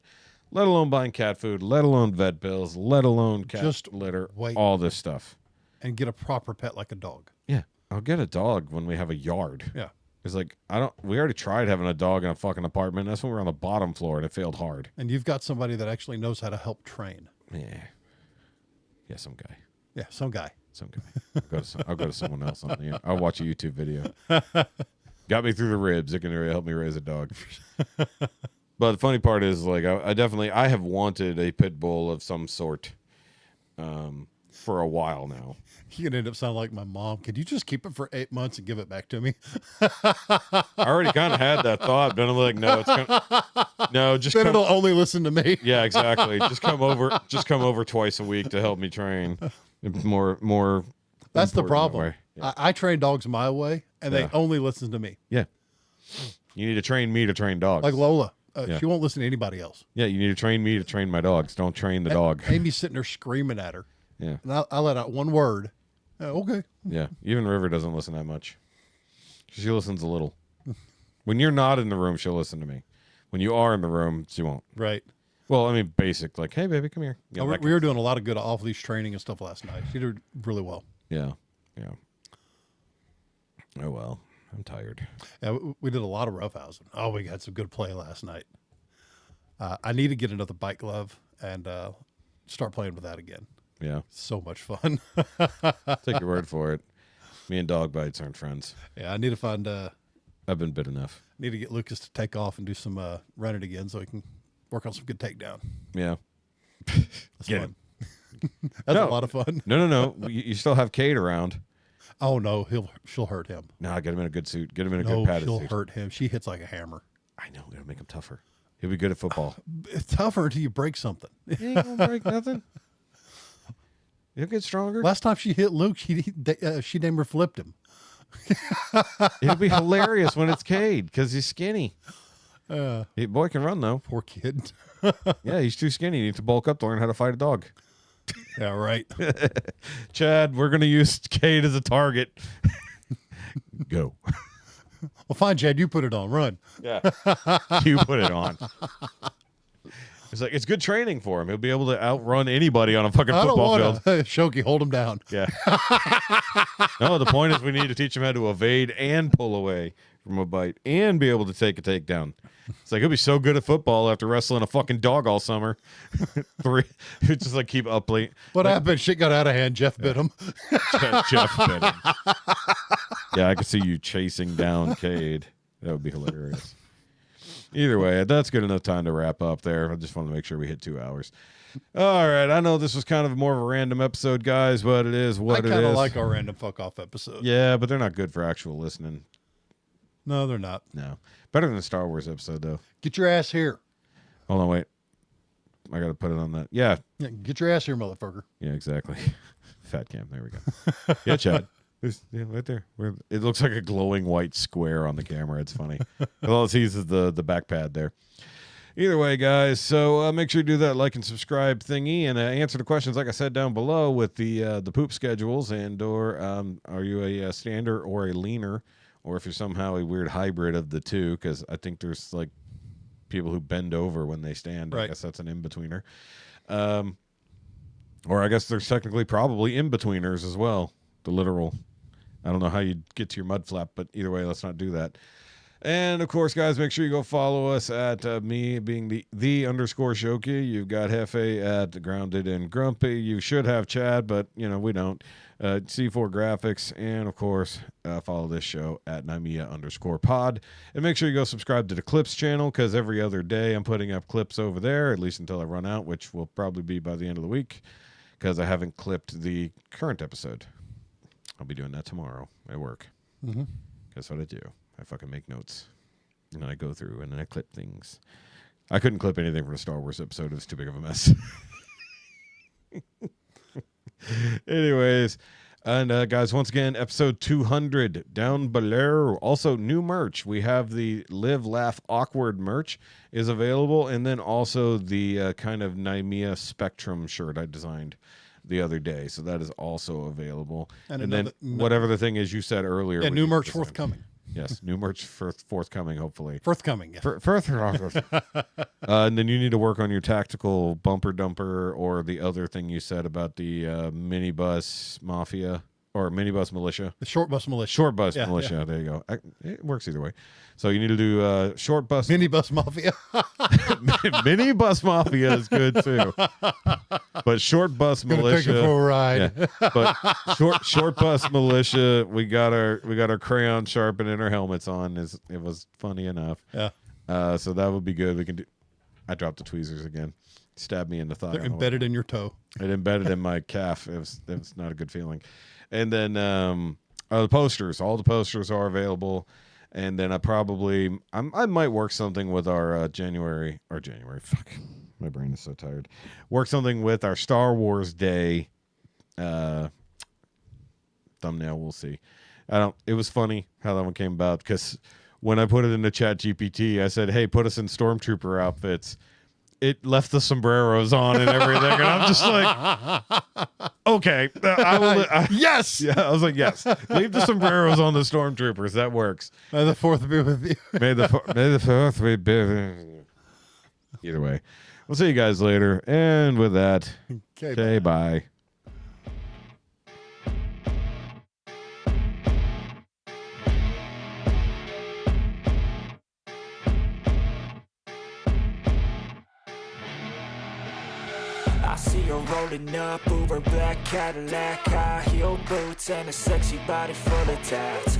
Let alone buying cat food, let alone vet bills, let alone cat Just litter, wait. all this stuff. And get a proper pet like a dog. Yeah, I'll get a dog when we have a yard. Yeah. It's like we already tried having a dog in a fucking apartment. That's when we were on the bottom floor and it failed hard. And you've got somebody that actually knows how to help train. Yeah, some guy. Yeah, some guy. Some guy. I'll go to someone else. I'll watch a YouTube video. Got me through the ribs. It can really help me raise a dog. But the funny part is, like, I have wanted a pit bull of some sort for a while now. You're gonna end up sounding like my mom. Could you just keep it for 8 months and give it back to me? I already kind of had that thought, but I'm like, no, just Then come. it'll only listen to me. Yeah, exactly. Just come over twice a week to help me train. More. That's the important that problem. way. Yeah. I train dogs my way, and they Yeah. only listen to me. Yeah. You need to train me to train dogs. Like Lola. Yeah. She won't listen to anybody else. Yeah, you need to train me to train my dogs. Don't train the dog. Amy's sitting there screaming at her. Yeah. And I let out one word. Okay. Yeah. Even River doesn't listen that much. She listens a little. When you're not in the room, she'll listen to me. When you are in the room, she won't. Right. Well, I mean, basic, like, hey, baby, come here. You know, We were doing a lot of good off-leash training and stuff last night. She did really well. Yeah. Yeah. Oh, well. I'm tired. Yeah, we did a lot of roughhousing. Oh, we had some good play last night. I need to get another bike glove and start playing with that again. Yeah. So much fun. Take your word for it. Me and dog bites aren't friends. Yeah, I need to find. I've been bit enough. Need to get Lucas to take off and do some running again, so he can work on some good takedown. Yeah. That's Get fun. That's a lot of fun. No. You still have Kate around. Oh no, she'll hurt him. No, get him in a good suit. Get him in a No, good padded she'll suit. hurt him. She hits like a hammer. I know. We gotta make him tougher. He'll be good at football. It's tougher until you break something. He ain't gonna break nothing. He'll get stronger. Last time she hit Luke, she damn near flipped him. It'll be hilarious when it's Cade because he's skinny. Boy can run though. Poor kid. Yeah, he's too skinny. He needs to bulk up to learn how to fight a dog. Yeah, right. Chad, we're gonna use Cade as a target. Go. Well, fine, Chad. You put it on. Run. Yeah. You put it on. It's like it's good training for him. He'll be able to outrun anybody on a fucking football field. Shoky, hold him down. Yeah. No, the point is we need to teach him how to evade and pull away from a bite and be able to take a takedown. It's like he'll be so good at football after wrestling a fucking dog all summer. It's just like keep up late. What happened? Shit got out of hand. Jeff bit him. Jeff bit him. Yeah, I could see you chasing down Cade. That would be hilarious. Either way, that's good enough time to wrap up there. I just want to make sure we hit 2 hours. All right. I know this was kind of more of a random episode, guys, but it is what it is. I kind of like our random fuck off episode. Yeah, but they're not good for actual listening. No, they're not. No. Better than the Star Wars episode, though. Get your ass here. Hold on, wait. I got to put it on that. Yeah. Yeah, get your ass here, motherfucker. Yeah, exactly. Fat cam. There we go. Yeah, Chad. Yeah, right there. It looks like a glowing white square on the camera. It's funny. All it sees is the back pad there. Either way, guys, so make sure you do that like and subscribe thingy and answer the questions, like I said, down below with the poop schedules and or are you a stander or a leaner, or if you're somehow a weird hybrid of the two, because I think there's like people who bend over when they stand. Right. I guess that's an in-betweener. Or I guess there's technically probably in-betweeners as well, the literal. I don't know how you get to your mud flap, but either way, let's not do that. And of course, guys, make sure you go follow us at me being the _ Shoky. You've got Jefe at Grounded and Grumpy. You should have Chad, but we don't. C4 Graphics, and of course, follow this show at @NowYouMadeItAwkwardPod. And make sure you go subscribe to the Clips channel, because every other day I'm putting up clips over there, at least until I run out, which will probably be by the end of the week, because I haven't clipped the current episode. I'll be doing that tomorrow at work. Mm-hmm. That's what I do. I fucking make notes. And then I go through and then I clip things. I couldn't clip anything from the Star Wars episode. It was too big of a mess. Anyways, and guys, once again, episode 200 down below. Also, new merch. We have the Live, Laugh, Awkward merch is available. And then also the kind of Naimia Spectrum shirt I designed the other day, so that is also available. And then whatever the thing is you said earlier. Yeah, new merch forthcoming. Yes, new merch forthcoming, hopefully. Forthcoming, yeah. And then you need to work on your tactical bumper dumper, or the other thing you said about the minibus mafia or minibus militia. The short bus militia. Short bus militia. Yeah. There you go. It works either way. So you need to do short bus. Minibus mafia. Minibus mafia is good too. But short bus militia. Take it for a ride. Yeah. But short bus militia. We got our crayon sharpened and our helmets on. It was funny enough. Yeah. So that would be good. We can do. I dropped the tweezers again. Stabbed me in the thigh. They're embedded in your toe. It embedded in my calf. It was not a good feeling. And then the posters. All the posters are available. And then I might work something with our January. Fuck, my brain is so tired. Work something with our Star Wars Day thumbnail. We'll see. It was funny how that one came about, because when I put it into Chat GPT, I said, "Hey, put us in stormtrooper outfits." It left the sombreros on and everything, and I'm just like, okay, I will. Yes. Yeah, I was like, yes, leave the sombreros on the stormtroopers. That works. May the fourth be with you. May the fourth be. Either way, we'll see you guys later. And with that, okay, bye. I see her rolling up, Uber black Cadillac, high heel boots and a sexy body full of tats.